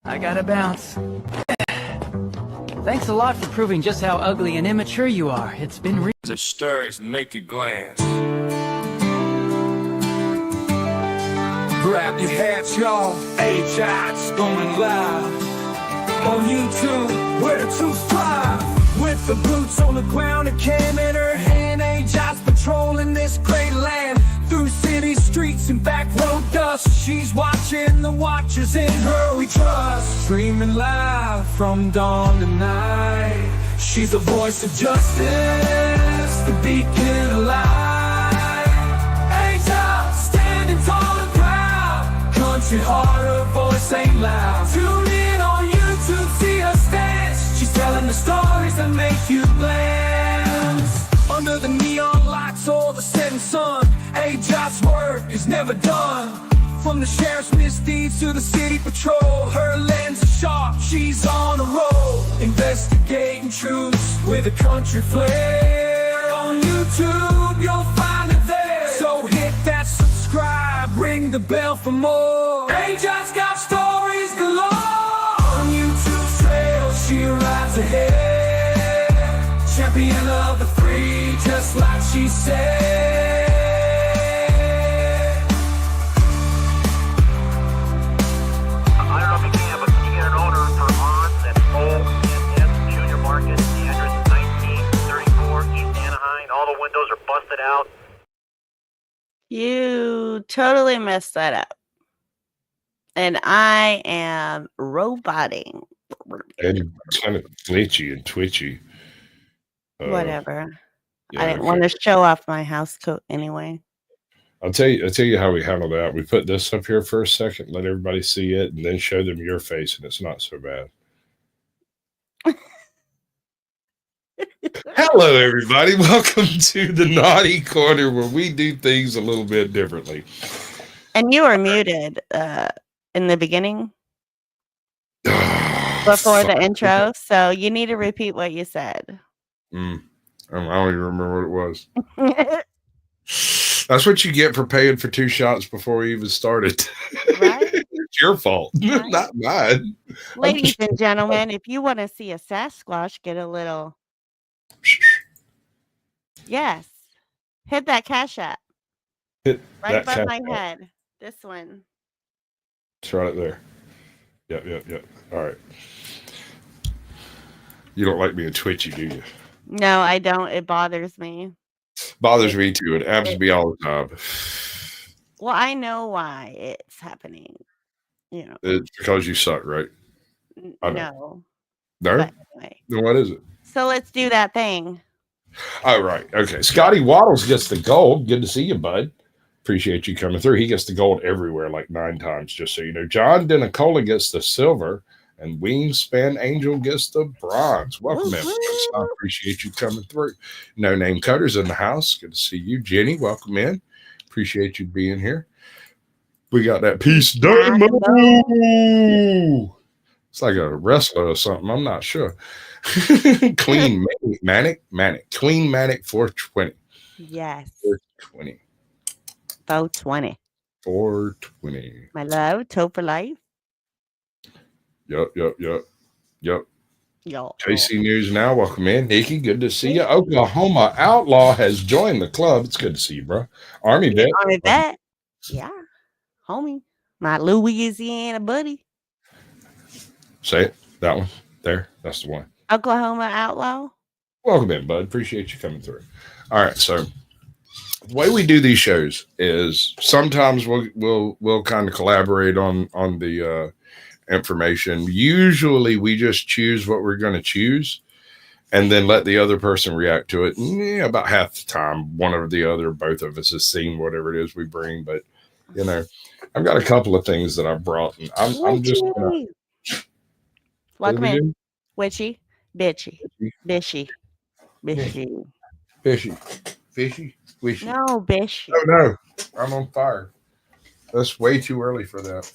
I gotta bounce. Thanks a lot for proving just how ugly and immature you are. It's been real. It stirs naked glance. Grab your hats, y'all. HI's going live on YouTube, where the truth fly. With the boots on the ground, a cam in her hand, HI's patrolling this great land. Through city streets and back road dust, she's watching the watchers in her we trust. Streaming live from dawn to night, she's the voice of justice, the beacon of light. HI, standing tall and proud, country heart, her voice ain't loud. Tune in on YouTube, see her stance, she's telling the stories that make you glance. Under the neon lights or the setting sun, HI's work is never done. From the sheriff's misdeeds to the city patrol, her lens is sharp, she's on a roll. Investigating truths with a country flair. On YouTube, you'll find it there. So hit that subscribe, ring the bell for more. HI's got stories galore. On YouTube's trail, she rides ahead. Champion of the free, just like she said. I don't know if you can, but can you get an order for on that ONS Junior Market, the address is 1934 East Anaheim. All the windows are busted out. You totally messed that up. And I am roboting. And kind of glitchy and twitchy. Whatever. Yeah, I didn't want to show off my house coat anyway. I'll tell you how we handle that. We put this up here for a second, let everybody see it, and then show them your face, and it's not so bad. Hello, everybody. Welcome to the Naughty Corner, where we do things a little bit differently. And you were muted in the beginning before the intro, so you need to repeat what you said. I don't even remember what it was. That's what you get for paying for 2 shots before we even started. Right? It's your fault, Right. not mine. Ladies and gentlemen, if you want to see a Sasquatch get a little... Yes. Hit that Cash App. Hit Right that above my Cash App. head. This one. It's right there. Yep. All right. You don't like being twitchy, do you? No, I don't. It bothers me. Bothers me too. It happens to me all the time. Well, I know why it's happening. You know. It's because you suck, right? I know. No. No? But anyway. Then what is it? So let's do that thing. Oh, right. Okay. Scotty Waddles gets the gold. Good to see you, bud. Appreciate you coming through. He gets the gold everywhere like 9 times, just so you know. John Denicola gets the silver, and Wingspan Angel gets the bronze. Welcome in. I appreciate you coming through. No Name Cutter's in the house. Good to see you. Jenny, welcome in. Appreciate you being here. We got that piece. Dynamo. It's like a wrestler or something. I'm not sure. Queen Manic. Queen Manic 420. Yes. 420. 420. 420. My love, toe for life. Yup. Yo. KC News Now, welcome in. Nikki, good to see you. Oklahoma Outlaw has joined the club. It's good to see you, bro. Army vet. Army vet. Yeah. Homie. My Louisiana buddy. Say it. That one. There. That's the one. Oklahoma Outlaw. Welcome in, bud. Appreciate you coming through. All right, so the way we do these shows is sometimes we'll kind of collaborate on the information. Usually we just choose what we're going to choose and then let the other person react to it. And, about half the time, one or the other, both of us has seen whatever it is we bring. But, you know, I've got a couple of things that I brought. And I'm just going to... Welcome in. Witchy. Bitchy. Bishy. Fishy. Wishy. No, Bishy. Oh, no. I'm on fire. That's way too early for that.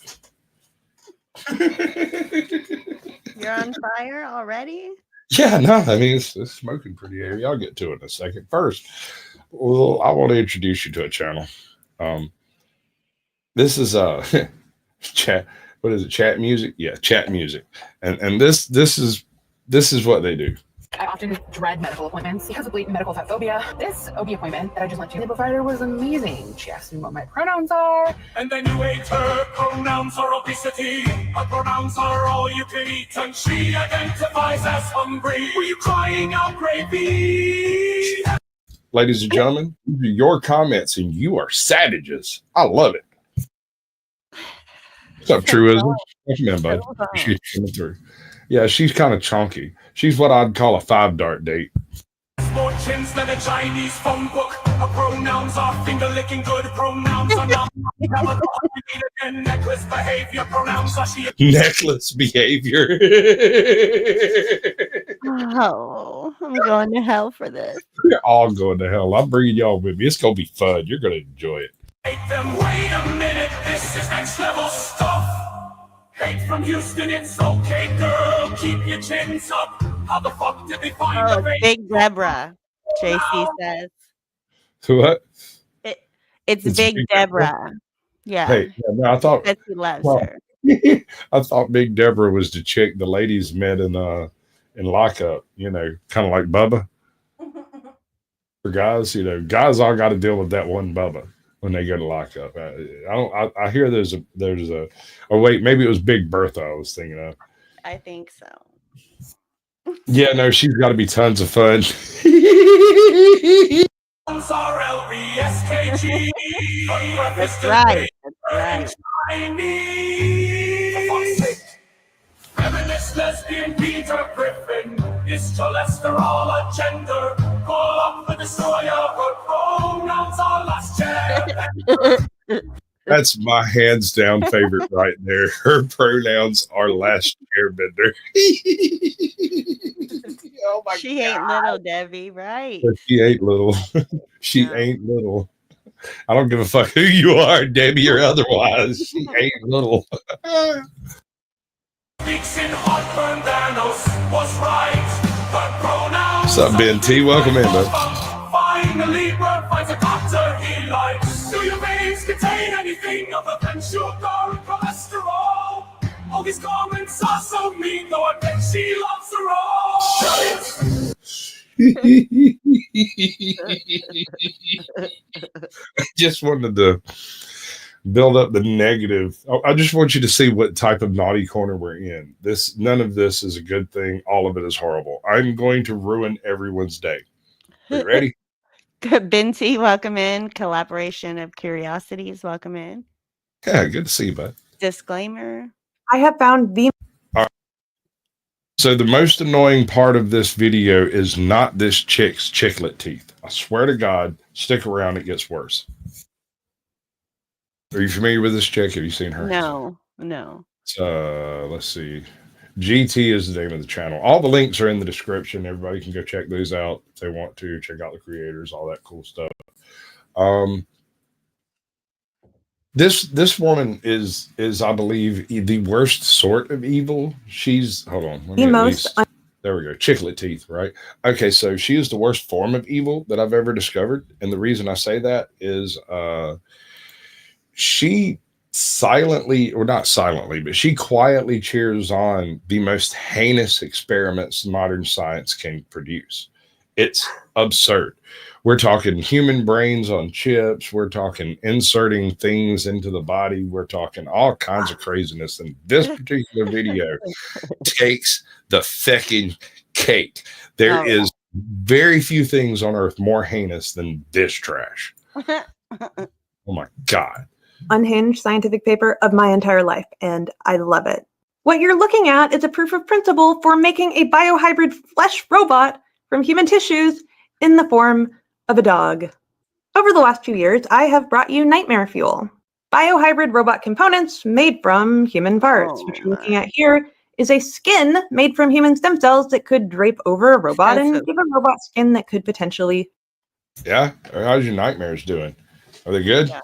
You're on fire already? Yeah, no, I mean, it's smoking pretty heavy. I'll get to it in a second. First, well, I want to introduce you to a channel. This is what is it? Chat music? Yeah, chat music. And this is what they do. I often dread medical appointments because of blatant medical fat phobia. This OB appointment that I just went to, the provider was amazing. She asked me what my pronouns are. And then you ate her pronouns are obesity. Her pronouns are all you can eat. And she identifies as hungry. Were you crying out gravy? Ladies and gentlemen, these are your comments, and you are savages. I love it. What's up, Truism? Welcome in, bud. She's coming through. Yeah, she's kind of chunky. She's what I'd call a 5-dart date. More chins than a Chinese phone book. Her pronouns are finger licking good. Pronouns are nom. Necklace behavior. Pronouns are she. Necklace behavior. Oh, I'm going to hell for this. We're all going to hell. I'm bringing y'all with me. It's going to be fun. You're going to enjoy it. Wait a minute. This is next level stuff. Hate from Houston, it's okay, girl. Keep your chins up. How the fuck did they find the Big Deborah, JC says. What? It's Big Deborah. Yeah. Hey, no, I thought Betsy loves her. I thought Big Deborah was the chick the ladies met in lockup, you know, kind of like Bubba. For guys, you know, guys all got to deal with that one Bubba when they go to lockup. I hear there's a oh wait, maybe it was Big Bertha I was thinking of. I think so. Yeah, no, she's got to be tons of fun. Pronouns are LBS KG. That's right. That's right. Feminist lesbian Peter Griffin. Is cholesterol a gender? Call up the destroyer. Her pronouns are last chair. That's my hands down favorite right there. Her pronouns are last airbender. Oh my She ain't little, Debbie, right? But she ain't little. She ain't little. I don't give a fuck who you are, Debbie or otherwise. She ain't little. Speaks in heartburn, Thanos was right. Her pronouns. What's up, Ben T? Welcome in, bud. Finally, Bert finds a doctor he likes. Do your veins contain anything other than sugar and cholesterol? All these comments are so mean, though I bet she loves her all. I just wanted to build up the negative. I just want you to see what type of naughty corner we're in. None of this is a good thing. All of it is horrible. I'm going to ruin everyone's day. Are you ready? Binti, welcome in. Collaboration of Curiosities, welcome in. Yeah, good to see you, bud. Disclaimer. I have found the So the most annoying part of this video is not this chick's chiclet teeth. I swear to God, stick around, it gets worse. Are you familiar with this chick? Have you seen her? No. Let's see. GT is the name of the channel. All the links are in the description. Everybody can go check those out if they want to. Check out the creators, all that cool stuff. This woman is I believe the worst sort of evil. She's hold on. There we go. Chiclet teeth, right? Okay, so she is the worst form of evil that I've ever discovered. And the reason I say that is she silently, or not silently, but she quietly cheers on the most heinous experiments modern science can produce. It's absurd. We're talking human brains on chips. We're talking inserting things into the body. We're talking all kinds of craziness. And this particular video takes the fecking cake. There is very few things on earth more heinous than this trash. Oh my God. Unhinged scientific paper of my entire life, and I love it. What you're looking at is a proof of principle for making a biohybrid flesh robot from human tissues in the form of a dog. Over the last few years, I have brought you nightmare fuel. Biohybrid robot components made from human parts. What you're looking at here is a skin made from human stem cells that could drape over a robot and give a robot skin that could potentially... Yeah? How's your nightmares doing? Are they good? Yeah.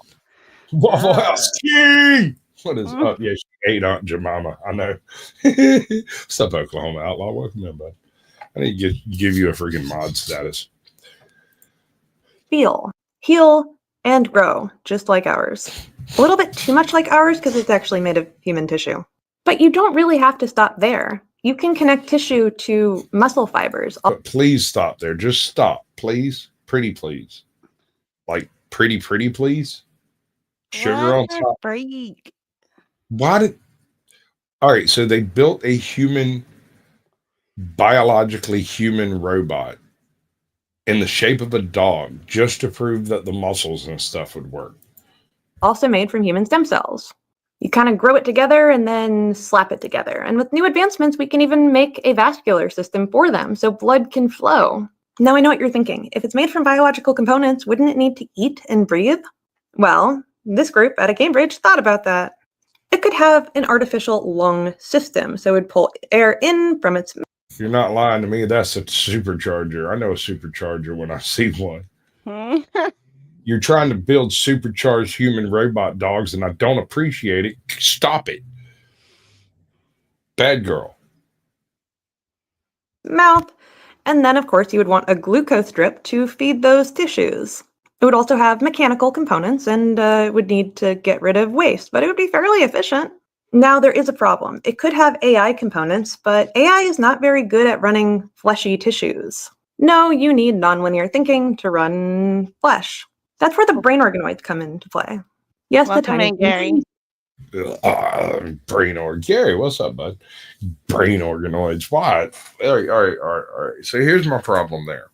Waffle House King! What is up? Yeah, she ate Aunt Jemima. I know. What's up, Oklahoma Outlaw? Welcome in, bud. I need to give you a freaking mod status. Feel, heal, and grow, just like ours. A little bit too much like ours because it's actually made of human tissue. But you don't really have to stop there. You can connect tissue to muscle fibers. But please stop there. Just stop, please. Pretty please. Like pretty please. Sugar on What a top. freak. Why did? All right, so they built a biologically human robot in the shape of a dog just to prove that the muscles and stuff would work. Also made from human stem cells. You kind of grow it together and then slap it together. And with new advancements, we can even make a vascular system for them so blood can flow. Now I know what you're thinking. If it's made from biological components, wouldn't it need to eat and breathe? Well, this group out of Cambridge thought about that. It could have an artificial lung system, so it would pull air in from its... You're not lying to me. That's a supercharger. I know a supercharger when I see one. You're trying to build supercharged human robot dogs, and I don't appreciate it. Stop it. Bad girl. Mouth. And then, of course, you would want a glucose drip to feed those tissues. It would also have mechanical components and would need to get rid of waste, but it would be fairly efficient. Now, there is a problem. It could have AI components, but AI is not very good at running fleshy tissues. No, you need nonlinear thinking to run flesh. That's where the brain organoids come into play. Yes, Welcome the tiny in, Gary. Gary, what's up, bud? Brain organoids. What? All right. So here's my problem there.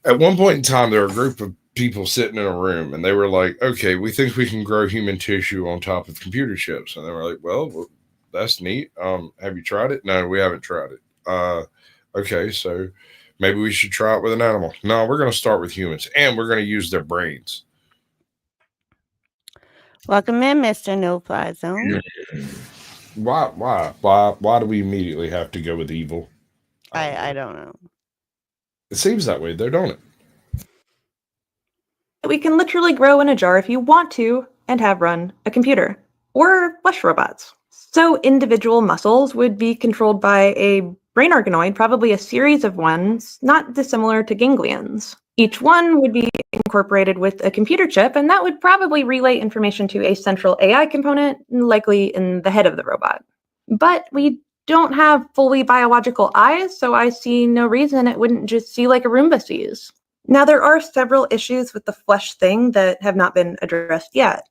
At one point in time, there were a group of people sitting in a room, and they were like, okay, we think we can grow human tissue on top of computer chips. And they were like, well, that's neat. Have you tried it? No, we haven't tried it. Okay, so maybe we should try it with an animal. No, we're going to start with humans, and we're going to use their brains. Welcome in, Mr. No Fly Zone. Why do we immediately have to go with evil? I don't know. It seems that way, though, don't it? We can literally grow in a jar if you want to and have run a computer or flesh robots. So individual muscles would be controlled by a brain organoid, probably a series of ones, not dissimilar to ganglions. Each one would be incorporated with a computer chip, and that would probably relay information to a central AI component, likely in the head of the robot. But we don't have fully biological eyes, so I see no reason it wouldn't just see like a Roomba sees. Now, there are several issues with the flesh thing that have not been addressed yet.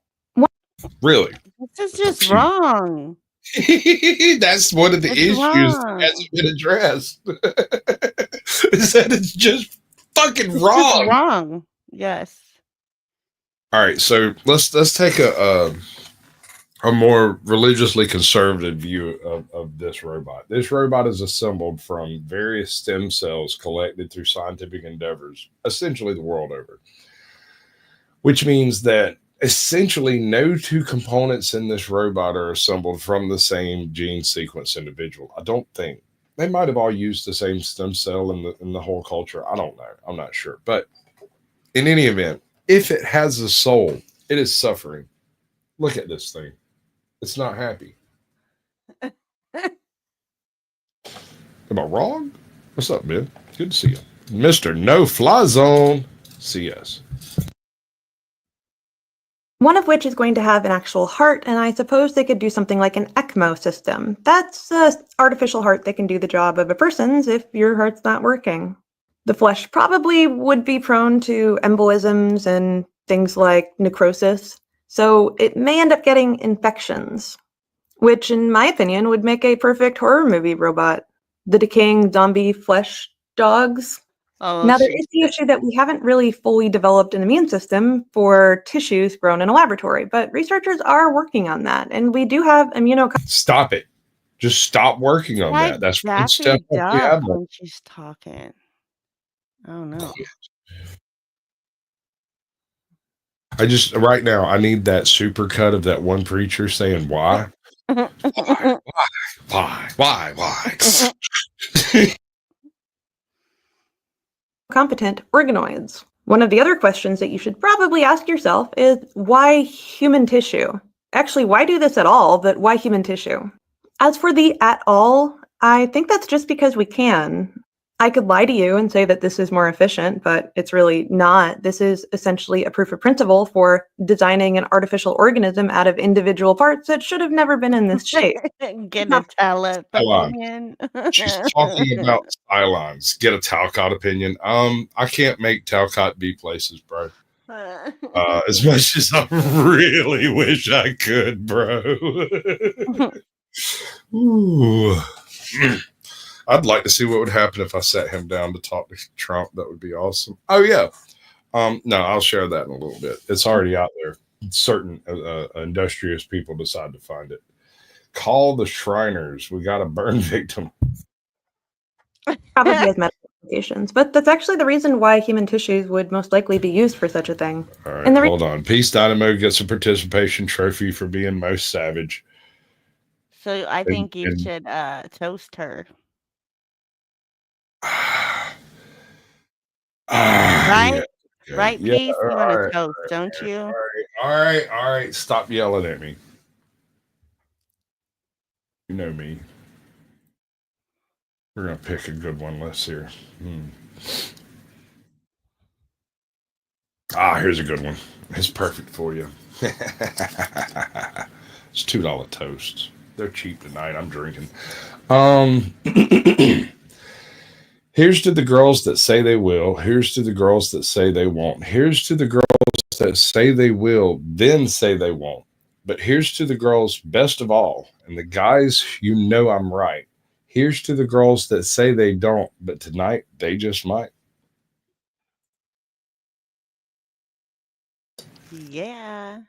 Really? This is just wrong. That's one of the issues that hasn't been addressed. Is that it's just fucking wrong. Just wrong. Yes. All right, so let's take a more religiously conservative view of this robot. This robot is assembled from various stem cells collected through scientific endeavors, essentially the world over, which means that essentially no two components in this robot are assembled from the same gene sequence individual. I don't think. They might have all used the same stem cell in the whole culture. I don't know. I'm not sure. But in any event, if it has a soul, it is suffering. Look at this thing. It's not happy. Am I wrong? What's up, man? Good to see you. Mr. No Fly Zone CS. One of which is going to have an actual heart, and I suppose they could do something like an ECMO system. That's an artificial heart that can do the job of a person's if your heart's not working. The flesh probably would be prone to embolisms and things like necrosis, so it may end up getting infections, which in my opinion would make a perfect horror movie robot. The decaying zombie flesh dogs. Oh, Now, there is the issue that we haven't really fully developed an immune system for tissues grown in a laboratory, but researchers are working on that, and we do have Stop it. Just stop working on that. That's one step up the up admiral. when she's talking. Oh no. I just, right now, I need that super cut of that one preacher saying, why? Why? competent organoids. One of the other questions that you should probably ask yourself is why human tissue? Actually, why do this at all, but why human tissue? As for the at all, I think that's just because we can. I could lie to you and say that this is more efficient, but it's really not. This is essentially a proof of principle for designing an artificial organism out of individual parts that should have never been in this shape. Get a talent Stylons. opinion. She's talking about Stylons. Get a Talcott opinion. I can't make Talcott be places, bro. As much as I really wish I could, bro. Ooh. I'd like to see what would happen if I sat him down to talk to Trump. That would be awesome. Oh yeah. No, I'll share that in a little bit. It's already out there. Certain industrious people decide to find it. Call the Shriners. We got a burn victim. Probably has medical applications, but that's actually the reason why human tissues would most likely be used for such a thing. All right, And the hold on. Peace Dynamo gets a participation trophy for being most savage. So I think you should toast her. Right? Yeah, Right, yeah, Peace? You want to right, toast, don't you? all right. Stop yelling at me. You know me. We're gonna pick a good one. Let's see here. Here's a good one. It's perfect for you. It's $2 toasts. They're cheap tonight. I'm drinking. Here's to the girls that say they will. Here's to the girls that say they won't. Here's to the girls that say they will, then say they won't. But here's to the girls best of all. And the guys, you know I'm right. Here's to the girls that say they don't, but tonight they just might. Yeah.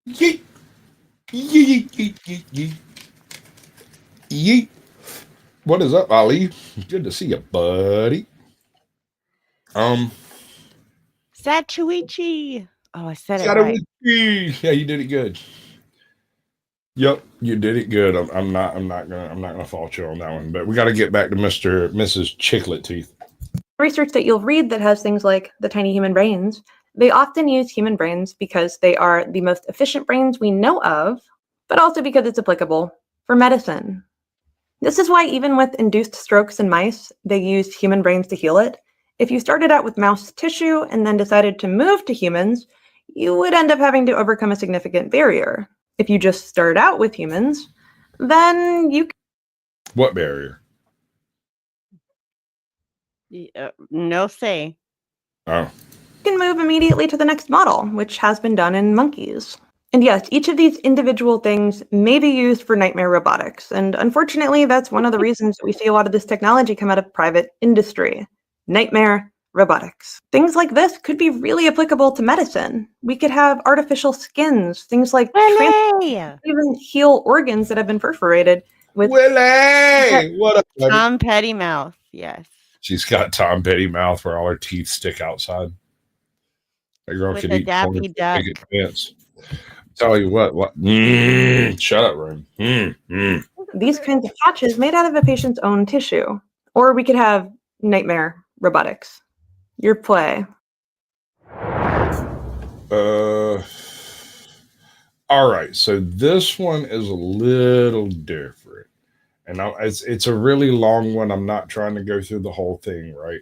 Yeet. Yeet, yeet, yeet, yeet. Yeet. What is up, Ali? Good to see you, buddy. Satuichi. Oh, I said it right. Yeah, you did it good. Yep, you did it good. I'm not gonna fault you on that one. But we got to get back to Mrs. Chiclet Teeth. research that you'll read that has things like the tiny human brains, they often use human brains because they are the most efficient brains we know of, but also because it's applicable for medicine. This is why even with induced strokes in mice, they used human brains to heal it. If you started out with mouse tissue and then decided to move to humans, you would end up having to overcome a significant barrier. If you just started out with humans, then you... What barrier? No say. Oh. can move immediately to the next model, which has been done in monkeys. And yes, each of these individual things may be used for nightmare robotics. And unfortunately, that's one of the reasons we see a lot of this technology come out of private industry. Nightmare robotics. Things like this could be really applicable to medicine. We could have artificial skins, things like even heal organs that have been perforated with Willie! What up, buddy? Tom Petty mouth, yes. She's got Tom Petty mouth where all her teeth stick outside. That girl With could a eat daffy duck. Tell you what. Shut up, Room. these kinds of patches made out of a patient's own tissue. Or we could have nightmare robotics. Your play. All right. So this one is a little different. And it's a really long one. I'm not trying to go through the whole thing, right?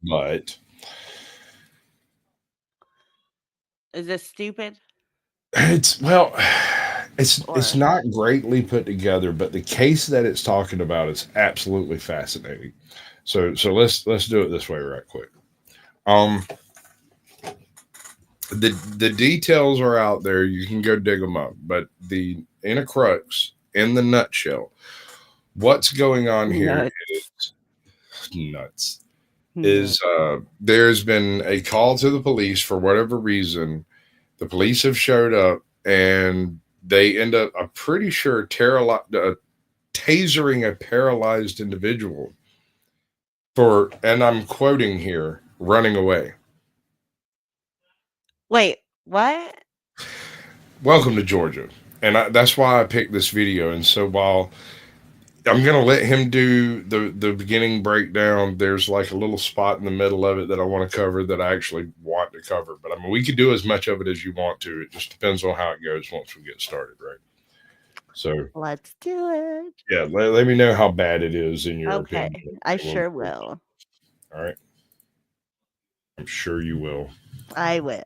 But is this stupid? It's not greatly put together, but the case that it's talking about is absolutely fascinating. So let's do it this way right quick. The details are out there. You can go dig them up. But in a crux, in the nutshell, what's going on here is nuts. There's been a call to the police for whatever reason. The police have showed up and they end up, I'm pretty sure, tasering a paralyzed individual for, and I'm quoting here, running away. Wait, what? Welcome to Georgia. And that's why I picked this video. And so while I'm gonna let him do the beginning breakdown. There's like a little spot in the middle of it that I want to cover that I actually want to cover. But I mean, we could do as much of it as you want to. It just depends on how it goes once we get started, right? So Let's do it. yeah, let me know how bad it is in your Okay, opinion. I sure will. All right, I'm sure you will. I will.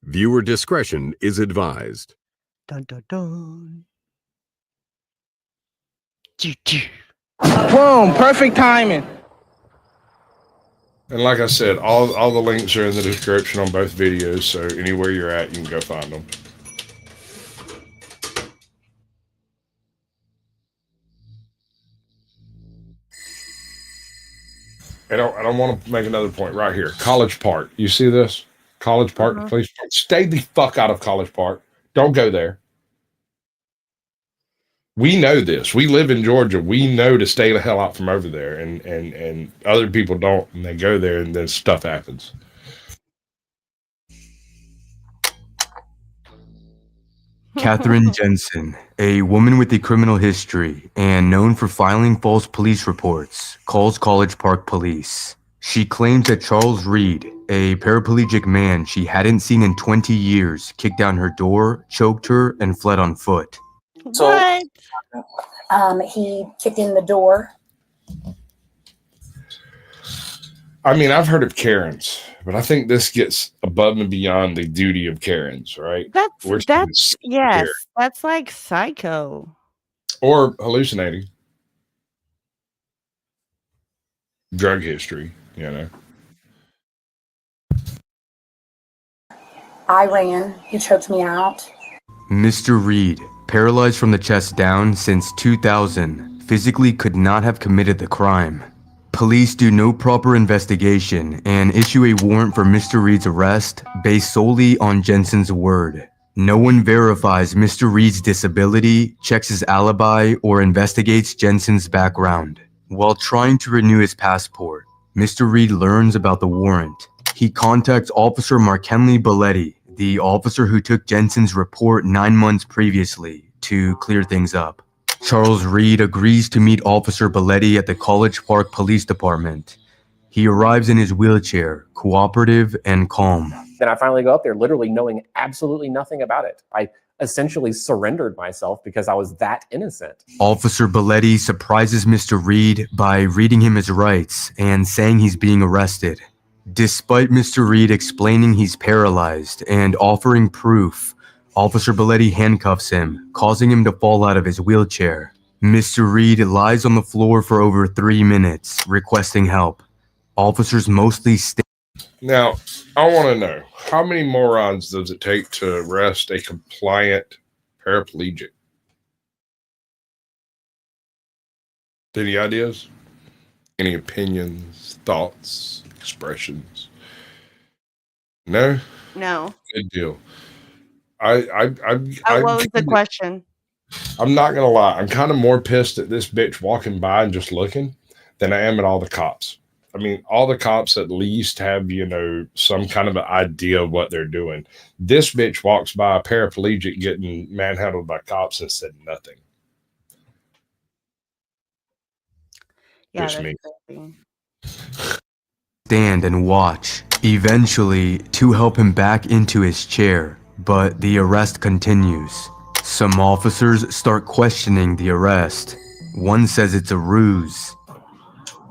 Viewer discretion is advised. Dun dun dun. Boom, perfect timing. And like I said, all the links are in the description on both videos. So anywhere you're at, you can go find them. And I want to make another point right here. College Park. You see this? College Park. Please stay the fuck out of College Park. Don't go there. We know this. We live in Georgia. We know to stay the hell out from over there. And other people don't. And they go there and then stuff happens. Katherine Jensen, a woman with a criminal history and known for filing false police reports, calls College Park police. She claims that Charles Reed, a paraplegic man she hadn't seen in 20 years, kicked down her door, choked her, and fled on foot. What? He kicked in the door. I mean, I've heard of Karens, but I think this gets above and beyond the duty of Karens, right? That's yes, that's like psycho. Or hallucinating. Drug history, you know. I ran. He choked me out. Mr. Reed, paralyzed from the chest down since 2000, physically could not have committed the crime. Police do no proper investigation and issue a warrant for Mr. Reed's arrest based solely on Jensen's word. No one verifies Mr. Reed's disability, checks his alibi, or investigates Jensen's background. While trying to renew his passport, Mr. Reed learns about the warrant. He contacts Officer Markenly Belletti, the officer who took Jensen's report 9 months previously, to clear things up. Charles Reed agrees to meet Officer Belletti at the College Park Police Department. He arrives in his wheelchair, cooperative and calm. Then I finally go up there literally knowing absolutely nothing about it. I essentially surrendered myself because I was that innocent. Officer Belletti surprises Mr. Reed by reading him his rights and saying he's being arrested. Despite Mr. Reed explaining he's paralyzed and offering proof, Officer Belletti handcuffs him, causing him to fall out of his wheelchair. Mr. Reed lies on the floor for over 3 minutes, requesting help. Officers mostly stay. Now, I want to know, how many morons does it take to arrest a compliant paraplegic? Any ideas? Any opinions, thoughts, expressions? No? No. Good deal. What was the question? I'm not gonna lie. I'm kind of more pissed at this bitch walking by and just looking than I am at all the cops. I mean, all the cops at least have, you know, some kind of an idea of what they're doing. This bitch walks by a paraplegic getting manhandled by cops and said nothing. Yeah, Just me. Stand and watch, eventually to help him back into his chair, but the arrest continues. Some officers start questioning the arrest. One says it's a ruse.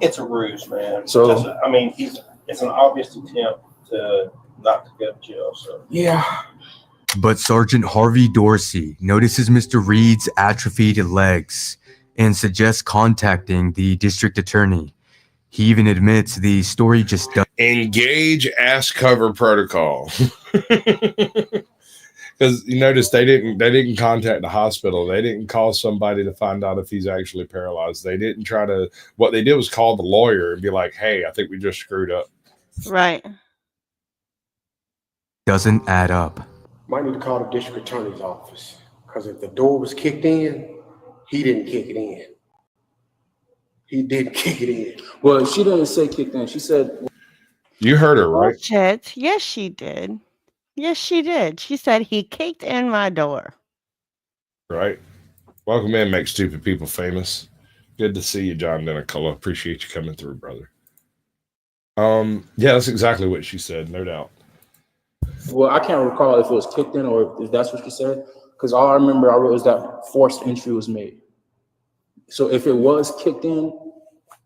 It's a ruse, man. So I mean, it's an obvious attempt to not to go to jail. So yeah. But Sergeant Harvey Dorsey notices Mr. Reed's atrophied legs and suggests contacting the district attorney. He even admits the story just doesn't engage ass cover protocol. Because you notice they didn't contact the hospital. They didn't call somebody to find out if he's actually paralyzed. They didn't try to. What they did was call the lawyer and be like, "Hey, I think we just screwed up." Right. doesn't add up. Might need to call the district attorney's office, because if the door was kicked in, he didn't kick it in. He didn't kick it in. Well, she didn't say kicked in. She said. You heard her, right? Bullshit. Yes, she did. Yes, she did. She said he kicked in my door. Right. Welcome in, make stupid people famous. Good to see you, John Denicola. Appreciate you coming through, brother. Yeah, that's exactly what she said, no doubt. Well, I can't recall if it was kicked in or if that's what she said, because all I remember I wrote was that forced entry was made. So if it was kicked in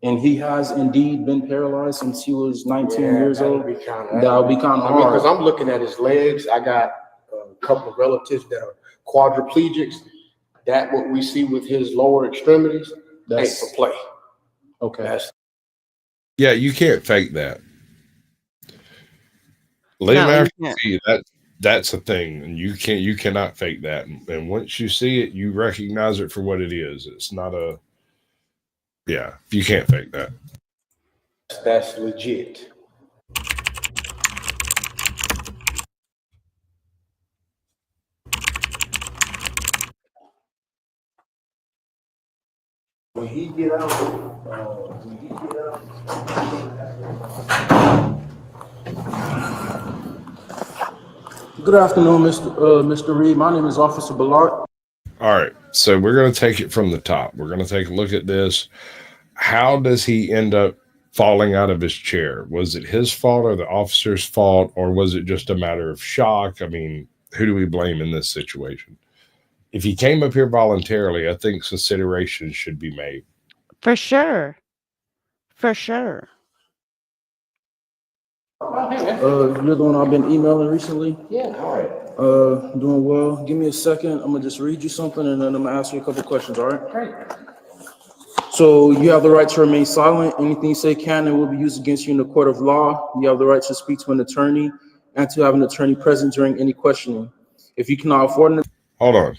and he has indeed been paralyzed since he was 19 years old, that would be kind of hard. Because I'm looking at his legs. I got a couple of relatives that are quadriplegics. That what we see with his lower extremities, that's for play. Okay. Yeah, you can't fake that. That's a thing, and you cannot fake that. And once you see it, you recognize it for what it is. It's not a you can't fake that. That's legit. When he get out, Good afternoon, Mr. Reed. My name is Officer Ballard. All right, so we're going to take it from the top. We're going to take a look at this. How does he end up falling out of his chair? Was it his fault or the officer's fault, or was it just a matter of shock? I mean, who do we blame in this situation? If he came up here voluntarily, I think considerations should be made. For sure. For sure. You're the one I've been emailing recently? Yeah, all right. Doing well. Give me a second. I'm gonna just read you something and then I'm gonna ask you a couple questions, all right? Great. So you have the right to remain silent. Anything you say can and will be used against you in the court of law. You have the right to speak to an attorney and to have an attorney present during any questioning. If you cannot afford an Hold on.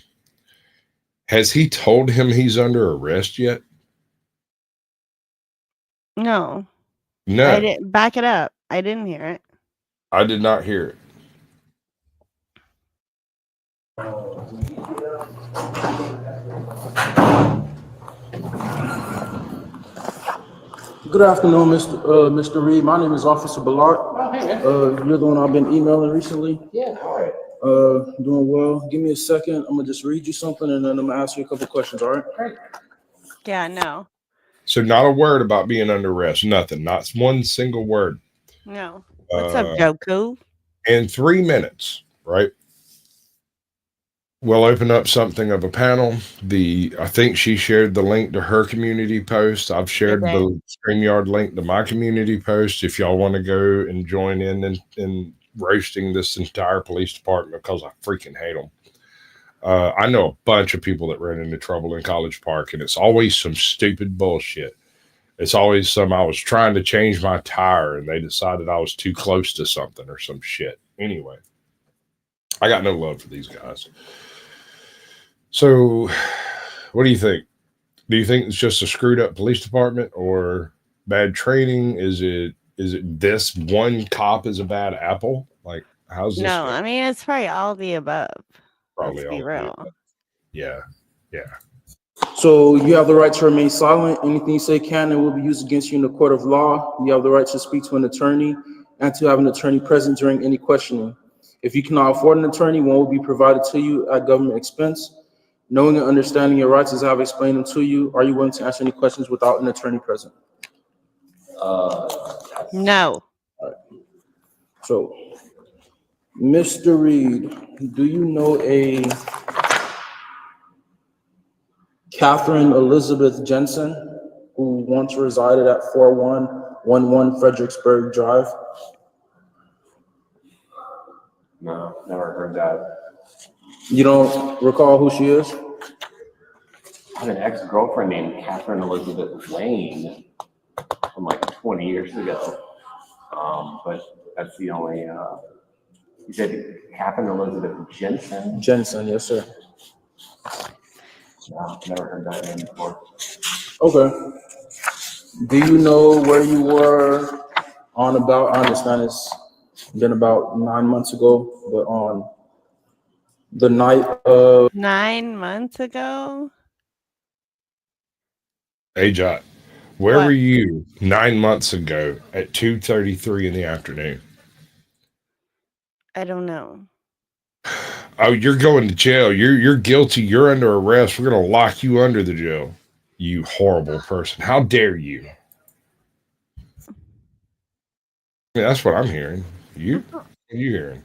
Has he told him he's under arrest yet? No. No. I didn't back it up. I didn't hear it. I did not hear it. Good afternoon, Mr. Reed. My name is Officer Ballard. You're the one I've been emailing recently? Yeah, all right. Doing well. Give me a second. I'm gonna just read you something and then I'm gonna ask you a couple questions, all right? Great. Yeah, no. So not a word about being under arrest. Nothing. Not one single word. No. What's up, Joku? In 3 minutes, right? We'll open up something of a panel. I think she shared the link to her community post. I've shared the StreamYard link to my community post. If y'all want to go and join in roasting this entire police department, because I freaking hate them. I know a bunch of people that ran into trouble in College Park, and it's always some stupid bullshit. It's always I was trying to change my tire and they decided I was too close to something or some shit. Anyway, I got no love for these guys. So what do you think? Do you think it's just a screwed up police department or bad training? Is it this one cop is a bad apple? Like, how's this? No, I mean, it's probably all the above. Probably Let's be real. Yeah. So you have the right to remain silent. Anything you say can and will be used against you in the court of law. You have the right to speak to an attorney and to have an attorney present during any questioning. If you cannot afford an attorney, one will be provided to you at government expense. Knowing and understanding your rights as I have explained them to you, are you willing to answer any questions without an attorney present? No. All right. So, Mr. Reed, do you know a Catherine Elizabeth Jensen who once resided at 4111 Fredericksburg Drive? No, never heard that. You don't recall who she is? I have an ex-girlfriend named Catherine Elizabeth Lane from like 20 years ago. But that's the only, you said Catherine Elizabeth Jensen? Jensen, yes, sir. No, never heard that name before. Okay. Do you know where you were on about, I understand it's been about 9 months ago, but on the night of 9 months ago? Hey, Jot, where were you 9 months ago at 2:33 in the afternoon? I don't know. Oh, you're going to jail. You're guilty. You're under arrest. We're going to lock you under the jail. You horrible person. How dare you? Yeah, that's what I'm hearing. You? What are you hearing?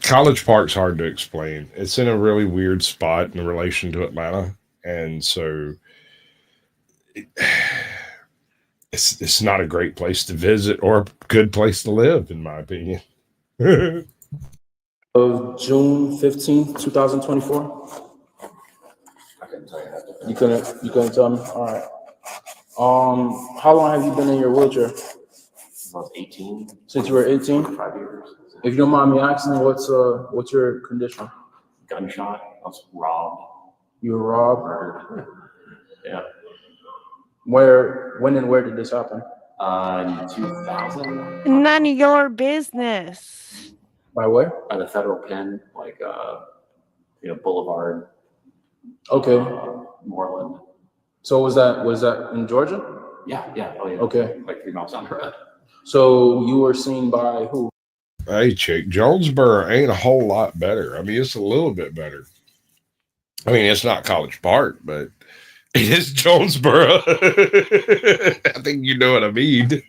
College Park's hard to explain. It's in a really weird spot in relation to Atlanta. And so it's not a great place to visit or a good place to live, in my opinion. Of June 15th, 2024. You couldn't tell me? All right. How long have you been in your wheelchair? Since I was 18. Since you were 18? 5 years. If you don't mind me asking, what's your condition? Gunshot. I was robbed. You were robbed? Murdered. Yeah. When and where did this happen? In 2000. None of your business. By where? By the federal pen, like Boulevard. Okay. Moreland. So was that in Georgia? Yeah. Oh yeah. Okay. Like 3 miles down the road. So you were seen by who? Hey, chick, Jonesboro ain't a whole lot better. I mean, it's a little bit better. I mean, it's not College Park, but it is Jonesboro. I think you know what I mean.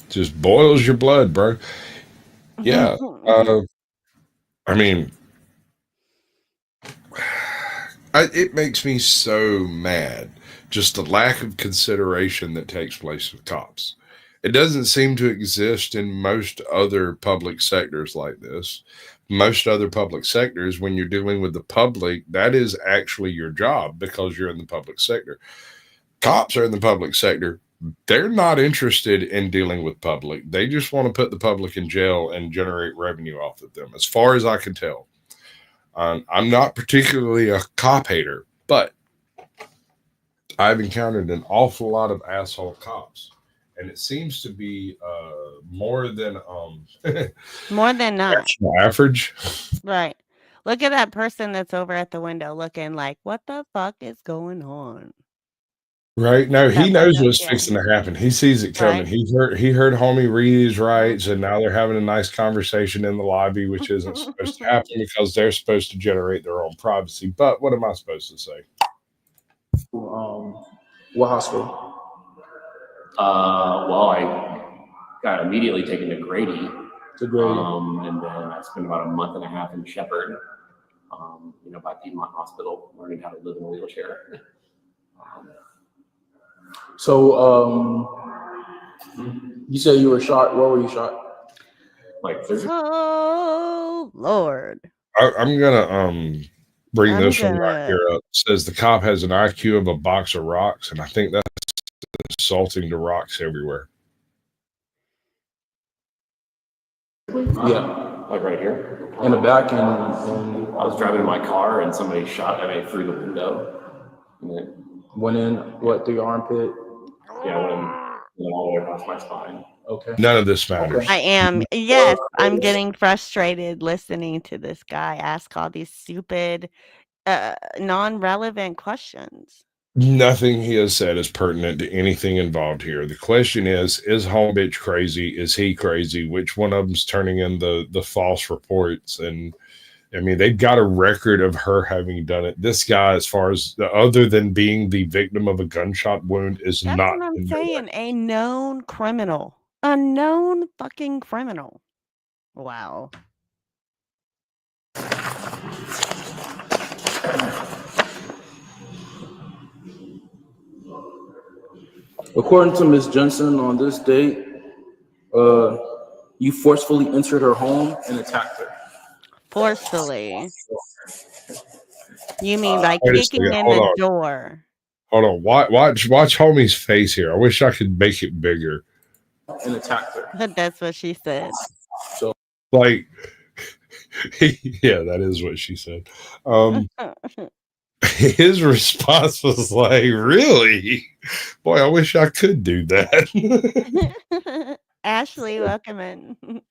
Just boils your blood, bro. Yeah. I mean, it makes me so mad, just the lack of consideration that takes place with cops. It doesn't seem to exist in most other public sectors like this. Most other public sectors, when you're dealing with the public, that is actually your job because you're in the public sector. Cops are in the public sector. They're not interested in dealing with public. They just want to put the public in jail and generate revenue off of them, as far as I can tell. I'm not particularly a cop hater, but I've encountered an awful lot of asshole cops. And it seems to be more than not average. Right. Look at that person that's over at the window looking like, what the fuck is going on? Right. No, he knows what's yeah. fixing to happen. He sees it coming. Right. He heard homie read his rights, and now they're having a nice conversation in the lobby, which isn't supposed to happen because they're supposed to generate their own privacy. But what am I supposed to say? What hospital? Well, I got immediately taken to Grady. And then I spent about a month and a half in Shepherd, by Piedmont Hospital, learning how to live in a wheelchair. You said you were shot. Where were you shot? Oh Lord. I'm gonna bring this one right here up. It says the cop has an IQ of a box of rocks, and I think that's assaulting the rocks everywhere. Yeah. Like right here? In the back, and I was driving in my car and somebody shot at me through the window. Went in, through your armpit? Yeah, went all the way across my spine. Okay. None of this matters. I am. Yes, I'm getting frustrated listening to this guy ask all these stupid, non-relevant questions. Nothing he has said is pertinent to anything involved here. The question is home bitch crazy? Is he crazy? Which one of them's turning in the false reports? And I mean, they've got a record of her having done it. This guy, as far as other than being the victim of a gunshot wound, is That's not. what I'm saying. A known criminal. A known fucking criminal. Wow. According to Ms. Jensen, on this date, you forcefully entered her home and attacked her. Forcefully. You mean like kicking in the door? Hold on. Watch homie's face here. I wish I could make it bigger. And attacked her. That's what she said. So, like, yeah, that is what she said. His response was like, really? Boy, I wish I could do that. Ashley, welcome in.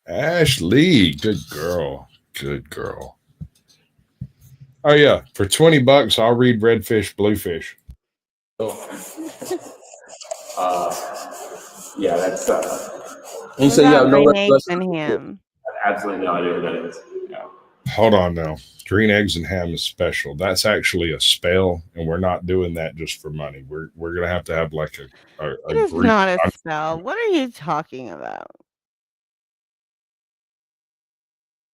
Ashley, good girl. Good girl. Oh, yeah. For $20, I'll read Red Fish, Blue Fish. Yeah, that's And you say you have no green eggs recollection. and ham? absolutely no idea who that is. Yeah. Hold on now. Green eggs and ham is special. That's actually a spell, and we're not doing that just for money. We're gonna have to have like a It is group. not a spell. What are you talking about?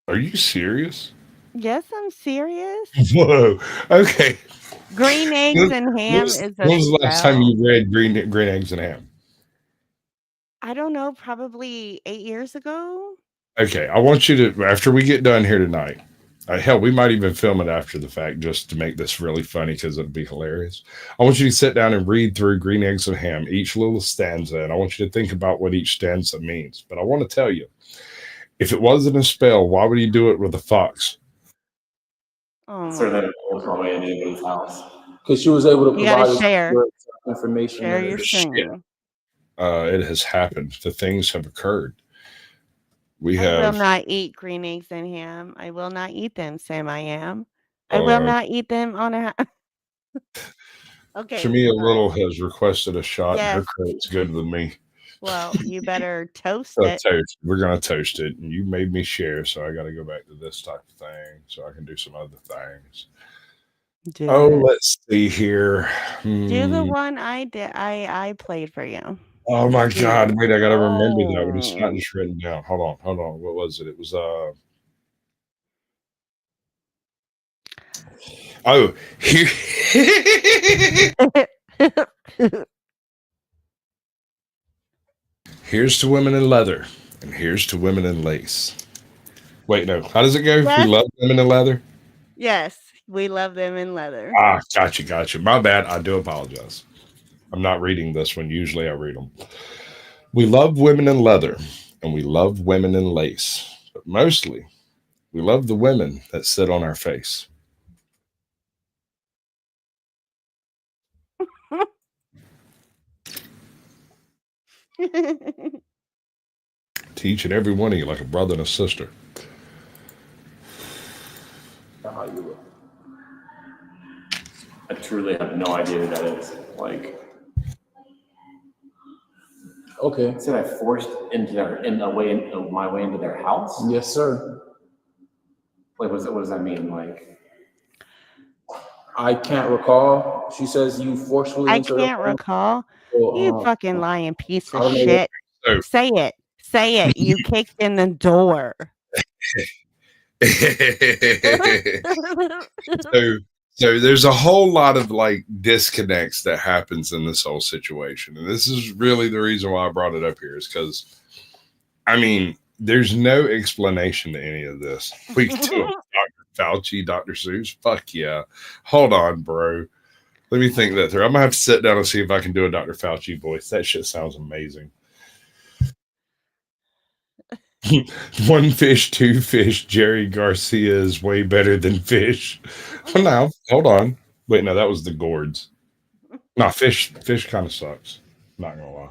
Are you serious? Yes, I'm serious. Whoa. Okay. Green eggs and ham is a When was the last time spell. you read green eggs and ham? I don't know, probably 8 years ago. Okay, I want you to, after we get done here tonight, hell, we might even film it after the fact just to make this really funny because it'll be hilarious. I want you to sit down and read through Green Eggs and Ham, each little stanza, and I want you to think about what each stanza means. But I want to tell you, if it wasn't a spell, why would he do it with a fox? So that it will throw away in anybody's house. Because she was able to You gotta provide share. information. Share your screen. It has happened. The things have occurred. We I will have. not eat green eggs and ham. I will not eat them, Sam. I am. I will not eat them on a. Okay. Shamia Little has requested a shot. Yes. Her credit's good with me. Well, you better toast So it. toast. We're gonna toast it, and you made me share, so I got to go back to this type of thing, so I can do some other things. Do Oh, it. let's see here. Do the one I did. I played for you. Oh my Do God! it. Wait, I gotta remember that. But it's not Oh. just written down. Hold on. What was it? It was Oh, here. Here's to women in leather, and here's to women in lace. Wait, no. How does it go? Yes. We love women in leather. Yes, we love them in leather. Ah, gotcha. My bad. I do apologize. I'm not reading this one. Usually I read them. We love women in leather, and we love women in lace. But mostly, we love the women that sit on our face. To each and every one of you, like a brother and a sister. I truly have no idea who that is. Like, okay. Said I forced into my way into their house. Yes, sir. Like, what does that mean? Like, I can't recall. She says you forcefully. I can't recall. You fucking lying piece of shit. Say it. Say it. You kicked in the door. So there's a whole lot of like disconnects that happens in this whole situation. And this is really the reason why I brought it up here is because, I mean, there's no explanation to any of this. We can do Dr. Fauci, Dr. Seuss. Fuck yeah. Hold on, bro. Let me think that through. I'm going to have to sit down and see if I can do a Dr. Fauci voice. That shit sounds amazing. One fish, two fish. Jerry Garcia is way better than fish. Well, now, hold on. Wait, no, that was the gourds. No, fish kind of sucks. Not gonna lie.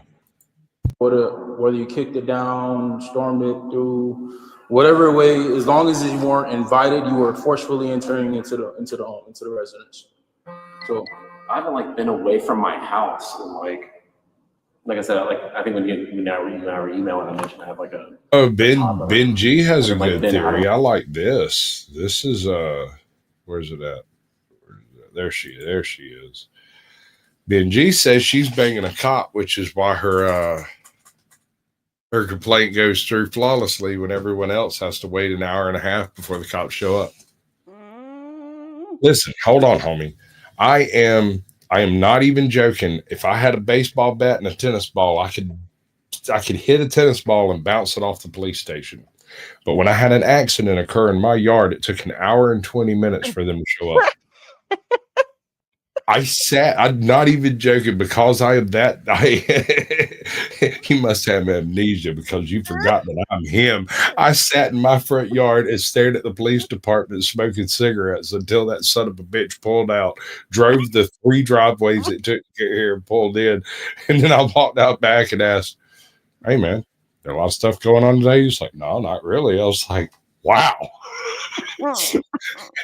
Whether you kicked it down, stormed it through, whatever way, as long as you weren't invited, you were forcefully entering into the home, into the residence. So I haven't like been away from my house and like I said, I think when you and I were emailing, I mentioned I have like a. Oh, Ben G has a good Ben, theory. I like this. This is where's it at? There she is. Ben G says she's banging a cop, which is why her complaint goes through flawlessly when everyone else has to wait an hour and a half before the cops show up. Listen, hold on, homie. I am not even joking. If I had a baseball bat and a tennis ball, I could hit a tennis ball and bounce it off the police station. But when I had an accident occur in my yard, it took an hour and 20 minutes for them to show up. I'm not even joking because I am that. You must have amnesia because you forgot that I'm him. I sat in my front yard and stared at the police department smoking cigarettes until that son of a bitch pulled out, drove the 3 driveways it took to get here and pulled in. And then I walked out back and asked, "Hey, man, there a lot of stuff going on today?" He's like, "No, not really." I was like, wow.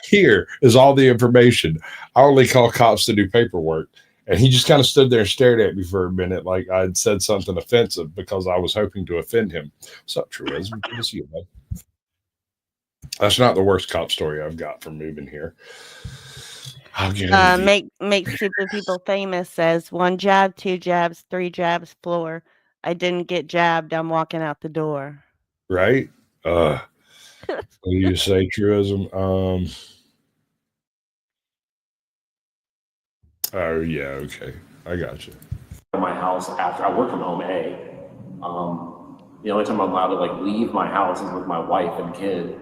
Here is all the information. I only call cops to do paperwork. And he just kind of stood there and stared at me for a minute, like I'd said something offensive because I was hoping to offend him. What's up, Truism? Good to see you, bud. That's not the worst cop story I've got from moving here. Make stupid people famous says 1 jab, 2 jabs, 3 jabs, floor. I didn't get jabbed. I'm walking out the door. Right? What do you say, Truism? Oh yeah, okay. I got you. My house after I work from home. The only time I'm allowed to like leave my house is with my wife and kid.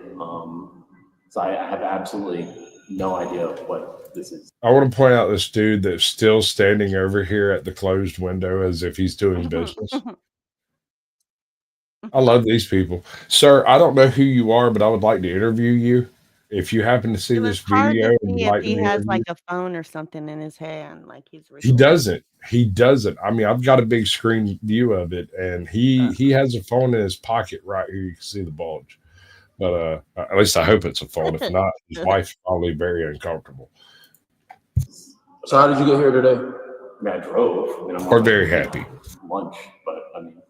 So I have absolutely no idea what this is. I want to point out this dude that's still standing over here at the closed window as if he's doing business. I love these people. Sir, I don't know who you are, but I would like to interview you. If you happen to see this video, and if like he has like a phone or something in his hand, like he's he doesn't. He doesn't. I mean, I've got a big screen view of it, and he has a phone in his pocket right here. You can see the bulge. But at least I hope it's a phone. If not, his wife's probably very uncomfortable. So how did you get here today? I mean, I drove. We're very happy. Lunch, but I mean,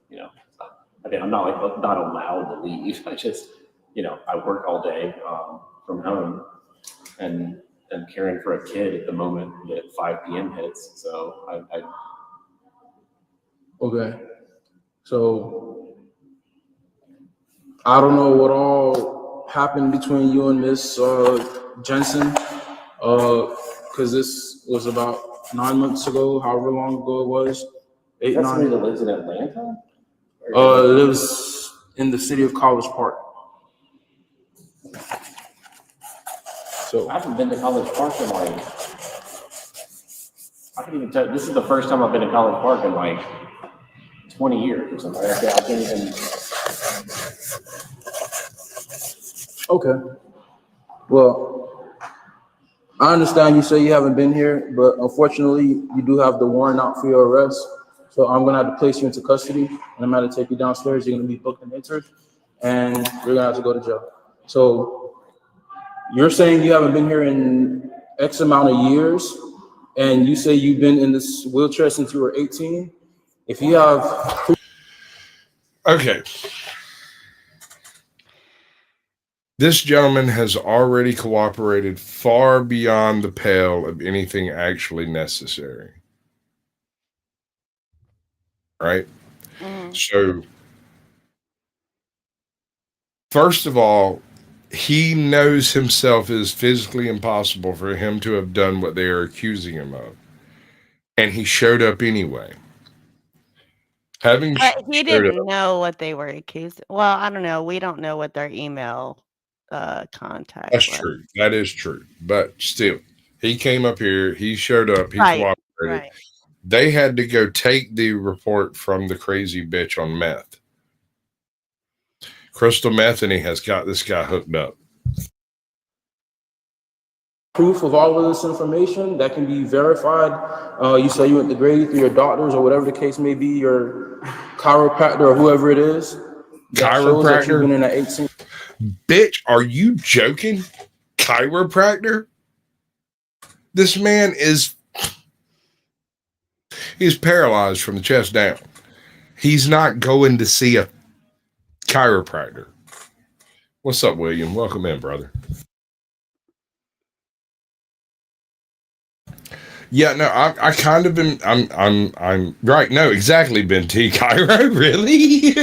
I'm not not allowed to leave. I just, I work all day from home, and caring for a kid at the moment that 5 p.m. hits. So I Okay. So I don't know what all happened between you and Miss Jensen, because this was about 9 months ago, however long ago it was. 8, 9. Somebody that lives in Atlanta? Lives in the city of College Park. So I haven't been to College Park in I can't even tell. This is the first time I've been to College Park in 20 years or something. I can't even. Okay. Well, I understand you say you haven't been here, but unfortunately, you do have the warrant out for your arrest. So I'm going to have to place you into custody, and I'm going to take you downstairs. You're going to be booked and entered, and you're going to have to go to jail. So you're saying you haven't been here in X amount of years, and you say you've been in this wheelchair since you were 18. If you have... Okay. This gentleman has already cooperated far beyond the pale of anything actually necessary. Right? So, first of all, he knows himself is physically impossible for him to have done what they are accusing him of. And he showed up anyway. He didn't know what they were accused. Well, I don't know. We don't know what their email contact That's was. true. That is true. But still, he came up here. He showed up. He cooperated. Right. They had to go take the report from the crazy bitch on meth. Crystal meth, and he has got this guy hooked up. Proof of all of this information that can be verified. You say you went to Grady through your doctors or whatever the case may be, your chiropractor or whoever it is. Chiropractor? You've been in at 18. Bitch, are you joking? Chiropractor? This man he's paralyzed from the chest down. He's not going to see a chiropractor. What's up, William? Welcome in, brother. Yeah, no, I kind of been, I'm right. No, exactly, Ben T. Chiro, really?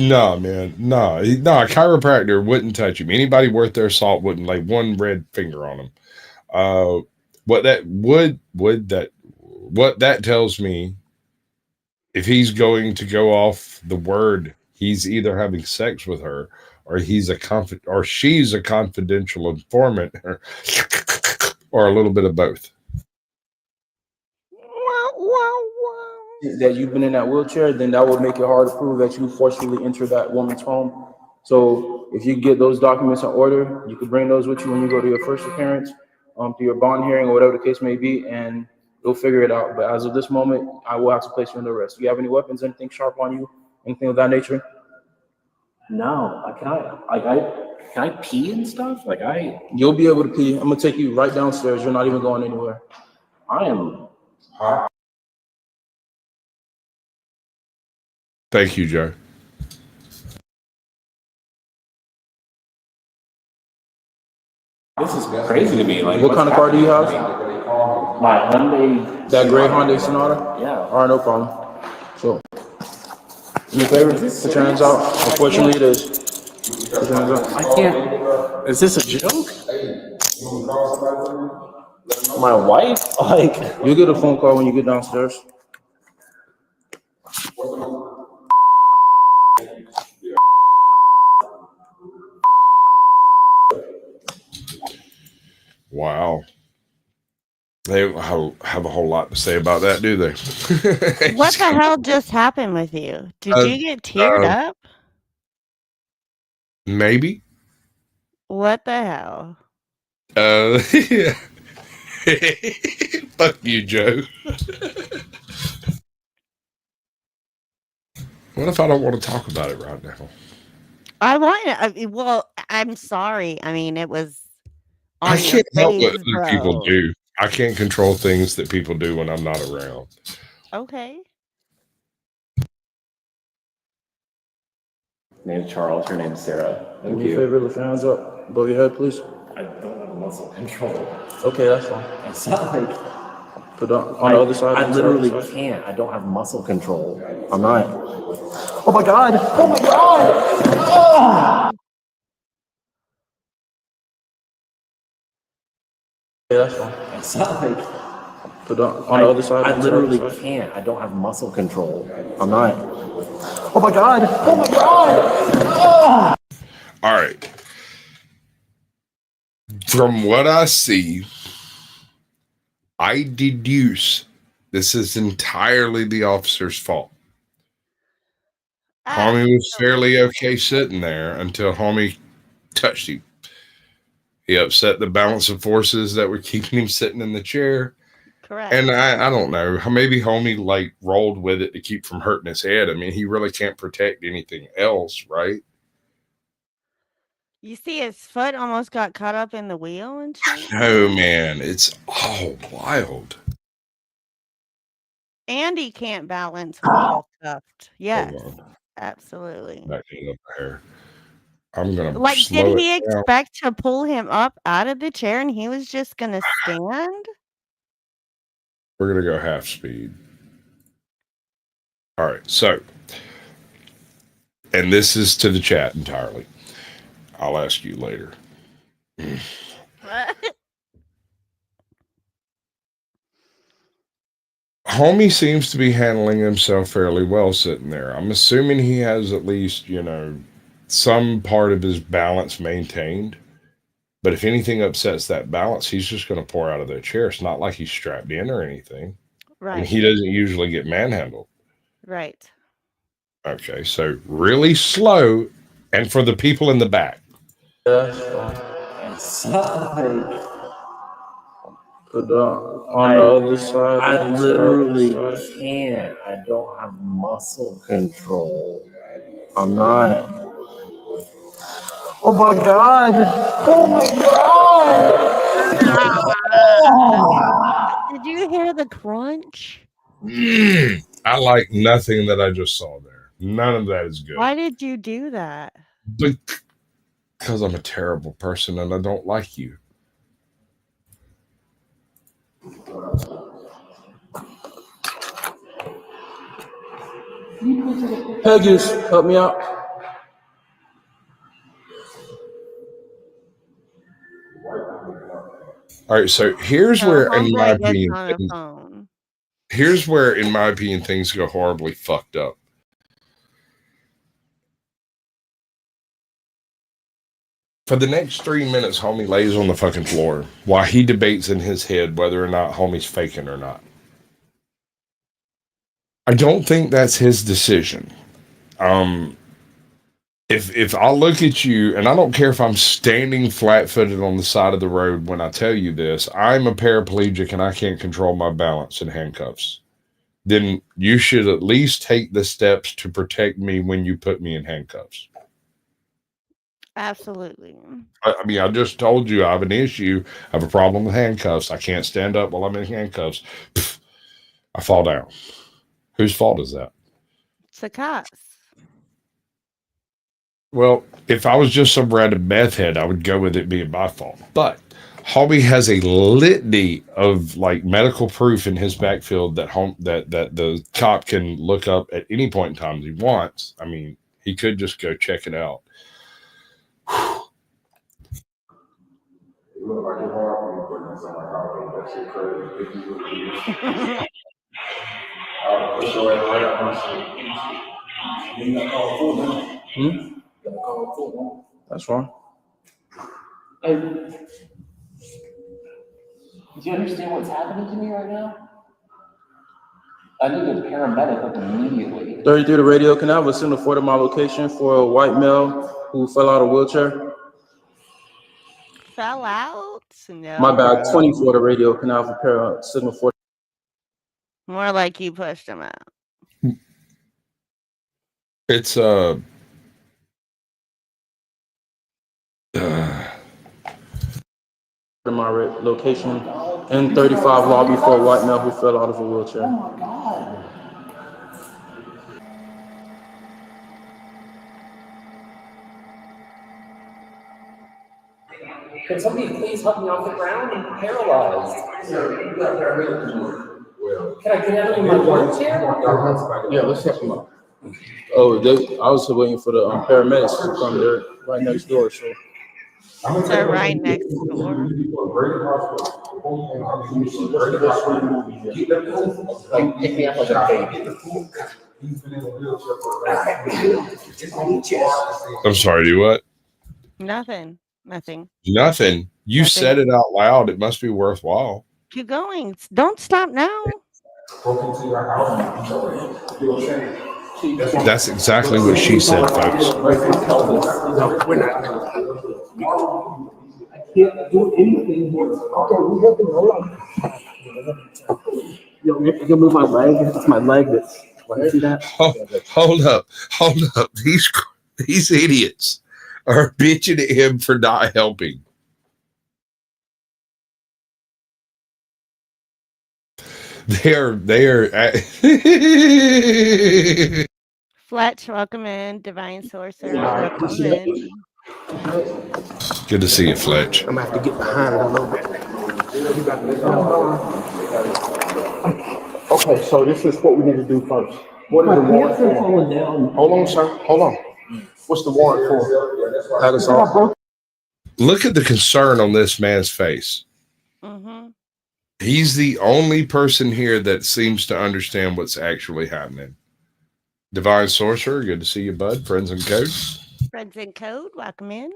No, man, no, a chiropractor wouldn't touch him. Anybody worth their salt wouldn't lay one red finger on him. What that tells me, if he's going to go off the word, he's either having sex with her, or she's a confidential informant, or a little bit of both. That you've been in that wheelchair, then that would make it hard to prove that you forcibly entered that woman's home. So if you get those documents in order, you could bring those with you when you go to your first appearance, to your bond hearing or whatever the case may be, and you'll figure it out. But as of this moment, I will have to place you under arrest. Do you have any weapons, anything sharp on you, anything of that nature? No. Can I pee and stuff? You'll be able to pee. I'm gonna take you right downstairs. You're not even going anywhere. I am Thank you, Joe. This is crazy to me. Like, what kind of car do you have? My Hyundai. That gray Hyundai Sonata? Yeah. All right, no problem. So, your favorite? Put your hands out. Unfortunately, it is. Put your hands out. I can't. Is this a joke? My wife? Like, you'll get a phone call when you get downstairs. Wow. They don't have a whole lot to say about that, do they? What the hell just happened with you? Did you get teared up? Maybe. What the hell? Yeah. Fuck you, Joe. What if I don't want to talk about it right now? I want to. Well, I'm sorry. I mean, it was. I can't help what other people do. I can't control things that people do when I'm not around. Okay. name's Charles. Her name's Sarah. Thank Your you. favorite, lift your hands up. Above your head, please. I don't have muscle control. Okay, that's fine. It's not like. Put on the other side. I literally can't. I don't have muscle control. I'm not. Oh my God. Oh my God. Oh! Yeah, that's fine. It's not like. Put on the other side. I literally can't. I don't have muscle control. I'm not. Oh my God. Oh my God. Oh! All right. From what I see, I deduce this is entirely the officer's fault. Homie was fairly okay sitting there until Homie touched him. He upset the balance of forces that were keeping him sitting in the chair. Correct. And I don't know. Maybe Homie like rolled with it to keep from hurting his head. I mean, he really can't protect anything else, right? You see his foot almost got caught up in the wheel and shit? No, man. It's all wild. And he can't balance when he's cuffed. Yes, absolutely. Back it up there. I'm going to Like, slow did he it down. expect to pull him up out of the chair and he was just going to stand? We're going to go half speed. All right. So, and this is to the chat entirely. I'll ask you later. Homie seems to be handling himself fairly well sitting there. I'm assuming he has at least, some part of his balance maintained. But if anything upsets that balance, he's just going to pour out of the chair. It's not like he's strapped in or anything. Right. And he doesn't usually get manhandled. Right. Okay, so really slow. And for the people in the back. Put on the other side. I literally can't. I don't have muscle control. I'm not. Oh my God. Oh my God. Did you hear the crunch? I like nothing that I just saw there. None of that is good. Why did you do that? Because I'm a terrible person and I don't like you. Pegasus, help me out. All right, so here's where, in my opinion, phone. Here's where, in my opinion, things go horribly fucked up. For the next 3 minutes, Homie lays on the fucking floor while he debates in his head whether or not Homie's faking or not. I don't think that's his decision. If I look at you, and I don't care if I'm standing flat-footed on the side of the road when I tell you this, I'm a paraplegic and I can't control my balance in handcuffs. Then you should at least take the steps to protect me when you put me in handcuffs. Absolutely. I mean, I just told you I have an issue. I have a problem with handcuffs. I can't stand up while I'm in handcuffs. Pfft. I fall down. Whose fault is that? It's the cops. Well, if I was just some random meth head, I would go with it being my fault. But homie has a litany of like medical proof in his backfield that that the cop can look up at any point in time he wants. I mean, he could just go check it out. That's wrong. And do you understand what's happening to me right now? I need a paramedic like immediately. 33 to Radio Canal was signal for my location for a white male who fell out of a wheelchair. Fell out? No. My bad. 24 to Radio Canal for signal for. More like you pushed him out. It's my location in 35 lobby for a white male who fell out of a wheelchair. Oh my God. Can somebody please help me off the ground? I'm paralyzed. Can I get out of my wheelchair? Yeah, let's help him out. Oh, I was waiting for the paramedics to come there right next door. So. They're right next door. Like, pick me up like a baby. I'm sorry, do what? Nothing. Nothing. You Nothing. said it out loud. It must be worthwhile. Keep going. Don't stop now. That's exactly what she said, folks. No, we're not. I can't do anything here. Okay, we have to hold on. You move my leg. It's my leg that's. See that? Hold up. These idiots are bitching at him for not helping. They are. Fletch, welcome in. Divine Sorcerer, welcome in. Good to see you, Fletch. I'm gonna have to get behind it a little bit. Okay, so this is what we need to do first. What is the warrant for? Hold on, sir. Hold on. What's the warrant for? Look at the concern on this man's face. Mm-hmm. He's the only person here that seems to understand what's actually happening. Divine Sorcerer, good to see you, bud. Friends in Code. Friends in Code, welcome in.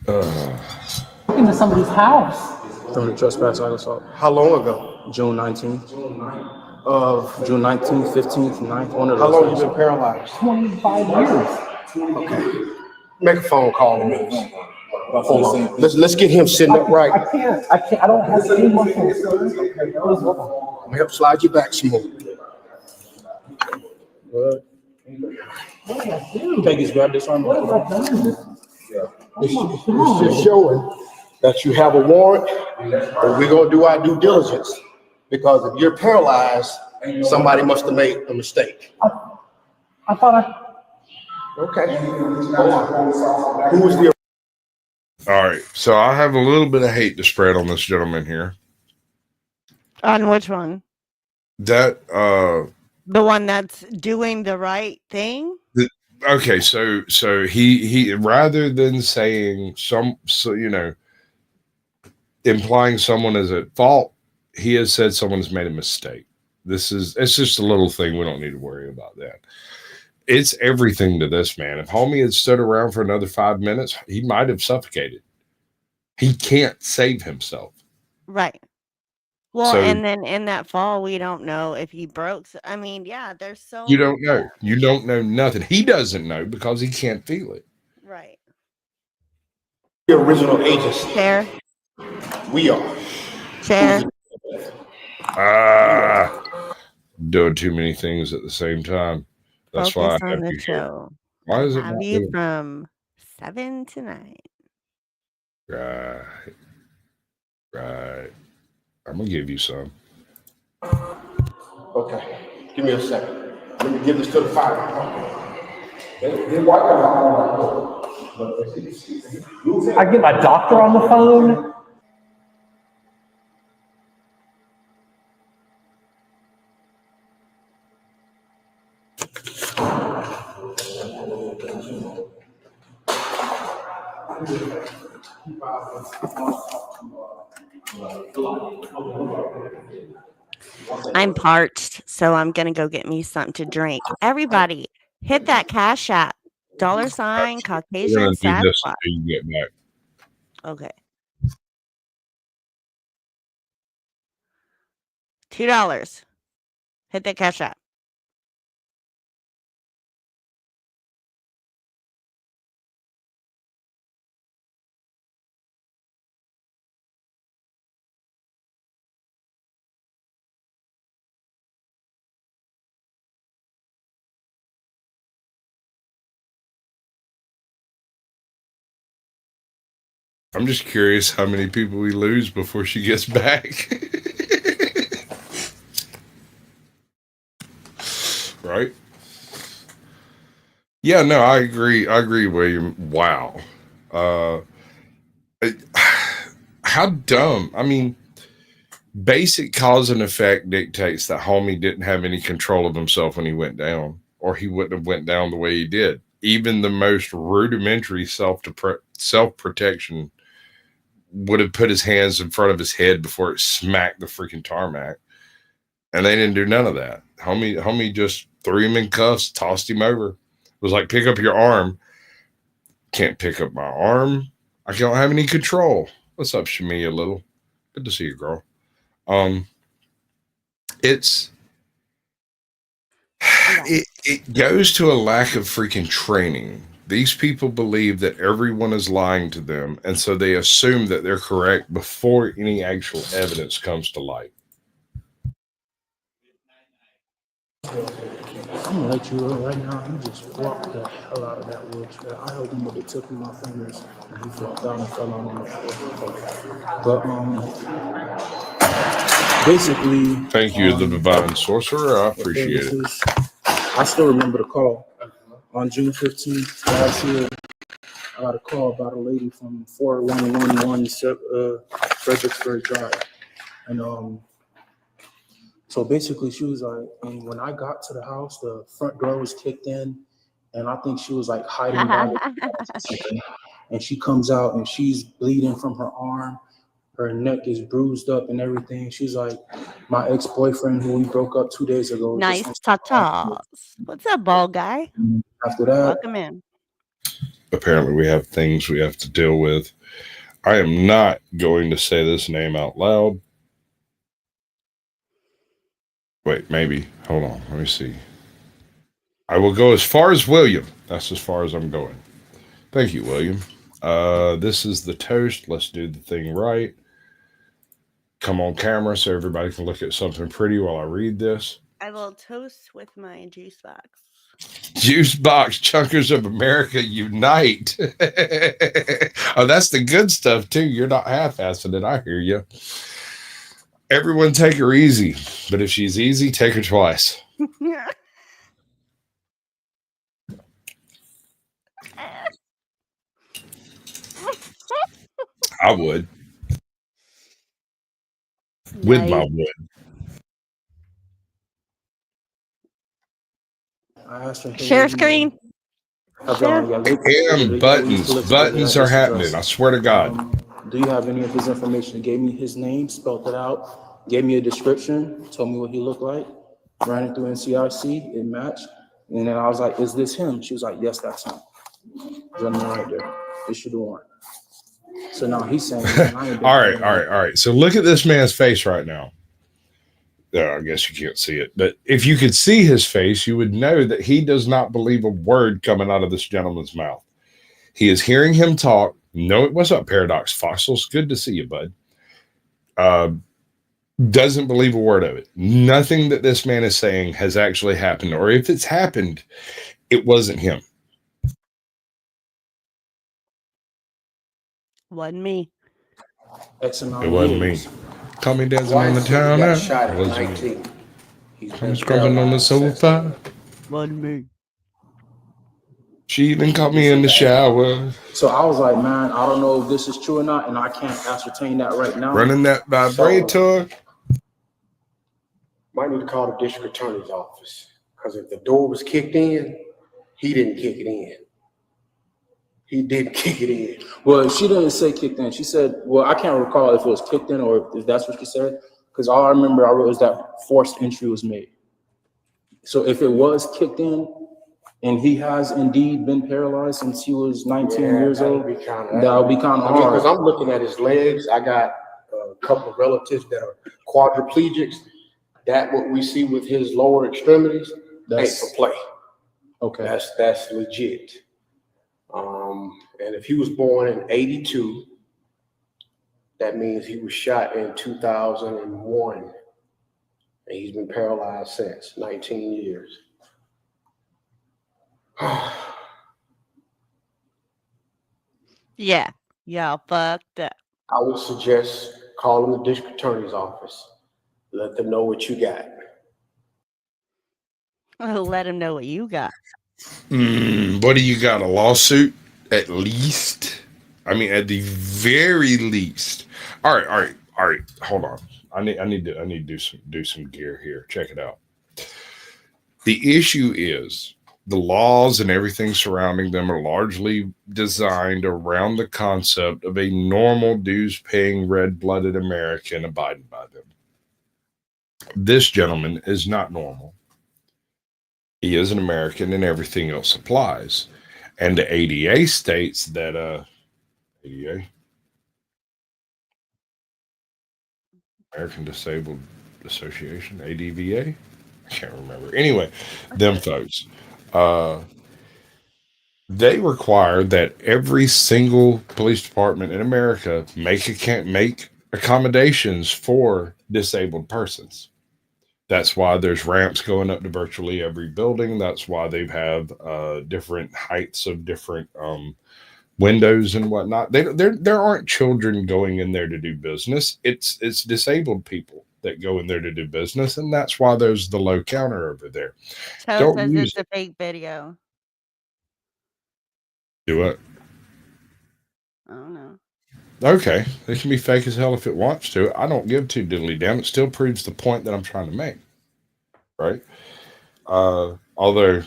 Into somebody's house. From the trespass assault. How long ago? June 19th. June 19th, 15th, 9th. One of those. How long you been paralyzed? 25 years. Okay. Make a phone call to me. Hold on. Let's get him sitting up right. I can't. I don't have anyone. Okay, I'm gonna help slide you back some more. Good. What did I do? Peggy's grab this arm. What have I done? It's just showing that you have a warrant, and we're gonna do our due diligence. Because if you're paralyzed, somebody must have made a mistake. I thought Okay. Hold on. Who was the? All right. So I have a little bit of hate to spread on this gentleman here. On which one? That The one that's doing the right thing? Okay, so he rather than saying implying someone is at fault, he has said someone has made a mistake. It's just a little thing. We don't need to worry about that. It's everything to this man. If homie had stood around for another 5 minutes, he might have suffocated. He can't save himself. Right. Well, So- and then in that fall, we don't know if he broke. I mean, yeah, there's so. You don't know. You don't know nothing. He doesn't know because he can't feel it. Right. The original agents. Chair. We are. Chair. Doing too many things at the same time. That's Focus why I on have the you show. here. Why is it Have not you doing- from 7 to 9? Right. I'm gonna give you some. Okay, give me a second. Let me give this to the fire. I get my doctor on the phone. I'm parched, so I'm gonna go get me something to drink. Everybody, hit that Cash App. $sign We're Caucasian gonna do this Sasquatch. until you get back. Okay. $2. Hit that Cash App. I'm just curious how many people we lose before she gets back. Right? Yeah, no, I agree. I agree, William. Wow. How dumb. I mean, basic cause and effect dictates that homie didn't have any control of himself when he went down, or he wouldn't have went down the way he did. Even the most rudimentary self-protection would have put his hands in front of his head before it smacked the freaking tarmac. And they didn't do none of that. Homie just threw him in cuffs, tossed him over. It was like, pick up your arm. Can't pick up my arm. I don't have any control. What's up, Shamia Little? Good to see you, girl. It goes to a lack of freaking training. These people believe that everyone is lying to them, and so they assume that they're correct before any actual evidence comes to light. I'm gonna let you know right now. You just walked the hell out of that wheelchair. I held him with the tip of my fingers, and he fell down and fell on the floor. But basically, thank you, the divine sorcerer. I appreciate it. I still remember the call on June 15th last year. I got a call about a lady from 4111 Fredericksburg Drive, and so basically, she was like, and when I got to the house, the front door was kicked in, and I think she was like hiding by the and she comes out and she's bleeding from her arm. Her neck is bruised up and everything. She's like, my ex-boyfriend who we broke up 2 days ago. Nice tatas. What's up, bald guy? After that, welcome in. Apparently, we have things we have to deal with. I am not going to say this name out loud. Wait, maybe. Hold on. Let me see. I will go as far as William. That's as far as I'm going. Thank you, William. This is the toast. Let's do the thing right. Come on camera so everybody can look at something pretty while I read this. I will toast with my juice box. Juice box, Chunkers of America, unite. Oh, that's the good stuff, too. You're not half-assing it. I hear you. Everyone take her easy, but if she's easy, take her twice. I would. With my wood. Share screen. And buttons are happening. I swear to God. Do you have any of his information? Gave me his name, spelled it out, gave me a description, told me what he looked like, ran it through NCIC, it matched. And then I was like, is this him? She was like, yes, that's him. Gentleman right there. Issue the warrant. So now he's saying, all right. So look at this man's face right now. I guess you can't see it, but if you could see his face, you would know that he does not believe a word coming out of this gentleman's mouth. He is hearing him talk. No, what's up, Paradox Fossils? Good to see you, bud. Doesn't believe a word of it. Nothing that this man is saying has actually happened, or if it's happened, it wasn't him. Wasn't me. X amount it wasn't years. me. Call me dancing on the Wife town. got shot at 19. I'm scrubbing on the sofa. Me. She even caught me in the shower. So I was like, man, I don't know if this is true or not, and I can't ascertain that right now. Running that vibrator. Might need to call the district attorney's office, because if the door was kicked in, he didn't kick it in. He didn't kick it in. Well, she didn't say kicked in. She said, well, I can't recall if it was kicked in or if that's what she said, because all I remember I wrote was that forced entry was made. So if it was kicked in and he has indeed been paralyzed since he was 19 years old, that would be kind of hard. Because I'm looking at his legs. I got a couple of relatives that are quadriplegics. That what we see with his lower extremities ain't for play. Okay. That's legit. And if he was born in 82, that means he was shot in 2001. And he's been paralyzed since 19 years. Yeah. Y'all fucked up. I would suggest calling the district attorney's office. Let them know what you got. Let him know what you got. What do you got? A lawsuit? At least? I mean, at the very least. All right. Hold on. I need to do some gear here. Check it out. The issue is the laws and everything surrounding them are largely designed around the concept of a normal dues-paying red-blooded American abiding by them. This gentleman is not normal. He is an American and everything else applies. And the ADA states that, ADA? American Disabled Association, ADVA? I can't remember. Anyway, them folks, they require that every single police department in America make accommodations for disabled persons. That's why there's ramps going up to virtually every building. That's why they have different heights of different windows and whatnot. There aren't children going in there to do business. It's disabled people that go in there to do business, and that's why there's the low counter over there. Tell says it's a fake video. Do it. I don't know. Okay, it can be fake as hell if it wants to. I don't give two diddly damn. It still proves the point that I'm trying to make, right? Although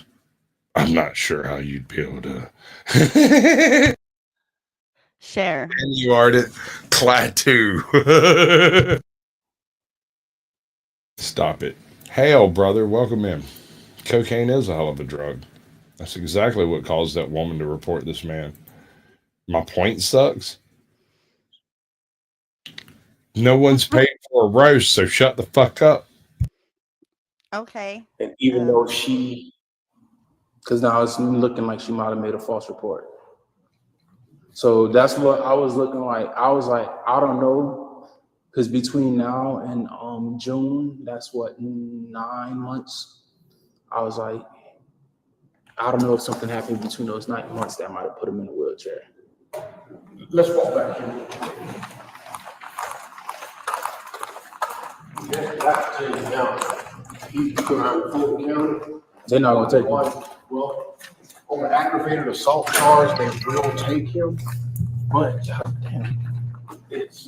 I'm not sure how you'd be able to share. And you are it, Klaatu. Stop it. Hail, brother. Welcome in. Cocaine is a hell of a drug. That's exactly what caused that woman to report this man. My point sucks. No one's paid for a roast, so shut the fuck up. Okay. And even though because now it's looking like she might have made a false report. So that's what I was looking like. I was like, I don't know, because between now and June, that's what, 9 months. I was like, I don't know if something happened between those 9 months that might have put him in a wheelchair. Let's walk back here. They're not gonna take him. Well, on an aggravated assault charge, they will take him, but damn, it's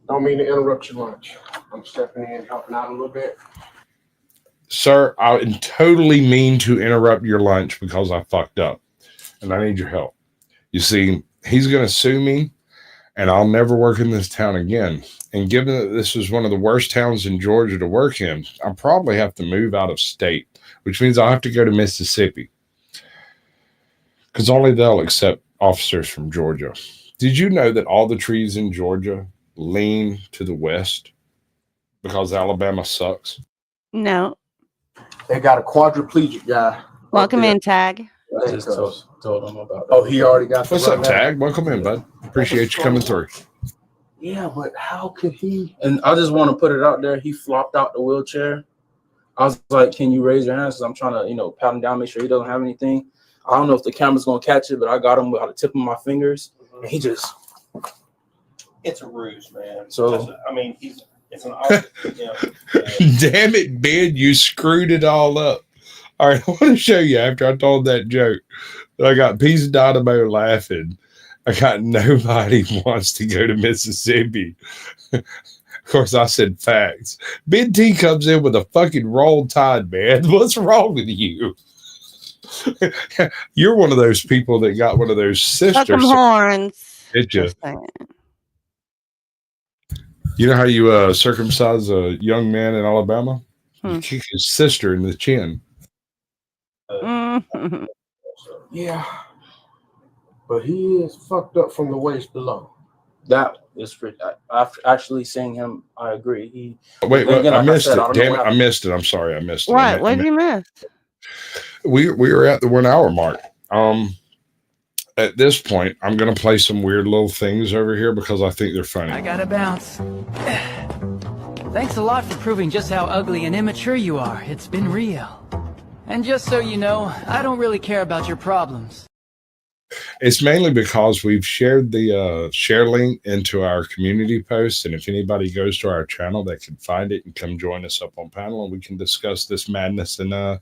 don't mean to interrupt your lunch. I'm stepping in, helping out a little bit. Sir, I totally mean to interrupt your lunch because I fucked up and I need your help. You see, he's going to sue me and I'll never work in this town again. And given that this is one of the worst towns in Georgia to work in, I'll probably have to move out of state, which means I'll have to go to Mississippi because only they'll accept officers from Georgia. Did you know that all the trees in Georgia lean to the west because Alabama sucks? No. They got a quadriplegic guy. Welcome in, Tag. I just told him about that. Oh, he already got. What's up, Tag? Welcome in, bud. Appreciate you coming through. Yeah, but how could he? And I just want to put it out there. He flopped out the wheelchair. I was like, can you raise your hands? 'Cause I'm trying to, pat him down, make sure he doesn't have anything. I don't know if the camera's going to catch it, but I got him by the tip of my fingers. And he just. It's a ruse, man. So, I mean, it's an obvious Damn it, Ben, you screwed it all up. All right, I want to show you after I told that joke that I got Peace Dynamo laughing. I got nobody wants to go to Mississippi. Of course, I said facts. Ben T comes in with a fucking roll tide, man. What's wrong with you? You're one of those people that got one of those sisters. Horns. Did you? You know how you circumcise a young man in Alabama? You kick his sister in the chin. Yeah. But he is fucked up from the waist below. That is after actually seeing him, I agree. Wait, I missed it. Damn it, I missed it. I'm sorry, I missed it. What? What did you miss? We were at the 1 hour mark. At this point, I'm going to play some weird little things over here because I think they're funny. I gotta bounce. Thanks a lot for proving just how ugly and immature you are. It's been real. And just so you know, I don't really care about your problems. It's mainly because we've shared the share link into our community posts, and if anybody goes to our channel, they can find it and come join us up on panel, and we can discuss this madness in a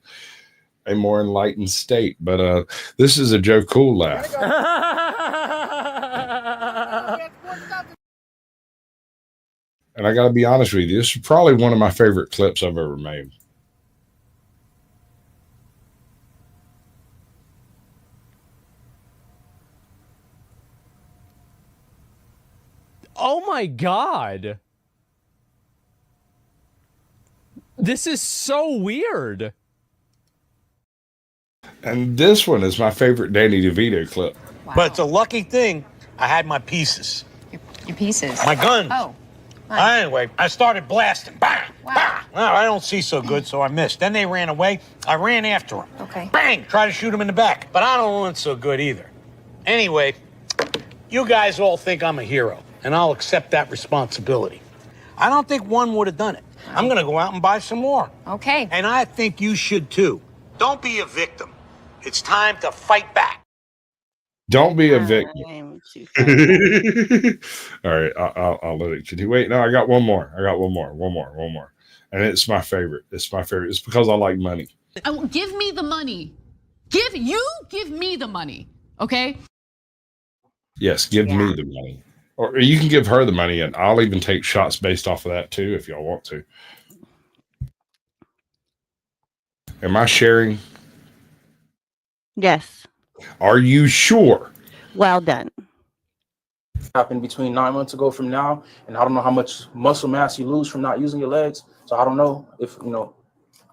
more enlightened state. But this is a Joe Cool laugh. And I got to be honest with you, this is probably one of my favorite clips I've ever made. Oh my God. This is so weird. And this one is my favorite Danny DeVito clip. Wow. But it's a lucky thing I had my pieces. Your pieces? My guns. Oh. Anyway, I started blasting. Bang! Wow. Bang! Well, I don't see so good, so I missed. Then they ran away. I ran after them. Okay. Bang! Try to shoot them in the back. But I don't run so good either. Anyway, you guys all think I'm a hero, and I'll accept that responsibility. I don't think one would have done it. I'm going to go out and buy some more. Okay. And I think you should too. Don't be a victim. It's time to fight back. Don't be a victim. All right, I'll let it continue. Wait, no, I got one more. One more. And it's my favorite. It's because I like money. Give me the money. Give me the money, okay? Yes, give me the money. Or you can give her the money, and I'll even take shots based off of that too if y'all want to. Am I sharing? Yes. Are you sure? Well done. Happened between 9 months ago from now, and I don't know how much muscle mass you lose from not using your legs. So I don't know if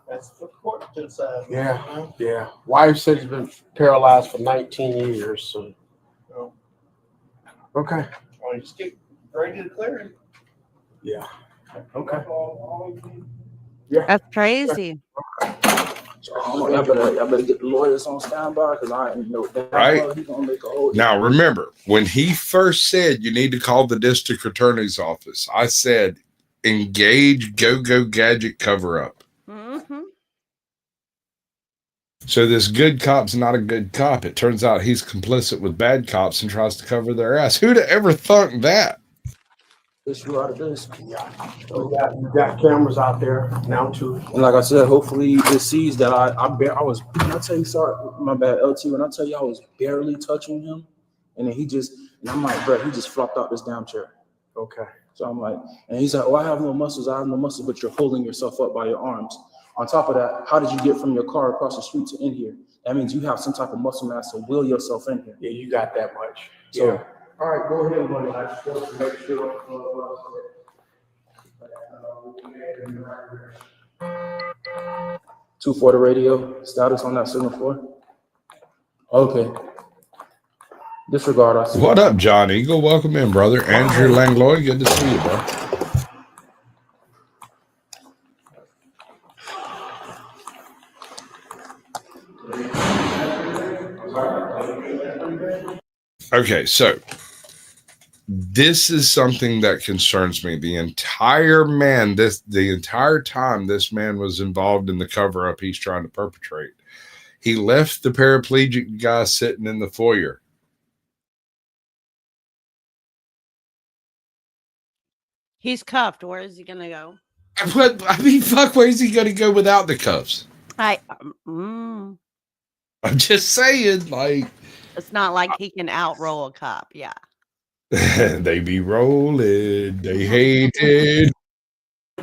That's the court to decide. Yeah. Wife said he's been paralyzed for 19 years. So. Okay. Well, you just get ready to declare it. Yeah. Okay. Yeah. That's crazy. So I better get the lawyers on standby because I know that right he's gonna make a whole. Now remember, when he first said you need to call the district attorney's office, I said engage go gadget cover up. Mm-hmm. So this good cop's not a good cop. It turns out he's complicit with bad cops and tries to cover their ass. Who'd have ever thought that? Issue out of this. Yeah. So you got cameras out there now too. And like I said, hopefully it sees that I was. When I tell you, sorry, my bad, LT. When I tell you I was barely touching him, and then and I'm like, bro, he just flopped out this damn chair. Okay. So I'm like, and he's like, oh, I have no muscles, but you're holding yourself up by your arms. On top of that, how did you get from your car across the street to in here? That means you have some type of muscle mass to will yourself in here. Yeah, you got that much. So, yeah. All right, go ahead, buddy. I just want to make sure. 2 for the radio. Status on that signal 4. Okay. Disregard. I see. What up, John Eagle? Welcome in, brother. Andrew Langlois, good to see you, bro. Okay, so This is something that concerns me. The entire time this man was involved in the cover up he's trying to perpetrate, he left the paraplegic guy sitting in the foyer. He's cuffed. Where is he gonna go? I mean, fuck, where's he gonna go without the cuffs? I'm just saying, like, it's not like he can outroll a cop. Yeah. They be rolling. They hate it. I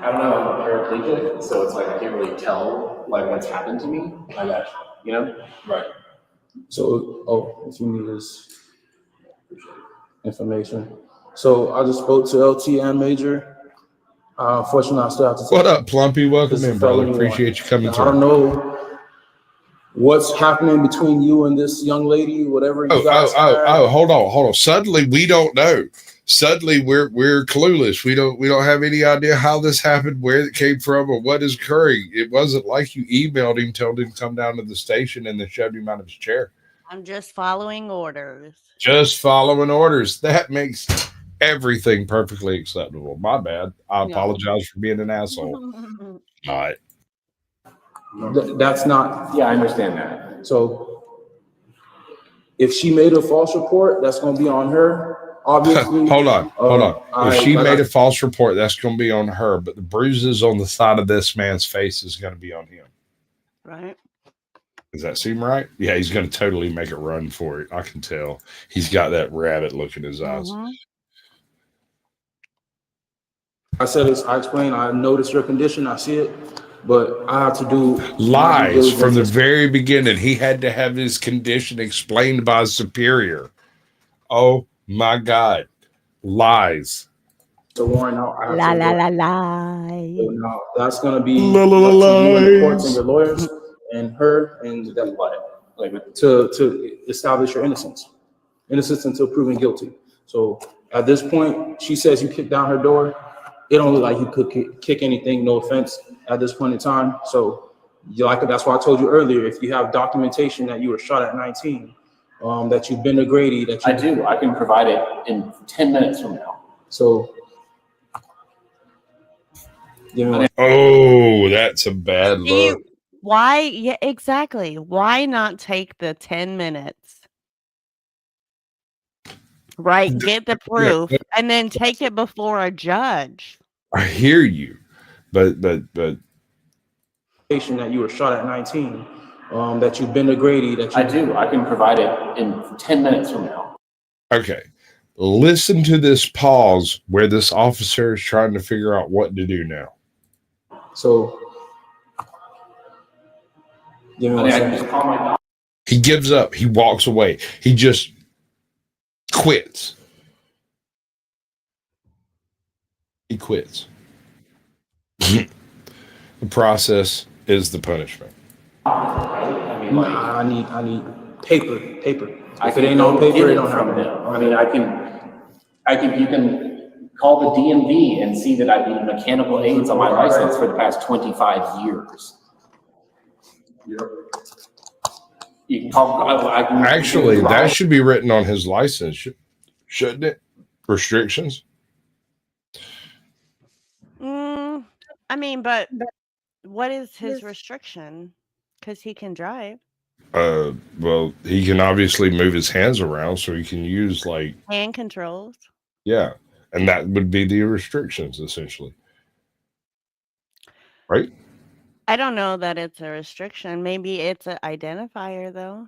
don't know, I'm a paraplegic, so it's like I can't really tell like what's happened to me. I got you know? Right. So, if you need this information. So I just spoke to LT and Major. Unfortunately, I still have to. What up, Plumpy? Welcome in, brother. Appreciate you coming through. I don't know what's happening between you and this young lady, whatever you guys have. Hold on. Suddenly, we don't know. Suddenly, we're clueless. We don't have any idea how this happened, where it came from, or what is occurring. It wasn't like you emailed him, told him to come down to the station, and then shoved him out of his chair. I'm just following orders. Just following orders. That makes everything perfectly acceptable. My bad. I apologize for being an asshole. All right. That's not. Yeah, I understand that. So if she made a false report, that's going to be on her. Obviously. Hold on. If she made a false report, that's going to be on her. But the bruises on the side of this man's face is going to be on him. Right. Does that seem right? Yeah, he's going to totally make a run for it. I can tell. He's got that rabbit look in his eyes. I said this. I explained. I noticed your condition. I see it. But I have to do lies from the very beginning. He had to have his condition explained by a superior. Oh my God. Lies. So Warren, now I have lie. So now that's going to be up to you and the courts and your lawyers and her and that to establish your innocence until proven guilty. So at this point, she says you kicked down her door. It don't look like you could kick anything. No offense at this point in time. So that's why I told you earlier, if you have documentation that you were shot at 19, that you've been to Grady, I do. I can provide it in 10 minutes from now. So. Oh, that's a bad look. Why? Yeah, exactly. Why not take the 10 minutes? Right. Get the proof and then take it before a judge. I hear you, but that you were shot at 19, that you've been to Grady. I do. I can provide it in 10 minutes from now. Okay. Listen to this pause where this officer is trying to figure out what to do now. So, he gives up. He walks away. He just quits. He quits. The process is the punishment. I need paper. If it ain't on paper, it don't happen. I mean, you can call the DMV and see that I've used mechanical aids on my license for the past 25 years. You can call. Actually, that should be written on his license, shouldn't it? Restrictions. I mean, but what is his restriction? Because he can drive. Well, he can obviously move his hands around, so he can use hand controls. Yeah, and that would be the restrictions essentially, right? I don't know that it's a restriction. Maybe it's an identifier, though.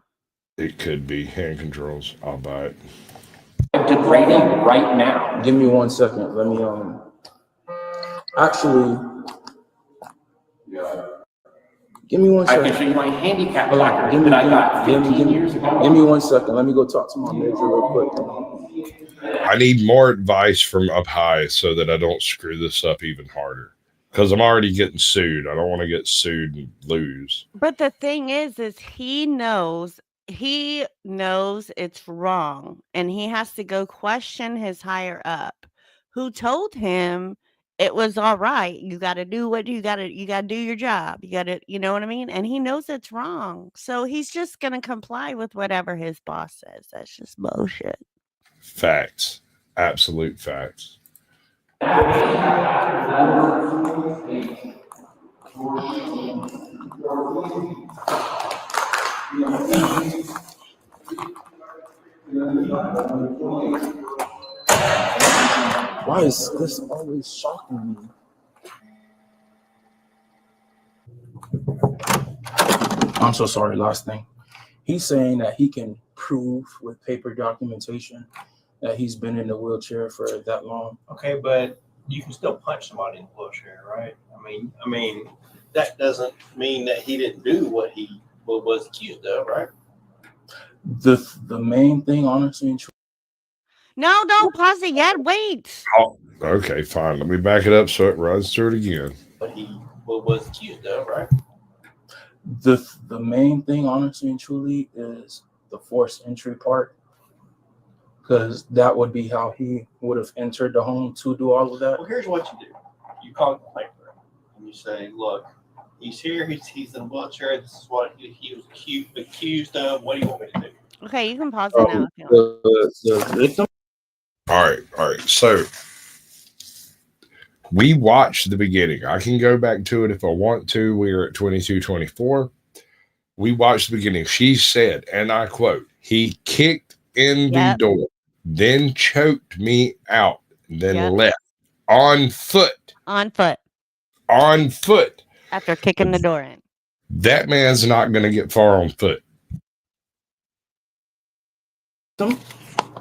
It could be hand controls. I'll buy it. Degrading right now. Give me 1 second. Let me actually. Give me 1 second. I can show you my handicap placard that I got 15 years ago. Give me 1 second. Let me go talk to my manager real quick. I need more advice from up high so that I don't screw this up even harder. Because I'm already getting sued. I don't want to get sued and lose. But the thing is he knows it's wrong. And he has to go question his higher up, who told him it was all right. You got to do what you got to do your job. You got to, you know what I mean? And he knows it's wrong. So he's just going to comply with whatever his boss says. That's just bullshit. Facts. Absolute facts. Why is this always shocking me? I'm so sorry. Last thing. He's saying that he can prove with paper documentation that he's been in the wheelchair for that long. Okay, but you can still punch somebody in the wheelchair, right? I mean, that doesn't mean that he didn't do what he was accused of, right? The main thing, honestly, and No, don't pause it yet. Wait. Oh, okay, fine. Let me back it up so it runs through it again. What he was accused of, right? the main thing, honestly and truly, is the forced entry part, because that would be how he would have entered the home to do all of that. Well, here's what you do: you call the complaint room and you say, "Look, he's here. He's in a wheelchair. This is what he was accused of. What do you want me to do?" Okay, you can pause it now. If you want. The victim. All right. So we watched the beginning. I can go back to it if I want to. We are at 22:24. We watched the beginning. She said, and I quote, "He kicked in the door, then choked me out, then left on foot." On foot. On foot. After kicking the door in. That man's not going to get far on foot.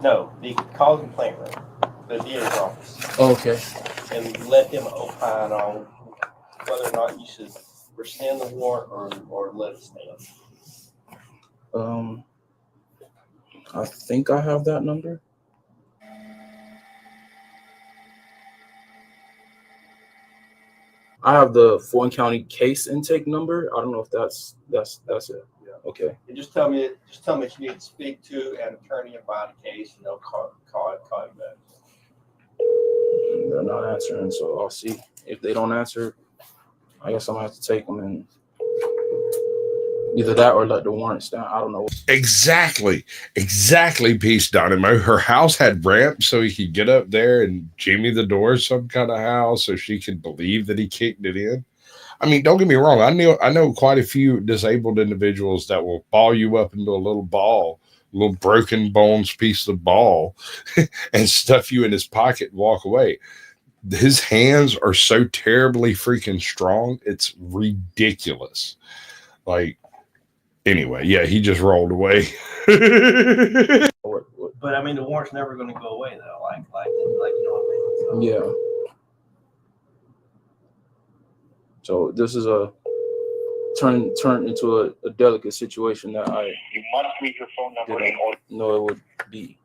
No, the call the complaint room, the DA's office. Okay. And let him opine on whether or not you should rescind the warrant or let it stand. I think I have that number. I have the Fulton County case intake number. I don't know if that's it. Yeah. Okay. And just tell me that you need to speak to an attorney about a case, and they'll call you back. They're not answering, so I'll see. If they don't answer, I guess I'm gonna have to take them and either that or let the warrant stand. I don't know. Exactly, Peace Dynamo. Her house had ramps so he could get up there and jimmy the door some kind of house so she could believe that he kicked it in. I mean, don't get me wrong. I know quite a few disabled individuals that will ball you up into a little ball, a little broken bones piece of ball, and stuff you in his pocket and walk away. His hands are so terribly freaking strong. It's ridiculous. Like, anyway, yeah, he just rolled away. But I mean, the warrant's never going to go away though. Like you know what I mean? Yeah. So this is a turn into a delicate situation that I You must leave your phone number in didn't order. know it would be.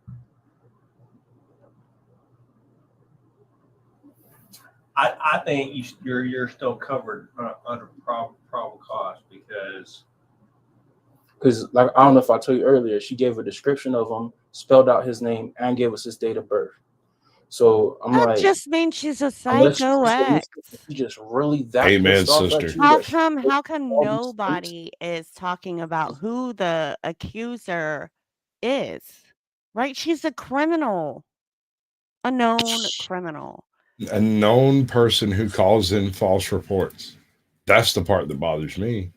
I think you're still covered under probable cause because like, I don't know if I told you earlier, she gave a description of him, spelled out his name, and gave us his date of birth. So I'm That like, just means she's a unless psycho ex. she's just really that Amen, pissed off at sister. you How that she- come all these nobody is talking about who the accuser is? Right? She's a criminal. A known criminal. A known person who calls in false reports. That's the part that bothers me.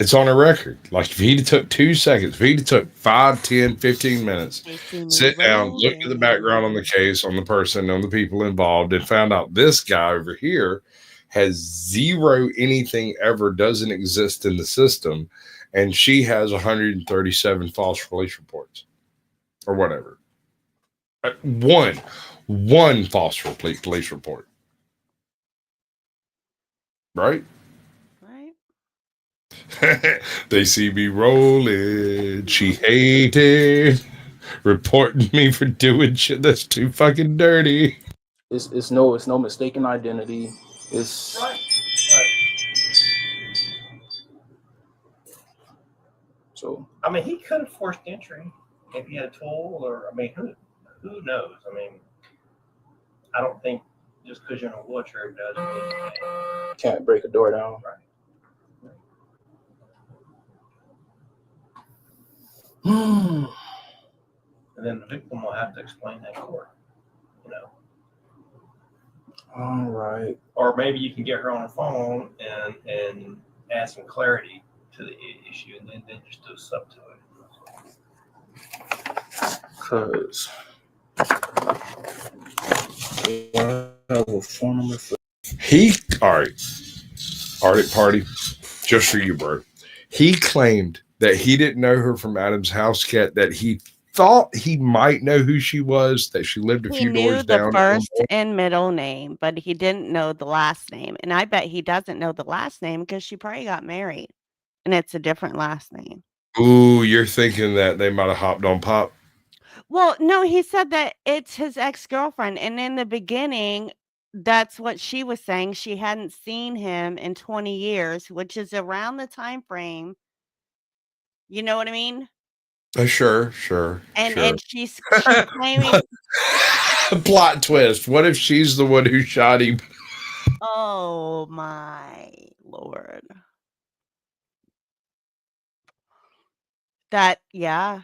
It's on a record. Like, if he took 2 seconds, if he took 5, 10, 15 minutes, sit down, look at the background on the case, on the person, on the people involved, and found out this guy over here has zero anything ever, doesn't exist in the system, and she has 137 false police reports or whatever. One false police report. Right? They see me rolling. She hated reporting me for doing shit that's too fucking dirty. It's no mistaken identity. It's right. So I mean, he could have forced entry if he had a tool, or I mean, who knows? I mean, I don't think just because you're in a wheelchair doesn't mean you can't break a door down. Right. And then the victim will have to explain that in court, you know. All right. Or maybe you can get her on the phone and add some clarity to the issue, and then just do a sub to it. Because I have a phone number for all right, Arctic Party, just for you, bro. He claimed that he didn't know her from Adam's house cat, that he thought he might know who she was, that she lived a He few knew doors the down. first and middle name, but he didn't know the last name. And I bet he doesn't know the last name because she probably got married and it's a different last name. Ooh, you're thinking that they might have hopped on Pop? Well, no, he said that it's his ex-girlfriend. And in the beginning, that's what she was saying. She hadn't seen him in 20 years, which is around the time frame. You know what I mean? Sure. And she's claiming. Plot twist. What if she's the one who shot him? Oh my Lord. Yeah.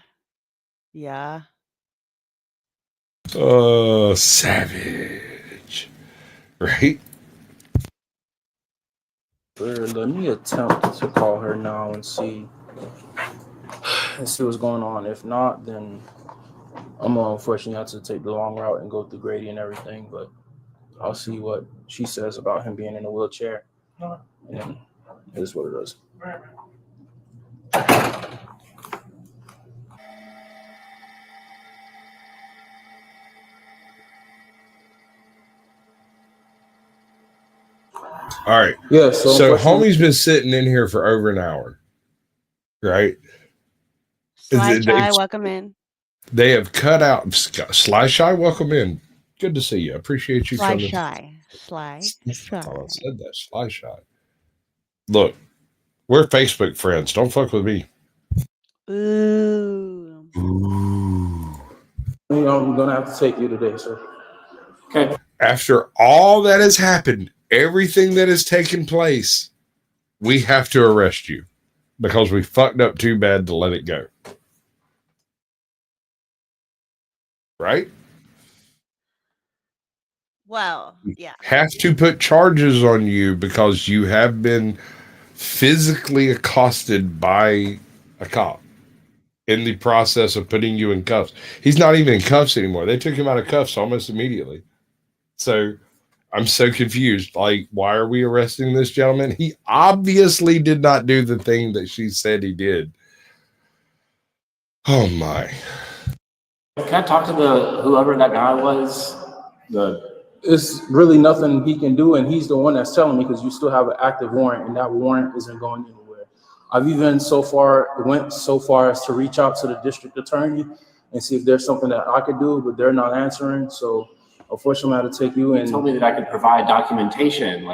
Oh, savage. Right? Let me attempt to call her now and see what's going on. If not, then I'm gonna unfortunately have to take the long route and go through Grady and everything, but I'll see what she says about him being in a wheelchair. And then it is what it is. All right. Yeah. So homie's been sitting in here for over an hour. Right? Sly Shy, welcome in. They have cut out Sly Shy, welcome in. Good to see you. I appreciate you Sly coming. Shy. I thought I said that. Sly Shy. Look, we're Facebook friends. Don't fuck with me. Ooh. I'm gonna have to take you today, sir. Okay. After all that has happened, everything that has taken place, we have to arrest you because we fucked up too bad to let it go. Right? Well, yeah. Have to put charges on you because you have been physically accosted by a cop in the process of putting you in cuffs. He's not even in cuffs anymore. They took him out of cuffs almost immediately. So I'm so confused. Like, why are we arresting this gentleman? He obviously did not do the thing that she said he did. Oh my. Can I talk to whoever that guy was? It's really nothing he can do, and he's the one that's telling me because you still have an active warrant, and that warrant isn't going anywhere. I've even went so far as to reach out to the district attorney and see if there's something that I could do, but they're not answering. So unfortunately, I had to take you in. He told me that I could provide documentation.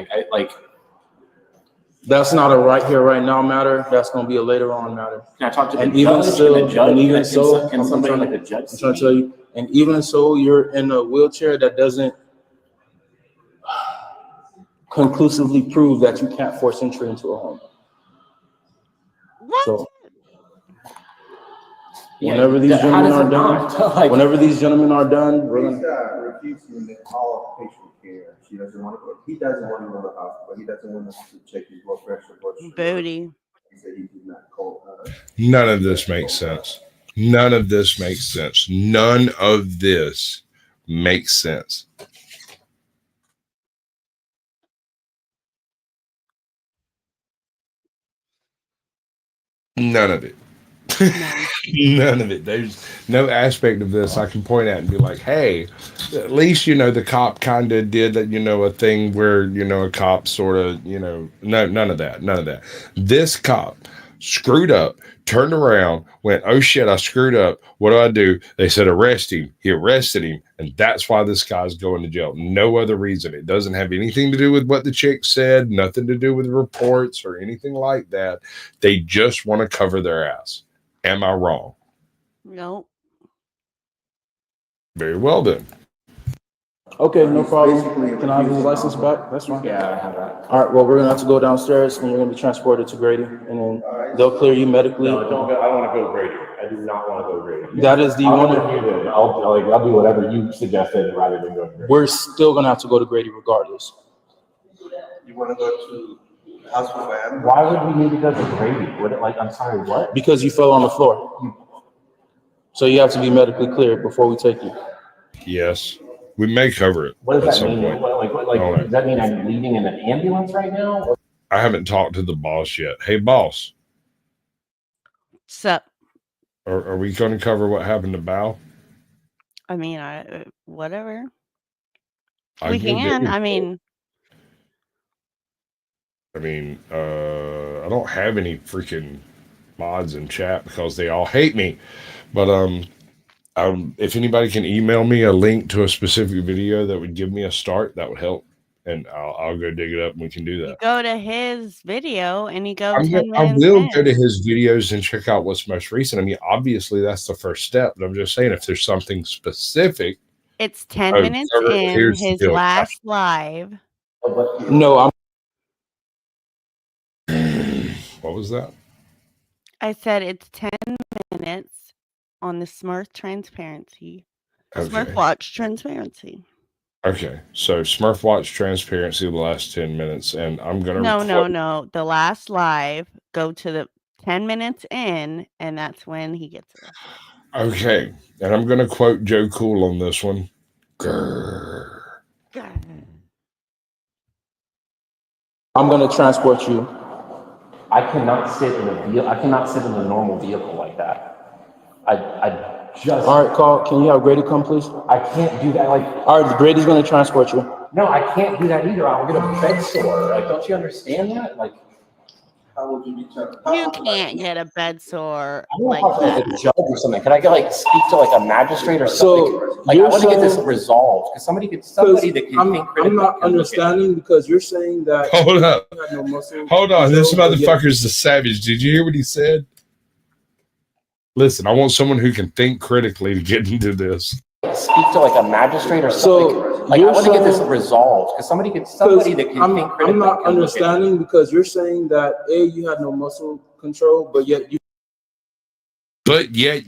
That's not a right here, right now matter. That's going to be a later on matter. Can I talk to the and judge? even so, Can the judge, and even can so, can somebody like the judge I'm trying to tell you, and even so, you're in a wheelchair that doesn't conclusively prove that you can't force entry into a home. What? So whenever these gentlemen are done, we're gonna refusing all patient care. She doesn't want to. He doesn't want to go to the hospital. He doesn't want us to check his blood pressure. Booty. He said he did not call. None of this makes sense. None of this makes sense. None of this makes sense. None of it. None of it. There's no aspect of this I can point at and be like, hey, at least, the cop kind of did, a thing where, a cop sort of, no, none of that. None of that. This cop screwed up, turned around, went, oh shit, I screwed up. What do? They said, arrest him. He arrested him. And that's why this guy's going to jail. No other reason. It doesn't have anything to do with what the chick said, nothing to do with reports or anything like that. They just want to cover their ass. Am I wrong? No. Very well then. Okay, no He's problem. basically Can I have his refusing license alcohol. back? That's fine. Yeah, I have that. All right, well, we're gonna have to go downstairs and you're gonna be transported to Grady and then they'll clear you medically. No, don't go. I don't want to go Grady. I do not want to go Grady. That is the I'll one. go with you then. I'll do whatever you suggested rather than go to Grady. We're still gonna have to go to Grady regardless. You want to go to the hospital for animals? Why would we need to go to Grady? Would it I'm sorry, what? Because you fell on the floor. So you have to be medically cleared before we take you. Yes. We may cover it. What does at that some mean? point. Does that mean I'm leaving in an ambulance right now? Or? I haven't talked to the boss yet. Hey, boss. So, Are we going to cover what happened to Bao? I mean, whatever. I We can can. do I it. mean, I don't have any freaking mods in chat because they all hate me. But if anybody can email me a link to a specific video that would give me a start, that would help. And I'll go dig it up and we can do that. you go to his video and you go I 10 minutes will in. go to his videos and check out what's most recent. I mean, obviously that's the first step, but I'm just saying if there's something specific. It's 10 minutes in here's the his deal. last live. No, I'm. What was that? I said it's 10 minutes on the Smurf Transparency. Okay. Smurf Watch Transparency. Okay, so Smurf Watch Transparency the last 10 minutes, and I'm gonna No. The last live, go to the 10 minutes in, and that's when he gets it. Okay, and I'm gonna quote Joe Cool on this one. Grrr. I'm gonna transport you. I cannot sit in a vehicle. I cannot sit in a normal vehicle like that. I just. All right, Carl. Can you have Grady come, please? I can't do that. All right, Grady's gonna transport you. No, I can't do that either. I'll get a bed sore. Don't you understand that? How would you be telling? You can't get a bed sore I don't like know if that. a judge or something. Can I get speak to a magistrate or something? I you're want to get this saying- resolved because somebody that can I'm think critically. not understanding because you're saying that. Hold up. you had no muscle Hold on, this control, but yet- motherfucker's the savage. Did you hear what he said? Listen, I want someone who can think critically to get into this. Speak to a magistrate or something. I want to get this resolved because somebody that can think critically. I'm not understanding because you're saying that you had no muscle control, but yet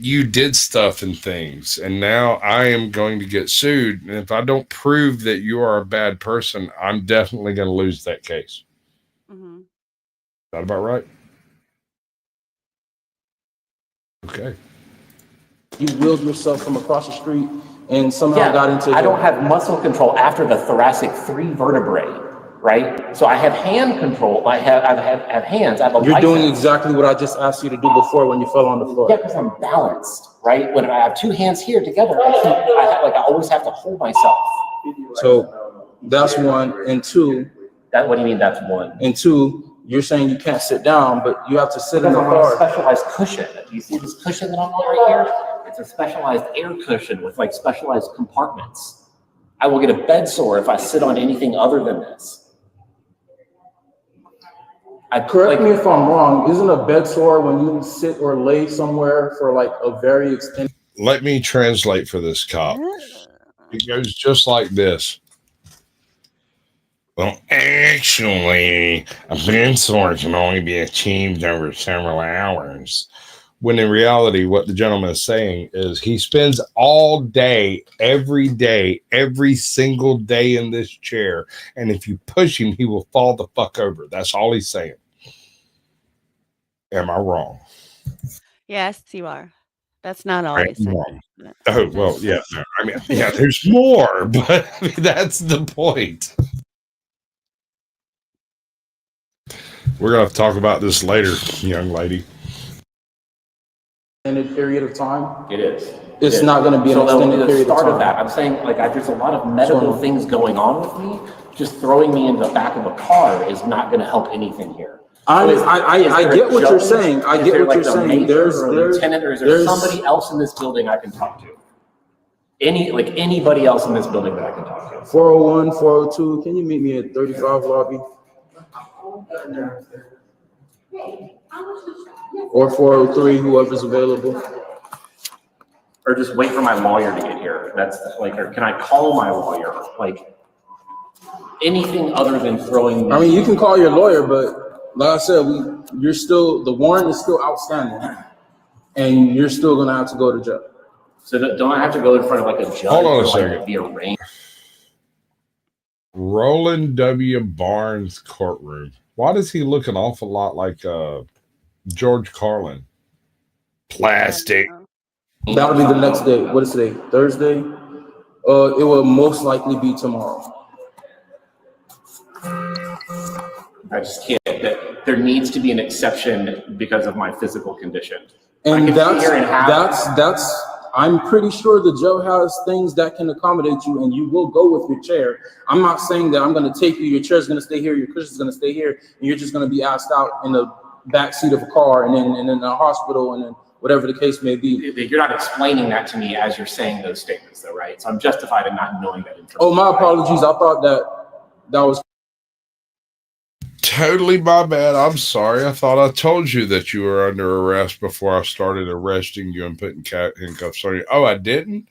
you did stuff and things, and now I am going to get sued. And if I don't prove that you are a bad person, I'm definitely going to lose that case. Mm-hmm. Is that about right? Okay. you wheeled yourself from across the street and somehow got into. I don't have muscle control after the thoracic 3 vertebrae, right? So I have hand control. I have hands. I have a You're license. doing exactly what I just asked you to do before when you fell on the floor. Yeah, because I'm balanced, right? When I have 2 hands here together, I always have to hold myself. So that's 1, and 2. What do you mean that's 1? And 2, you're saying you can't sit down, but you have to sit in the Because I'm on a car. specialized cushion. Do you see this cushion that I'm on right here? It's a specialized air cushion with specialized compartments. I will get a bed sore if I sit on anything other than this. Correct me if I'm wrong. Isn't a bed sore when you sit or lay somewhere for a very extended? Let me translate for this cop. It goes just like this. Well, actually, a bed sore can only be achieved over several hours. When in reality, what the gentleman is saying is he spends all day, every single day in this chair. And if you push him, he will fall the fuck over. That's all he's saying. Am I wrong? Yes, you are. That's not all I said. Oh, well, yeah. No, I mean, yeah, there's more, but I mean, that's the point. We're going to talk about this later, young lady. Extended period of time? It is. It's not going to be an extended period of time. That. I'm saying there's a lot of medical things going on with me. Just throwing me in the back of a car is not going to help anything here. I get what you're saying. I get what you're saying. There's lieutenant, or is there somebody else in this building I can talk to? Anybody else in this building that I can talk to? 401, 402. Can you meet me at 35 lobby? Or 403, whoever's available. or just wait for my lawyer to get here? That's like, or can I call my lawyer? Like, anything other than throwing. I mean, you can call your lawyer, but like I said, the warrant is still outstanding, and you're still gonna have to go to jail. So don't I have to go in front of like a judge? Hold on a or, second. Like, be arraigned? Roland W. Barnes courtroom. Why does he look an awful lot like George Carlin? Plastic. That'll be the next day. What is today? Thursday? It will most likely be tomorrow. I just can't. There needs to be an exception because of my physical condition. And that's I'm pretty sure the jail has things that can accommodate you, and you will go with your chair. I'm not saying that I'm going to take you, your chair's going to stay here, your cushion's going to stay here, and you're just going to be asked out in the back seat of a car and then in a hospital and then whatever the case may be. You're not explaining that to me as you're saying those statements, though, right? So I'm justified in not knowing that information. Oh, my apologies. I thought that was Totally my bad. I'm sorry. I thought I told you that you were under arrest before I started arresting you and putting handcuffs on you. Oh, I didn't?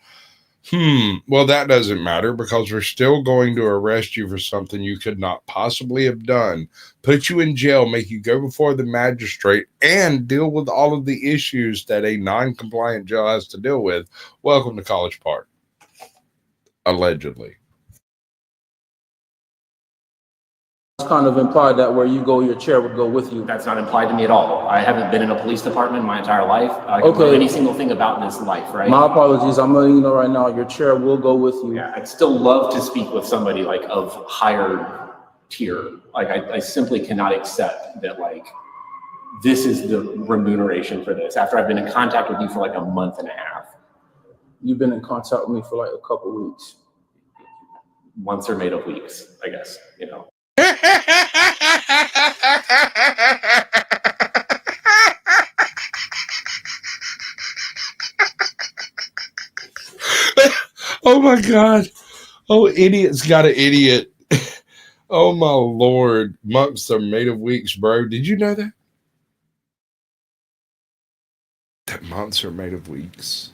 Well, that doesn't matter because we're still going to arrest you for something you could not possibly have done. Put you in jail, make you go before the magistrate, and deal with all of the issues that a non-compliant jail has to deal with. Welcome to College Park. Allegedly. kind of implied that where you go, your chair would go with you. That's not implied to me at all. I haven't been in a police department my entire life. I can know any single thing about this life, right? My apologies. I'm letting you know right now, your chair will go with you. Yeah, I'd still love to speak with somebody like of higher tier. Like I simply cannot accept that like this is the remuneration for this after I've been in contact with you for like a month and a half. You've been in contact with me for like a couple weeks. Months are made of weeks, I guess, you know. Oh my God. Oh, idiot's got an idiot. Oh my Lord. Months are made of weeks, bro. Did you know that? That months are made of weeks.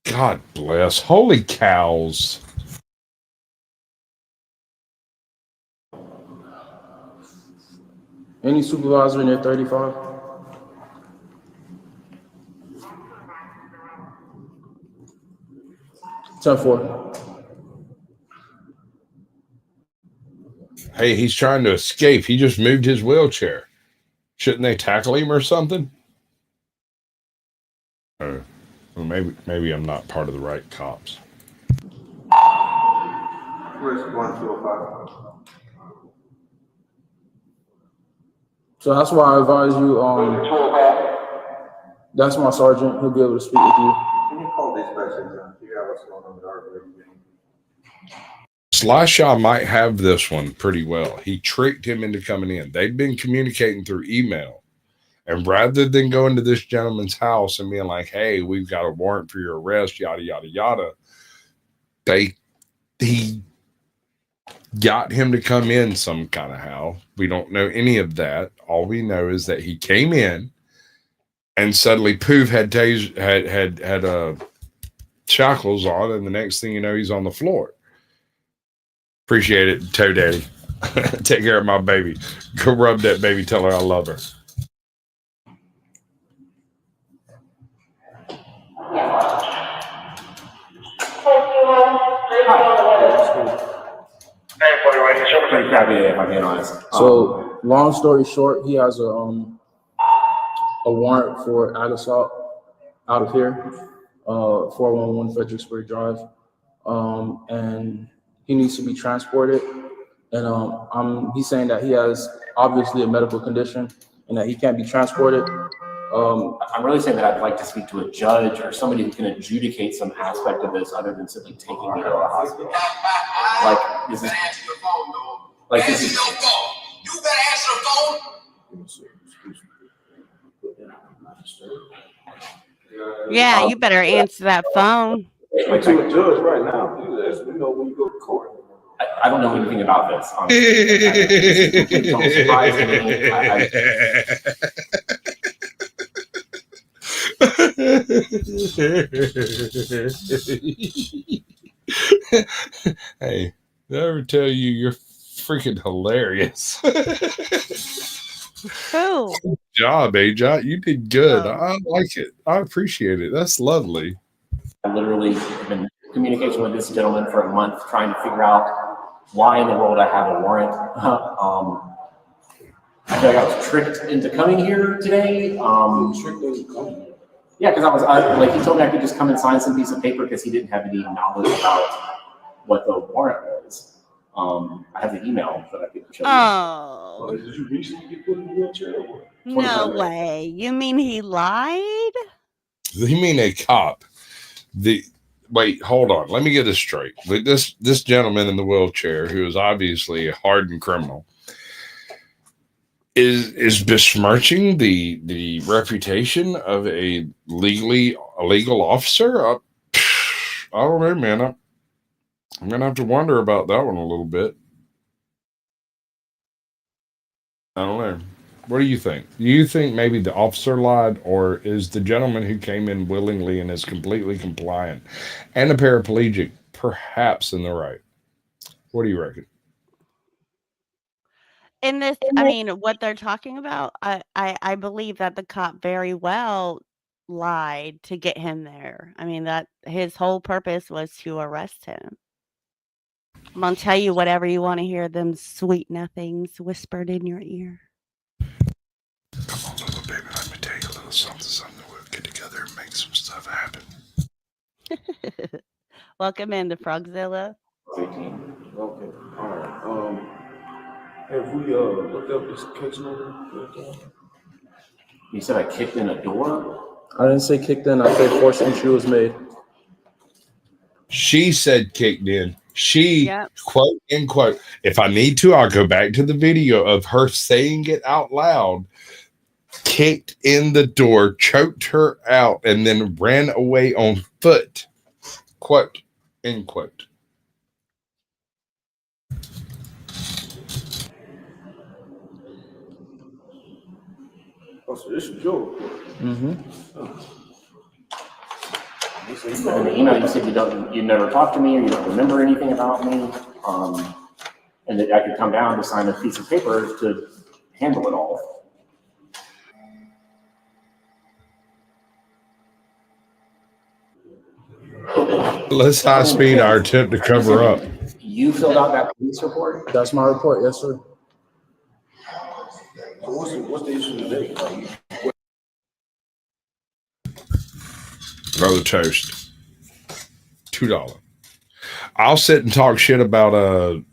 God bless. Holy cows. Any supervisor in there 35? Ten four. Hey, he's trying to escape. He just moved his wheelchair. Shouldn't they tackle him or something? Well, maybe I'm not part of the right cops. Where's 1205? So that's why I advise you. That's my sergeant. He'll be able to speak with you. Can you call these questions and figure out what's going on with our group? Slashaw might have this one pretty well. He tricked him into coming in. They'd been communicating through email. And rather than going to this gentleman's house and being like, hey, we've got a warrant for your arrest, yada, yada, yada, he got him to come in some kind of how. We don't know any of that. All we know is that he came in and suddenly poof had shackles on, and the next thing you know, he's on the floor. Appreciate it, Toe Daddy. Take care of my baby. Go rub that baby, tell her I love her. If I'm being honest. So, long story short, he has a warrant for ag assault out of here, 411 Fredericksburg Drive, and he needs to be transported. And he's saying that he has obviously a medical condition and that he can't be transported. I'm really saying that I'd like to speak to a judge or somebody who can adjudicate some aspect of this other than simply taking me to the hospital. Like this is. Like this is. You better answer the phone. Yeah, you better answer that phone. Like to a judge right now. We know when you go to court. I don't know anything about this. Honestly. Don't surprise me. Hey, did I ever tell you you're freaking hilarious? Who? Good job, AJ. You did good. Oh. I like it. I appreciate it. That's lovely. I literally have been in communication with this gentleman for a month trying to figure out why in the world I have a warrant. I feel like I was tricked into coming here today. Yeah, because like he told me I could just come and sign some piece of paper because he didn't have any knowledge about what the warrant was. I have the email that I could show you. Oh. Did you recently get put in a wheelchair or what? No way. You mean he lied? You mean a cop? Wait, hold on. Let me get this straight. This gentleman in the wheelchair, who is obviously a hardened criminal, is besmirching the reputation of a legal officer. I don't know, man. I'm gonna have to wonder about that one a little bit. I don't know. What do you think? Do you think maybe the officer lied, or is the gentleman who came in willingly and is completely compliant and a paraplegic perhaps in the right? What do you reckon? In this, I mean, what they're talking about, I believe that the cop very well lied to get him there. I mean, that his whole purpose was to arrest him. I'm gonna tell you whatever you want to hear, them sweet nothings whispered in your ear. Come on, little baby, let me tell you a little something. We'll get together and make some stuff happen. Welcome in to Frogzilla. 18. Okay. All right. Have we looked up this case number? You said I kicked in a door? I didn't say kicked in. I said forced entry was made. She said kicked in. She, Yep. quote unquote, if I need to, I'll go back to the video of her saying it out loud, kicked in the door, choked her out, and then ran away on foot. Quote, end quote. Oh, so this is Joe. Mm-hmm. In the email, you said you never talked to me, or you don't remember anything about me, and that I could come down to sign a piece of paper to handle it all. Let's high speed our attempt to cover up. You filled out that police report? That's my report, yes, sir. So what's the issue today? Brother Toast, $2. I'll sit and talk shit about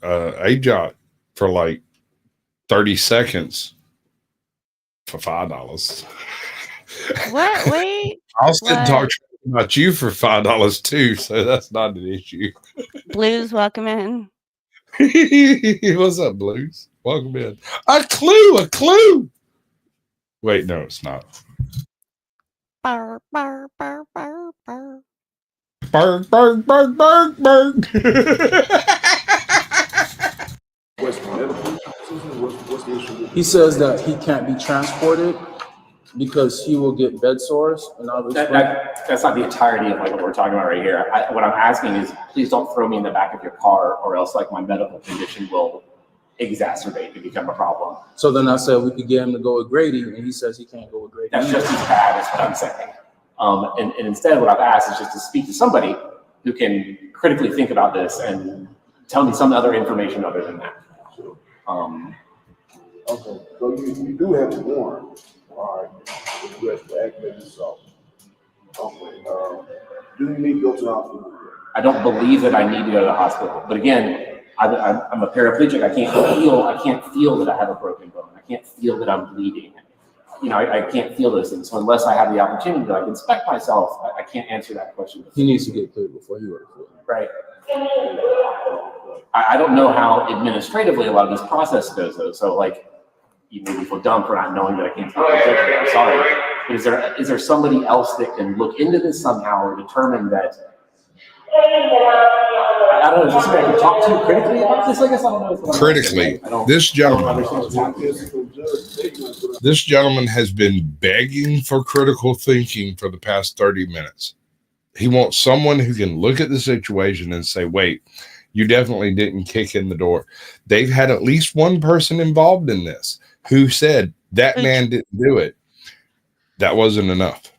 AJOT for like 30 seconds for $5. What? Wait. I'll sit and talk What? shit about you for $5 too, so that's not an issue. Blues, welcome in. What's up, Blues? Welcome in. A clue. Wait, no, it's not. Burr, burr, burr, burr, burr. Berg. What's the issue? He says that he can't be transported because he will get bed sores, and I'll explain. That's not the entirety of like what we're talking about right here. What I'm asking is, please don't throw me in the back of your car, or else like my medical condition will exacerbate and become a problem. So then I said we could get him to go with Grady, and he says he can't go with Grady. That's just as bad, is what I'm saying. And instead, what I've asked is just to speak to somebody who can critically think about this and tell me some other information other than that. Okay, so you do have a warrant, all right, you have to activate yourself. Okay, do you need to go to the hospital? I don't believe that I need to go to the hospital, but again, I'm a paraplegic. I can't feel that I have a broken bone. I can't feel that I'm bleeding. You know, I can't feel those things. So unless I have the opportunity to like inspect myself, I can't answer that question. He needs to get cleared before he works. Right. I don't know how administratively a lot of this process goes though. So like, you maybe feel dumb for not knowing that I can't speak to judgment. I'm sorry. But is there somebody else that can look into this somehow or determine that I don't know, is this somebody I can talk to critically about this? I guess I don't know. If Critically, this gentleman has been begging for critical thinking for the past 30 minutes. He wants someone who can look at the situation and say, wait, you definitely didn't kick in the door. They've had at least one person involved in this who said that man didn't do it. That wasn't enough.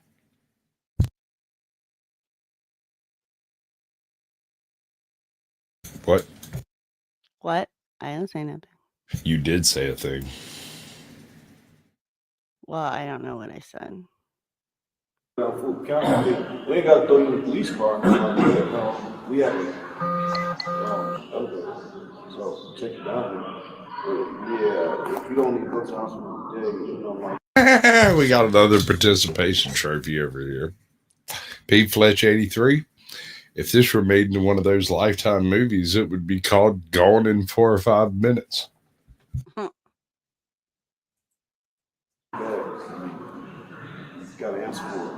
What? What? I didn't say nothing. You did say a thing. Well, I don't know what I said. We ain't got to throw you in the police car. We have it. So check it out. Yeah, if you don't need to go to the hospital today, you know, like. We got another participation trophy over here. Pete Fletch 83. If this were made into one of those Lifetime movies, it would be called Gone in 4 or 5 Minutes. Gotta answer for it.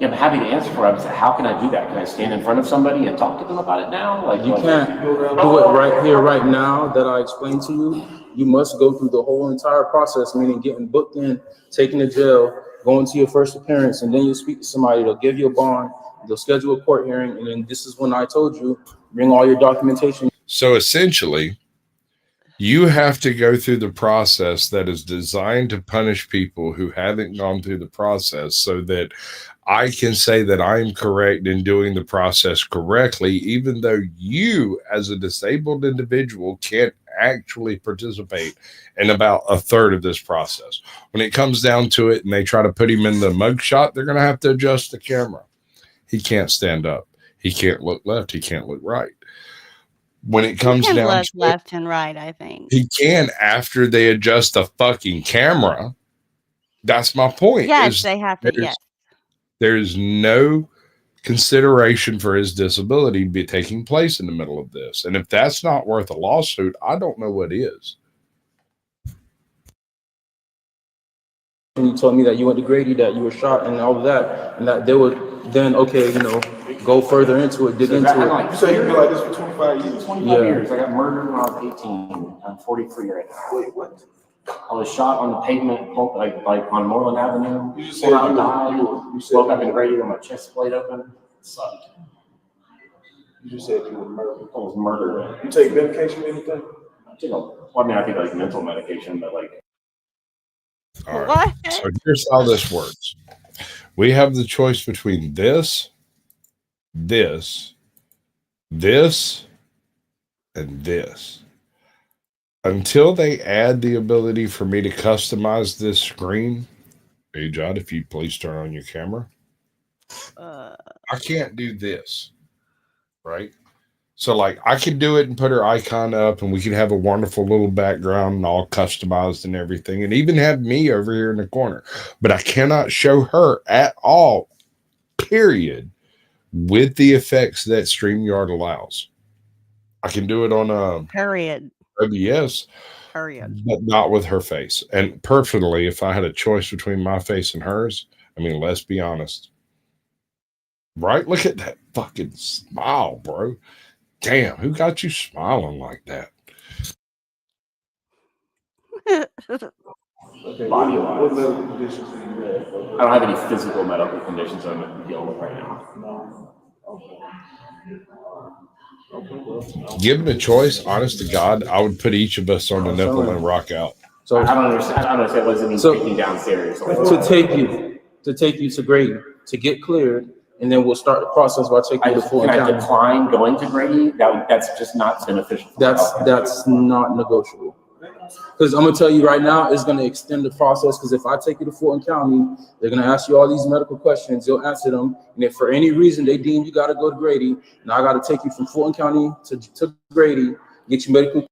Yeah, I'm happy to answer for it. How can I do that? Can I stand in front of somebody and talk to them about it now? Like you can't do it right here, right now that I explained to you. You must go through the whole entire process, meaning getting booked in, taken to jail, going to your first appearance, and then you speak to somebody. They'll give you a bond. They'll schedule a court hearing, and then this is when I told you, bring all your documentation. So essentially, you have to go through the process that is designed to punish people who haven't gone through the process so that I can say that I'm correct in doing the process correctly, even though you as a disabled individual can't actually participate in about a third of this process. When it comes down to it and they try to put him in the mugshot, they're going to have to adjust the camera. He can't stand up. He can't look left. He can't look right. When it comes down look to left and right, I think. he can after they adjust the fucking camera. That's my point. Yes, they have to. Yes. There's no consideration for his disability taking place in the middle of this. And if that's not worth a lawsuit, I don't know what is. And you told me that you went to Grady, that you were shot and all of that, and that they would then, okay, you know, go further into it, dig into it. You say you've been like this for 25 years? 25 years. I got murdered when I was 18. I'm 43 right now. Wait, what? I was shot on the pavement, like on Moreland Avenue. You just said you woke up in Grady with my chest plate open. It sucked. You just said you were murdered. I was murdered. You take medication or anything? I take like mental medication, but like. All right. So here's how this works. We have the choice between this, and this. Until they add the ability for me to customize this screen, hey, John, if you'd please turn on your camera. I can't do this, right? So, like, I could do it and put her icon up, and we could have a wonderful little background and all customized and everything, and even have me over here in the corner. But I cannot show her at all, period, with the effects that StreamYard allows. I can do it on period. LBS, but not with her face. And personally, if I had a choice between my face and hers, I mean, let's be honest. Right? Look at that fucking smile, bro. Damn, who got you smiling like that? Body wise. I don't have any physical medical conditions I'm dealing with right now. Given a choice, honest to God, I would put each of us on the nipple and rock out. So I don't understand. What does it mean taking downstairs? To take you to Grady to get cleared, and then we'll start the process by taking you to full county. Can I decline going to Grady? That's just not beneficial. That's not negotiable. Because I'm gonna tell you right now, it's gonna extend the process. Because if I take you to Fulton County, they're gonna ask you all these medical questions. You'll answer them, and if for any reason they deem you gotta go to Grady, now I gotta take you from Fulton County to Grady, get you medical.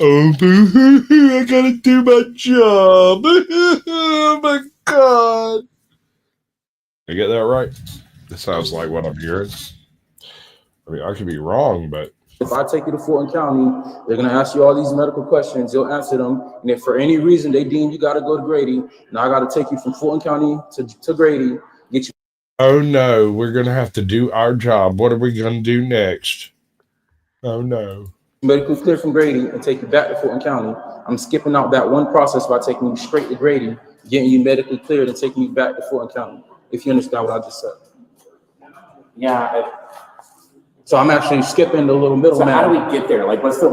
Oh, I gotta do my job. Oh my God! I get that right? This sounds like what I'm hearing. I mean, I could be wrong, but. If I take you to Fulton County, they're going to ask you all these medical questions. You'll answer them. And if for any reason they deem you got to go to Grady, now I got to take you from Fulton County to Grady, get you. Oh no, we're gonna have to do our job. What are we gonna do next? Oh no. Medically cleared from Grady and take you back to Fulton County. I'm skipping out that one process by taking you straight to Grady, getting you medically cleared and taking you back to Fulton County. If you understand what I just said. Yeah. So I'm actually skipping the little middle. So how do we get there? Like, what's the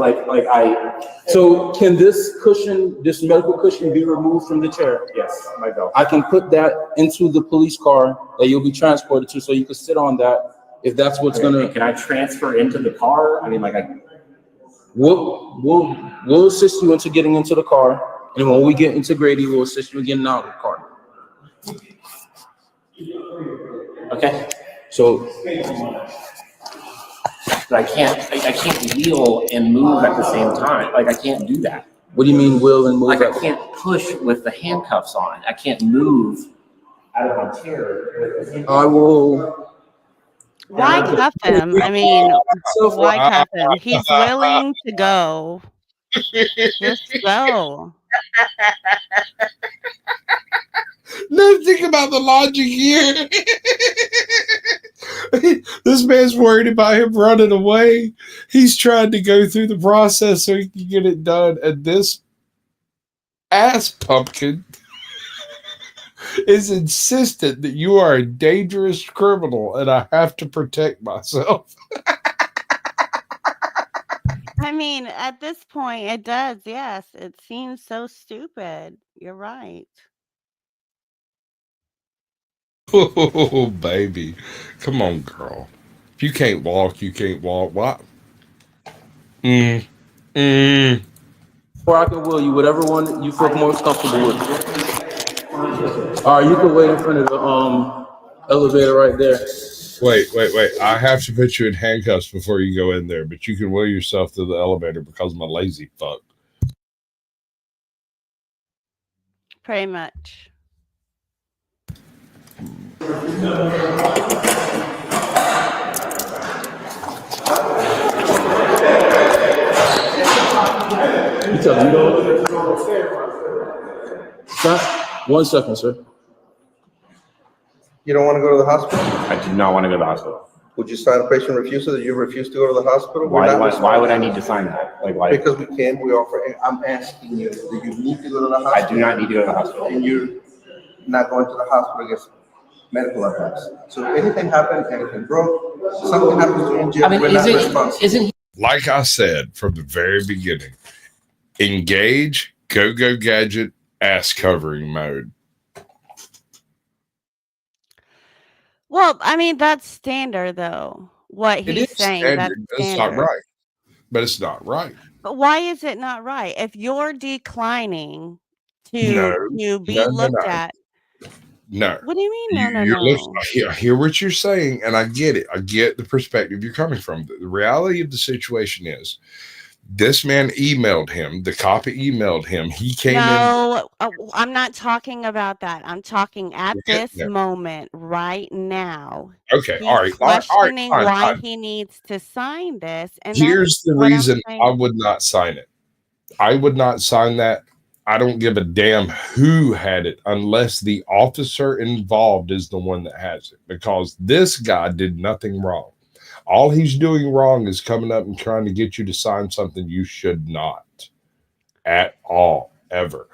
So can this cushion, this medical cushion, be removed from the chair? Yes, my go. I can put that into the police car that you'll be transported to, so you can sit on that if that's what's gonna. Can I transfer into the car? I mean, We'll assist you into getting into the car, and when we get into Grady, we'll assist you in getting out of the car. Okay. So. But I can't wheel and move at the same time. Like, I can't do that. What do you mean wheel and move? Like, I can't push with the handcuffs on. I can't move out of my chair. I will. Why cuff him? I mean, why cuff him? He's willing to go. Just go. No, think about the logic here. This man's worried about him running away. He's trying to go through the process so he can get it done. And this ass pumpkin is insistent that you are a dangerous criminal and I have to protect myself. I mean, at this point, it does. Yes, it seems so stupid. You're right. Oh, baby. Come on, girl. If you can't walk, you can't walk. What? Or I can will you, whatever one you feel most comfortable with. All right, you can wait in front of the elevator right there. Wait. I have to put you in handcuffs before you go in there, but you can will yourself to the elevator because I'm a lazy fuck. Pretty much. You tell me, sir, 1 second, sir. You don't want to go to the hospital? I do not want to go to the hospital. Would you sign a patient refusal that you refuse to go to the hospital? Why would I need to sign that? Like, why? Because we can. We offer. I'm asking you, do you need to go to the hospital? I do not need to go to the hospital. And you're not going to the hospital against medical advice. So if anything happens, anything broke, something happens to you in jail, we're not responsible. Isn't like I said from the very beginning, engage, go gadget, ass covering mode. Well, I mean, that's standard, though. What he's saying, that's standard. It's not right. But it's not right. But why is it not right? If you're declining to be looked at. No. What do you mean? No. I hear what you're saying, and I get it. I get the perspective you're coming from. The reality of the situation is this man emailed him. The copy emailed him. He came in. No, I'm not talking about that. I'm talking at this moment, right now. Okay, He's all right. questioning Fine. why he needs to sign this. And here's the reason I would not sign it. I would not sign that. I don't give a damn who had it unless the officer involved is the one that has it, because this guy did nothing wrong. All he's doing wrong is coming up and trying to get you to sign something you should not at all, ever.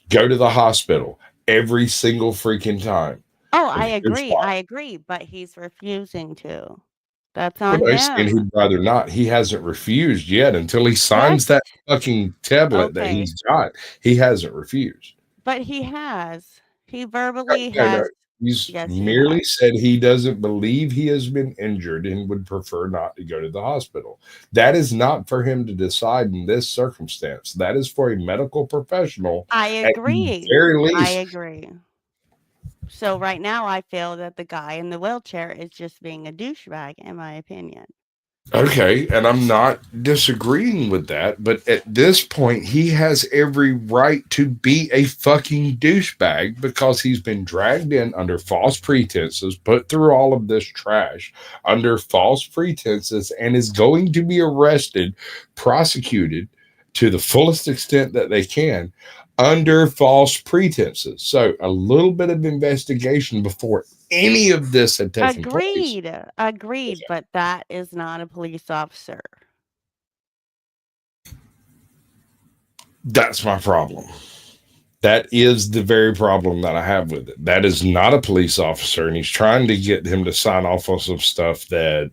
Go to the hospital every single freaking time. Oh, I agree, but he's refusing to. That's on him. And he'd rather not. He hasn't refused yet until he signs that fucking tablet that he's got. He hasn't refused. But he has. He verbally has. He's merely said he doesn't believe he has been injured and would prefer not to go to the hospital. That is not for him to decide in this circumstance. That is for a medical professional. I agree. At the very least. I agree. So right now I feel that the guy in the wheelchair is just being a douchebag, in my opinion. Okay, and I'm not disagreeing with that, but at this point, he has every right to be a fucking douchebag because he's been dragged in under false pretenses, put through all of this trash under false pretenses, and is going to be arrested, prosecuted to the fullest extent that they can under false pretenses. So a little bit of investigation before any of this had taken place. Agreed, but that is not a police officer. That's my problem. That is the very problem that I have with it. That is not a police officer, and he's trying to get him to sign off on some stuff that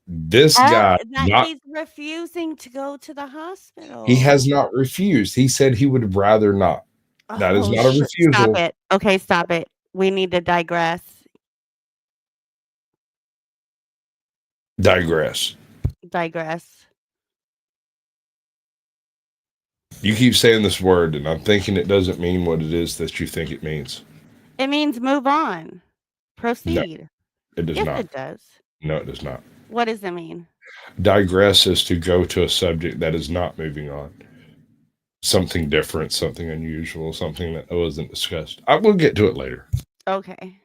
this guy He's refusing to go to the hospital. he has not refused. He said he would rather not. That is not a refusal. Stop it. Okay, stop it. We need to digress. Digress. You keep saying this word, and I'm thinking it doesn't mean what it is that you think it means. It means move on. Proceed. No, it does yes, not. It does. No, it does not. What does it mean? Digress is to go to a subject that is not moving on. Something different, something unusual, something that wasn't discussed. I will get to it later. Okay.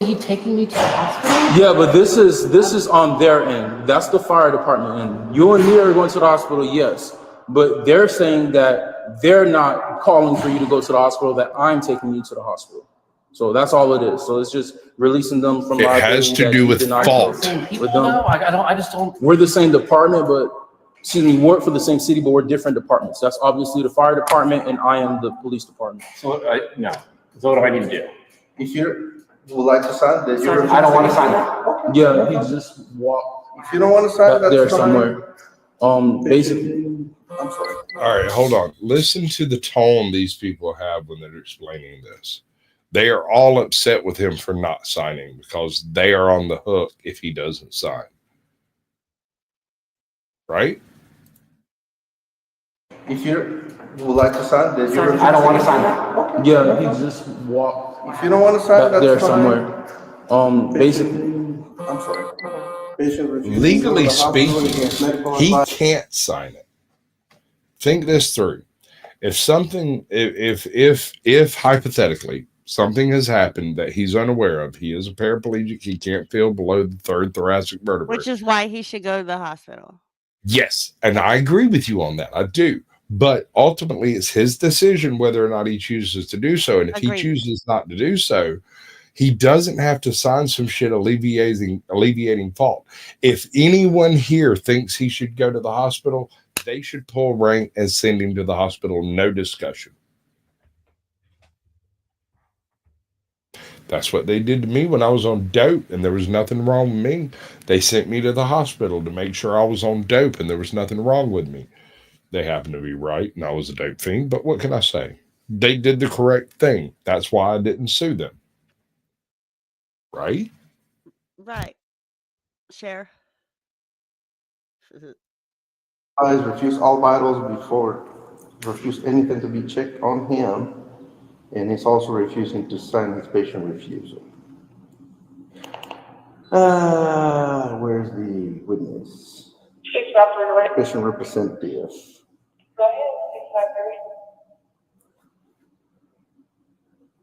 Are you taking me to the hospital? Yeah, but this is on their end. That's the fire department end. You and me are going to the hospital, yes. But they're saying that they're not calling for you to go to the hospital, that I'm taking you to the hospital. So that's all it is. So it's just releasing them from it has to do with fault. With them. No, I just don't. We're the same department, but we work for the same city, but we're different departments. That's obviously the fire department, and I am the police department. So no. So what do I need to do? If you would like to sign, then you're. I don't want to sign it. Yeah, he just walked. If you don't want to sign, back that's there fine. somewhere. Basically. I'm sorry. All right, hold on. Listen to the tone these people have when they're explaining this. They are all upset with him for not signing because they are on the hook if he doesn't sign. Right? If you would like to sign, then you're. I don't want to sign it. Okay. Yeah, he just walked. If you don't want to sign, back that's there fine. somewhere. Basically. I'm sorry. Patient refusing Legally to go to the hospital speaking, against medical he advice. can't sign it. Think this through. If something, if hypothetically something has happened that he's unaware of, he is a paraplegic, he can't feel below the third thoracic vertebrae. Which is why he should go to the hospital. Yes, and I agree with you on that. I do. But ultimately, it's his decision whether or not he chooses to do so. And if Agreed. he chooses not to do so, he doesn't have to sign some shit alleviating fault. If anyone here thinks he should go to the hospital, they should pull rank and send him to the hospital. No discussion. That's what they did to me when I was on dope, and there was nothing wrong with me. They sent me to the hospital to make sure I was on dope, and there was nothing wrong with me. They happened to be right, and I was a dope fiend, but what can I say? They did the correct thing. That's why I didn't sue them. Right? Right. Share. Refused all vitals before, refused anything to be checked on him, and he's also refusing to sign his patient refusal. Where's the witness? Patient representative. Go ahead, 653.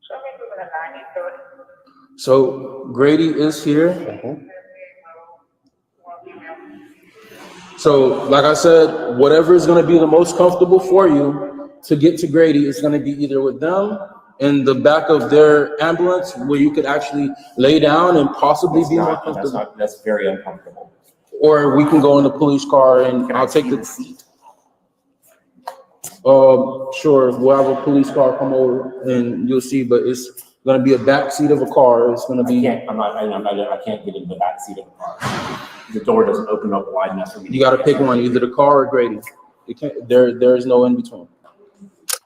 Show me moving a 90 to it. So Grady is here. So, like I said, whatever is going to be the most comfortable for you to get to Grady is going to be either with them in the back of their ambulance, where you could actually lay down and possibly be more comfortable. That's very uncomfortable. Or we can go in the police car and I'll take the seat. Sure, we'll have a police car come over and you'll see, but it's going to be a back seat of a car. It's going to be. I can't get in the back seat of the car. The door doesn't open up wide enough for me. You got to pick one, either the car or Grady. You can't. There is no in between.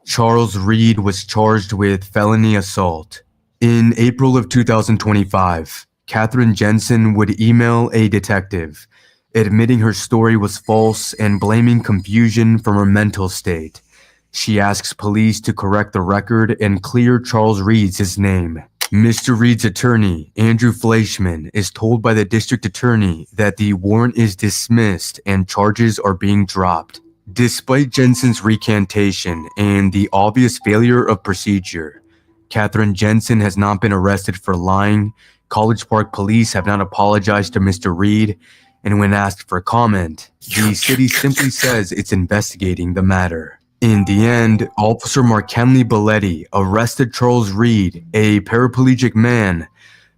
Charles Reed was charged with felony assault. In April of 2025, Catherine Jensen would email a detective, admitting her story was false and blaming confusion from her mental state. She asks police to correct the record and clear Charles Reed's name. Mr. Reed's attorney, Andrew Fleischman, is told by the district attorney that the warrant is dismissed and charges are being dropped. Despite Jensen's recantation and the obvious failure of procedure, Catherine Jensen has not been arrested for lying. College Park police have not apologized to Mr. Reed, and when asked for comment, the city simply says it's investigating the matter. In the end, Officer Markenly Belletti arrested Charles Reed, a paraplegic man,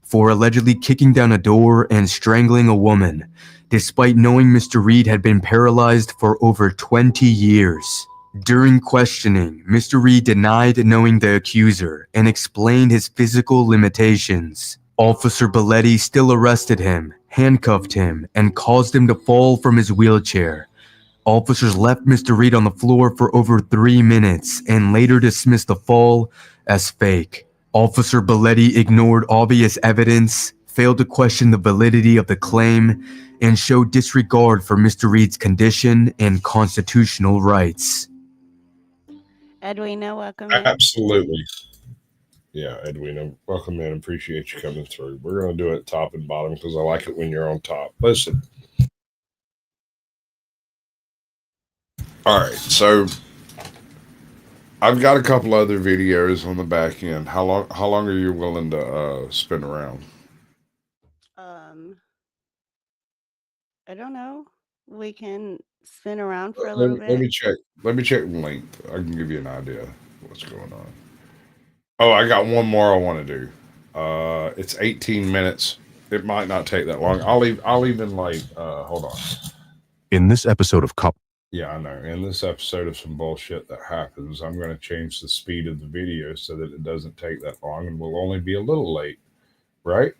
for allegedly kicking down a door and strangling a woman, despite knowing Mr. Reed had been paralyzed for over 20 years. During questioning, Mr. Reed denied knowing the accuser and explained his physical limitations. Officer Belletti still arrested him, handcuffed him, and caused him to fall from his wheelchair. Officers left Mr. Reed on the floor for over 3 minutes and later dismissed the fall as fake. Officer Belletti ignored obvious evidence, failed to question the validity of the claim, and showed disregard for Mr. Reed's condition and constitutional rights. Edwina, welcome in. Absolutely. Yeah, Edwina, welcome in. Appreciate you coming through. We're going to do it top and bottom because I like it when you're on top. Listen. All right, so I've got a couple other videos on the back end. How long are you willing to spin around? I don't know. We can spin around for a little bit. Let me check. Let me check length. I can give you an idea of what's going on. Oh, I got one more I want to do. It's 18 minutes. It might not take that long. I'll even like hold on. In this episode of Cop. Yeah, I know. In this episode of some bullshit that happens, I'm going to change the speed of the video so that it doesn't take that long and we'll only be a little late. Right?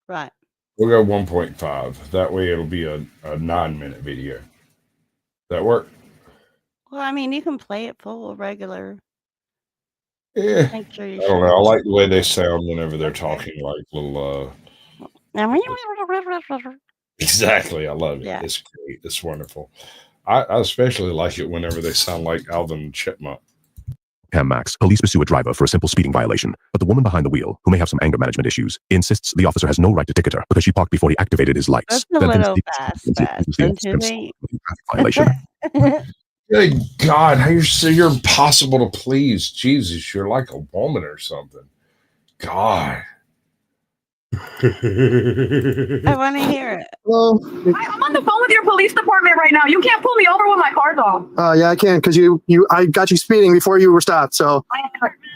Right. We'll go 1.5. That way it'll be a 9-minute video. That work? Well, I mean, you can play it full regular. Yeah. Make sure you I don't know. I like the way they sound whenever they're talking like little Exactly. I love it. Yeah. It's great. It's wonderful. I especially like it whenever they sound like Alvin Chipmunk. Max, police pursue a driver for a simple speeding violation, but the woman behind the wheel, who may have some anger management issues, insists the officer has no right to ticket her because she parked before he activated his lights. That's a little fast, don't you think? Violation. Good God, you're impossible to please. Jesus, you're like a woman or something. God. I want to hear it. Hello. I'm on the phone with your police department right now. You can't pull me over when my car's off. Yeah, I can because I got you speeding before you were stopped. So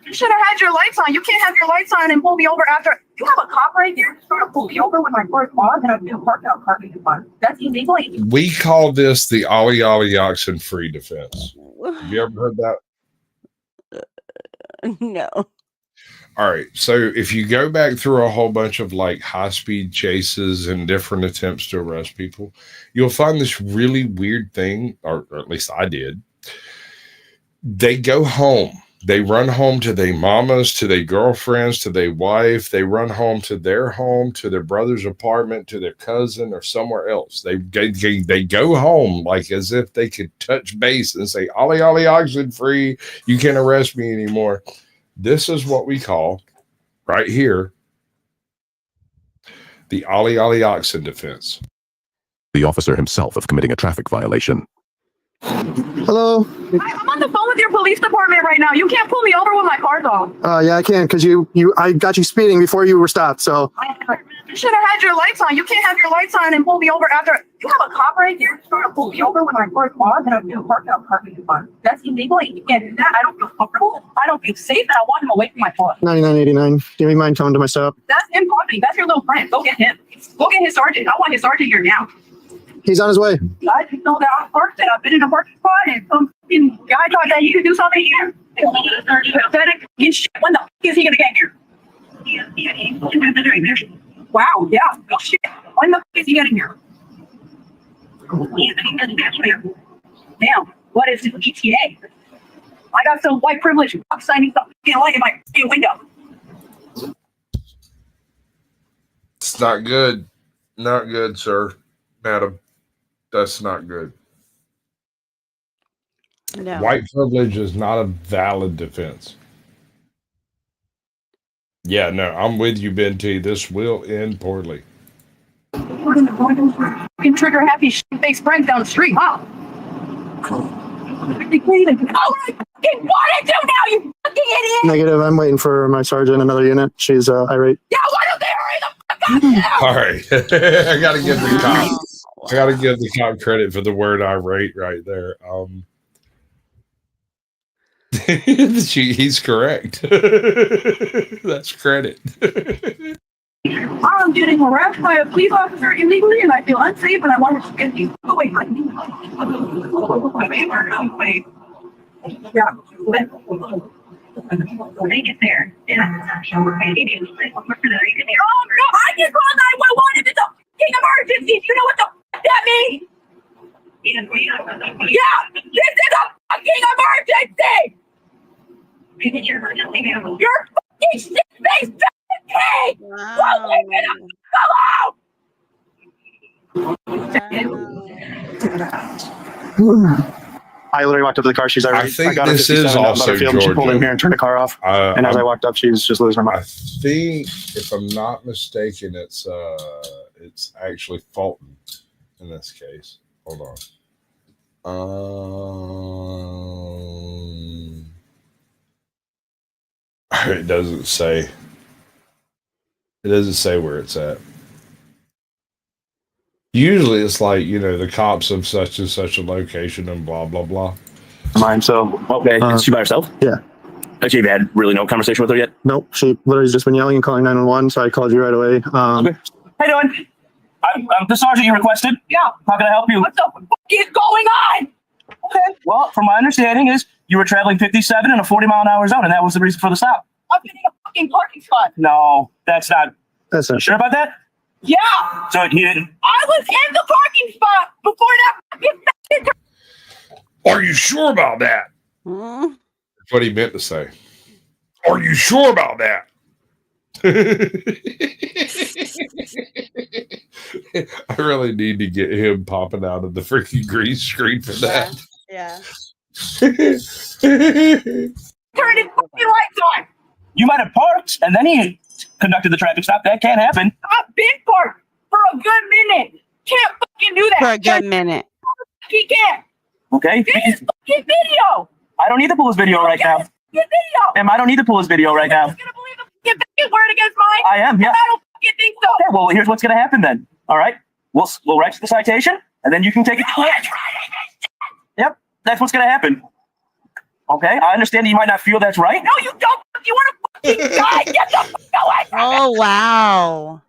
You should have had your lights on. You can't have your lights on and pull me over after. You have a cop right here trying to pull me over when my car's on and I've been parked out parking spot. That's illegal. We call this the Ollie Ollie Oxen free defense. Have you ever heard that? No. All right. So if you go back through a whole bunch of like high-speed chases and different attempts to arrest people, you'll find this really weird thing, or at least I did. They go home. They run home to their mamas, to their girlfriends, to their wife. They run home, to their brother's apartment, to their cousin, or somewhere else. They go home like as if they could touch base and say, Ollie Ollie Oxen free. You can't arrest me anymore. This is what we call, right here, the Ollie Ollie Oxen defense. The officer himself of committing a traffic violation. hello. I'm on the phone with your police department right now. You can't pull me over when my car's off. Yeah, I can because I got you speeding before you were stopped. So You should have had your lights on. You can't have your lights on and pull me over after. You have a cop right here trying to pull me over when my car's on and I've been parked out parking spot. That's illegal. You can't do that. I don't feel comfortable. I don't feel safe, and I want him away from my car. 99.89. Do you mind coming to my stop? That's him talking. That's your little friend. Go get him. Go get his sergeant. I want his sergeant here now. He's on his way. I didn't know that I parked it. I've been in a parking spot and some fucking guy thought that he could do something here. Pathetic fucking shit. When the f*** is he gonna get here? Wow, yeah. Oh, shit. When the f*** is he getting here? Damn, what is this GTA? I got some white privilege signing something light in my window. It's not good. Not good, sir. Madam. That's not good. No. White privilege is not a valid defense. Yeah, no, I'm with you, Ben T. This will end poorly. Fucking trigger happy shit-faced friends down the street, huh? They can't even. Oh, I fucking want to do now, you fucking idiot! Negative. I'm waiting for my sergeant, another unit. She's irate. Yeah, why don't they hurry the fuck up? All right. I gotta give the cop. I gotta give the cop credit for the word irate right there. He's correct. That's credit. I'm getting harassed by a police officer illegally, and I feel unsafe, and I want to get you away from me. Yeah. When they get there, oh no, I can call 911 if it's a fucking emergency. Do you know what the fuck that means? Yeah, this is a fucking emergency. You're fucking shit-faced pig. Won't leave me alone. I literally walked up to the car. She's already. I think got this her is also Butterfield, and she pulled in Georgia. here and turned the car off. And as I walked up, she's just losing her mind. I think, if I'm not mistaken, it's actually Fulton in this case. Hold on. It doesn't say. It doesn't say where it's at. Usually, it's like, the cops of such and such a location and blah blah blah. Mine. So okay, is she by herself? Yeah. Have you had really no conversation with her yet? Nope. She literally's just been yelling and calling 911. So I called you right away. Okay. How you doing? I'm the sergeant you requested. Yeah. How can I help you? What the fuck is going on? Okay. Well, from my understanding is you were traveling 57 in a 40-mile-an-hour zone, and that was the reason for the stop. I'm getting a fucking parking spot. No, that's not. That's not. You sure about that? Yeah. So he didn't. I was in the parking spot before that fucking. Are you sure about that? That's what he meant to say. Are you sure about that? I really need to get him popping out of the freaking green screen for that. Yeah. Turn his fucking lights on. You might have parked, and then he conducted the traffic stop. That can't happen. I've been parked for a good minute. Can't fucking do that. For a good minute. He can't. Okay. Get his fucking video. I don't need to pull his video right now. Get video. Ma'am, I don't need to pull his video right now. You're gonna believe the fucking word against mine? I am, yeah. I don't fucking think so. Okay, well, here's what's going to happen then. All right. We'll write you the citation, and then you can take it. Yep. That's what's going to happen. Okay. I understand that you might not feel that's right. No, you don't. You want to fucking die? Get the fuck away from me. Oh, wow.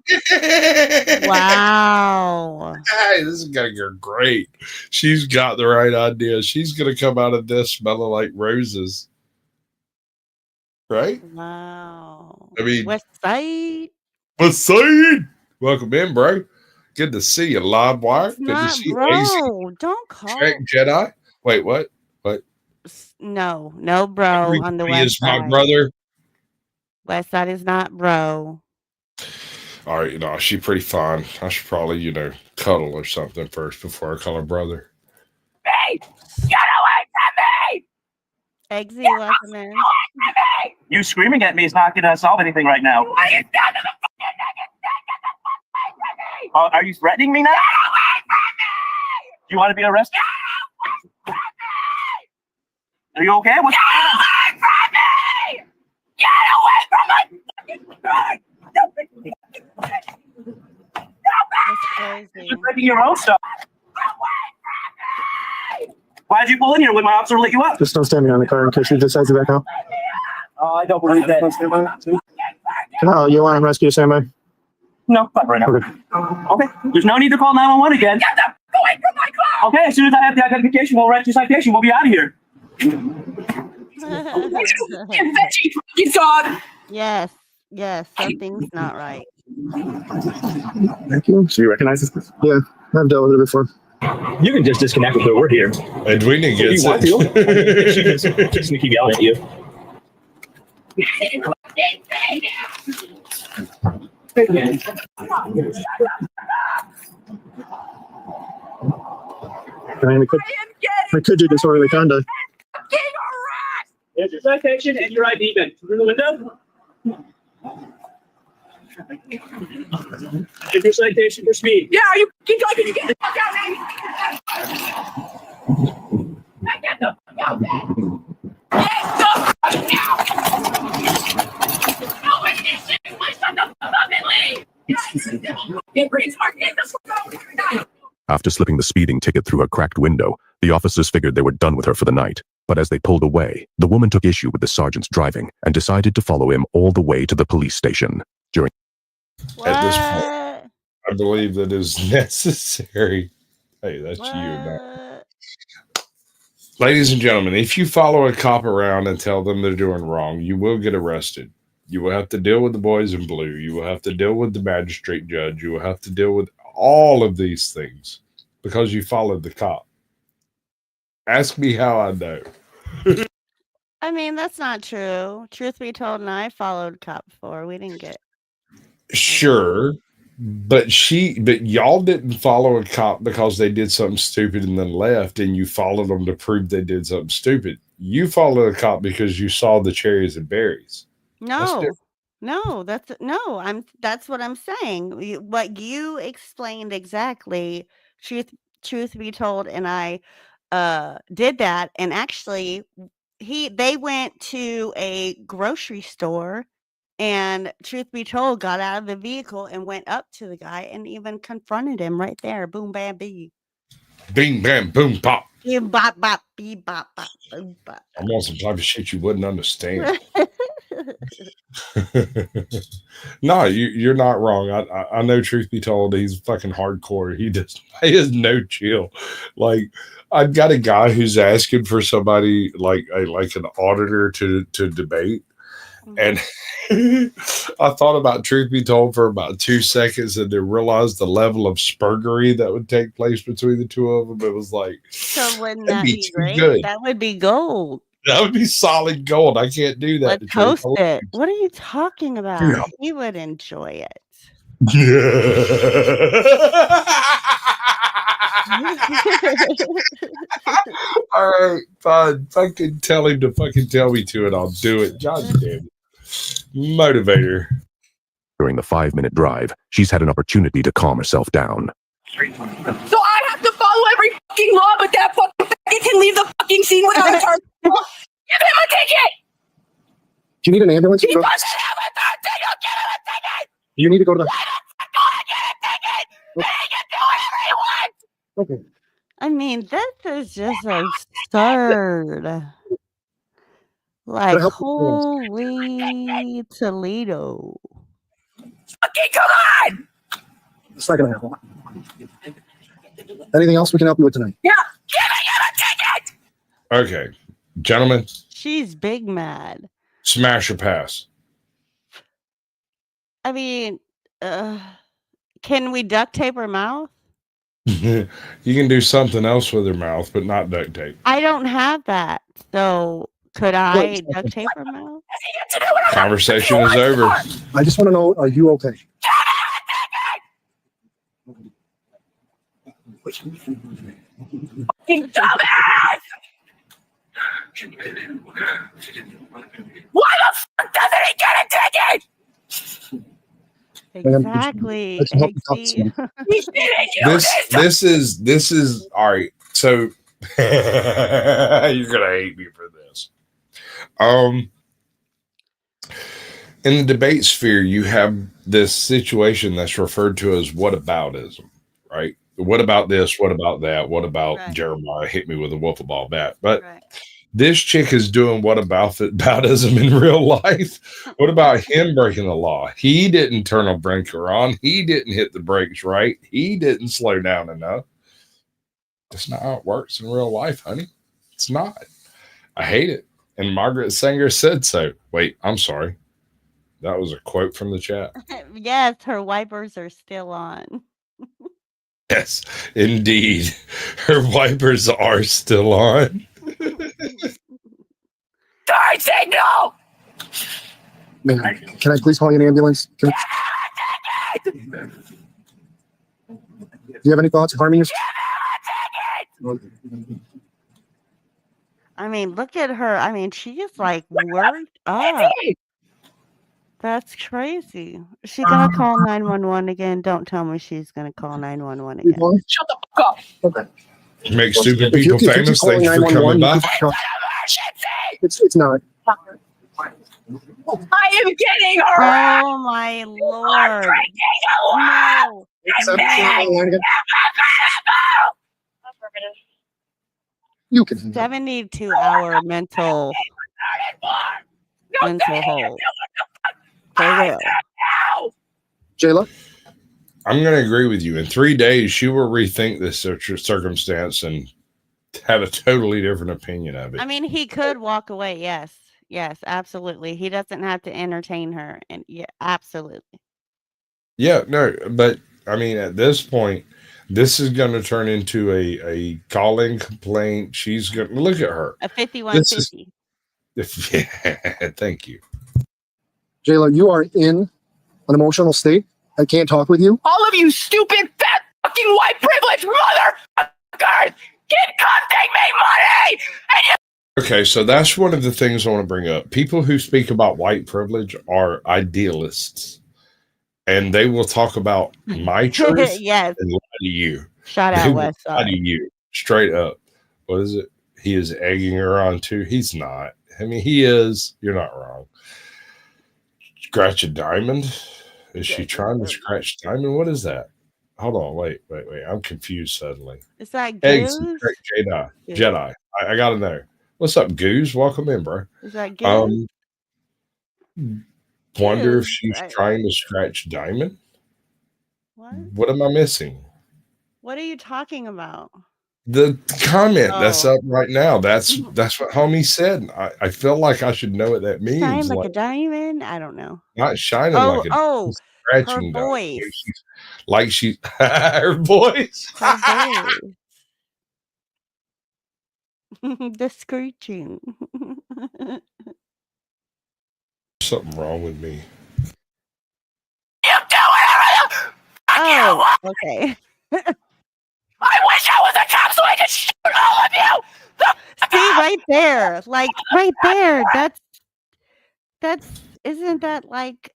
Wow. Hey, this is going to go great. She's got the right idea. She's going to come out of this smelling like roses. Right? Wow. I mean, West Side. West Side. Welcome in, bro. Good to see you, Live Wire. Good to Not see bro. you. Don't call. Check Jedi. Wait, what? What? No bro on the He West is Side. my brother. West Side is not bro. All right, she's pretty fine. I should probably, cuddle or something first before I call her brother. Hey, get away from me! Eggsy, welcome in. You screaming at me is not going to solve anything right now. Why is that the fucking nigga? Are you threatening me now? Get away from me! Do you want to be arrested? Are you okay? What's Get away from me! Get away from my fucking car! You're breaking your own stuff. Why'd you pull in here when my officer lit you up? Just don't stand behind the car in case she decides to back out. I don't believe that. Oh, you want him rescue standby? No, not right now. Okay. Okay. There's no need to call 911 again. Get the fuck away from my car! Okay, as soon as I have the identification, we'll write your citation. We'll be out of here. You dog! Yes, something's not right. Thank you. So you recognize this? Yeah, I've dealt with it before. You can just disconnect with her. We're here. Edwina gets it. She's just going to keep yelling at you. I could do disorderly conduct. Here's your citation and your ID badge. Through the window. Here's your citation for speed. Yeah, you can get the fuck out of me! Get the fuck out of me! Get the fuck out! No, wait, this shit is my son, the fucking leave! Get Reed's Mark, get the fuck out of here! After slipping the speeding ticket through a cracked window, the officers figured they were done with her for the night. But as they pulled away, the woman took issue with the sergeant's driving and decided to follow him all the way to the police station. At this point, I believe that is necessary. Hey, that's you. Not. Ladies and gentlemen, if you follow a cop around and tell them they're doing wrong, you will get arrested. You will have to deal with the boys in blue. You will have to deal with the magistrate judge. You will have to deal with all of these things because you followed the cop. Ask me how I know. I mean, that's not true. Truth be told, and I followed cop before. We didn't get. Sure, but y'all didn't follow a cop because they did something stupid and then left, and you followed them to prove they did something stupid. You followed a cop because you saw the cherries and berries. No, that's what I'm saying. What you explained exactly. Truth be told, and I did that, and actually, they went to a grocery store. And truth be told, got out of the vehicle and went up to the guy and even confronted him right there. Boom, bam, bee. Bing, bam, boom, pop. Bing, bop, bop, bee, bop, bop, boom, bop. I'm on some type of shit you wouldn't understand. No, you're not wrong. I know. Truth be told, he's fucking hardcore. He has no chill. Like, I've got a guy who's asking for somebody like an auditor to debate. And I thought about Truth be told for about 2 seconds and then realized the level of spurgery that would take place between the two of them. It was like, so wouldn't that be too great? good. That would be gold. That would be solid gold. I can't do that. Let's toast it. What are you talking about? Yeah. He would enjoy it. All right, fine. Fucking tell him to fucking tell me to, and I'll do it. God damn it. Motivator. During the 5-minute drive, she's had an opportunity to calm herself down. So I have to follow every fucking law, but that fucking faggot can leave the fucking scene without a charge. Give him a ticket! Do you need an ambulance? He doesn't have a ticket! Give him a ticket! You need to go to the... Okay. I mean, this is just absurd. Like, holy Toledo. Fucking come on! It's not going to happen. Anything else we can help you with tonight? Yeah, give him a ticket! Okay, gentlemen. She's big mad. Smash or pass? I mean, can we duct tape her mouth? You can do something else with her mouth, but not duct tape. I don't have that. So could I duct tape her mouth? Conversation is over. I just want to know, are you okay? Fucking dumbass! Why the fuck doesn't he get a ticket? Exactly. This is all right. So you're gonna hate me for this. In the debate sphere, you have this situation that's referred to as whataboutism, right? What about this? What about that? What about Jeremiah hit me with a wiffle ball bat? But this chick is doing whataboutism in real life. What about him breaking the law? He didn't turn a blinker on. He didn't hit the brakes right. He didn't slow down enough. That's not how it works in real life, honey. It's not. I hate it. And Margaret Sanger said so. Wait, I'm sorry. That was a quote from the chat. Yes, her wipers are still on. Yes, indeed. Her wipers are still on. Turn signal! Man, can I please call you an ambulance? Do you have any thoughts of harming yourself? I mean, look at her. I mean, she is like worked up. That's crazy. Is she gonna call 911 again? Don't tell me she's gonna call 911 again. Shut the fuck up! Okay. Make stupid people famous. Thanks for coming by. It's not. I am getting her! Oh my lord! No! You can. 72-hour mental hold. For real. Jayla? I'm going to agree with you. In 3 days, she will rethink this circumstance and have a totally different opinion of it. I mean, he could walk away. Yes. Yes, absolutely. He doesn't have to entertain her. And yeah, absolutely. Yeah, no, but I mean, at this point, this is going to turn into a calling complaint. She's going to look at her. A 5150. Yeah, thank you. Jayla, you are in an emotional state. I can't talk with you. All of you stupid, fat, fucking white privilege motherfuckers! Get contact me money! And you Okay, so that's one of the things I want to bring up. People who speak about white privilege are idealists, and they will talk about my truth Yes. and lie to you. Shout They out will West lie to Side. you straight up. What is it? He is egging her on too. He's not. I mean, he is. You're not wrong. Scratch a diamond? Is she trying to scratch diamond? What is that? Hold on, wait. I'm confused suddenly. Is that Eggs Goose? Jedi. I gotta know. What's up, Goose? Welcome in, bro. Is that Goose? Wonder if Goose, she's right. trying to scratch diamond. What? What am I missing? What are you talking about? The comment that's Oh. up right now. That's what homie said. I feel like I should know what that Shine means. like a diamond? I don't know. Not shining like a her scratching diamond. voice. Like she her voice. Her voice. The screeching. Something wrong with me. Oh, okay. I wish I was a cop so I could shoot all of you! See right there. Like right there. That's isn't that like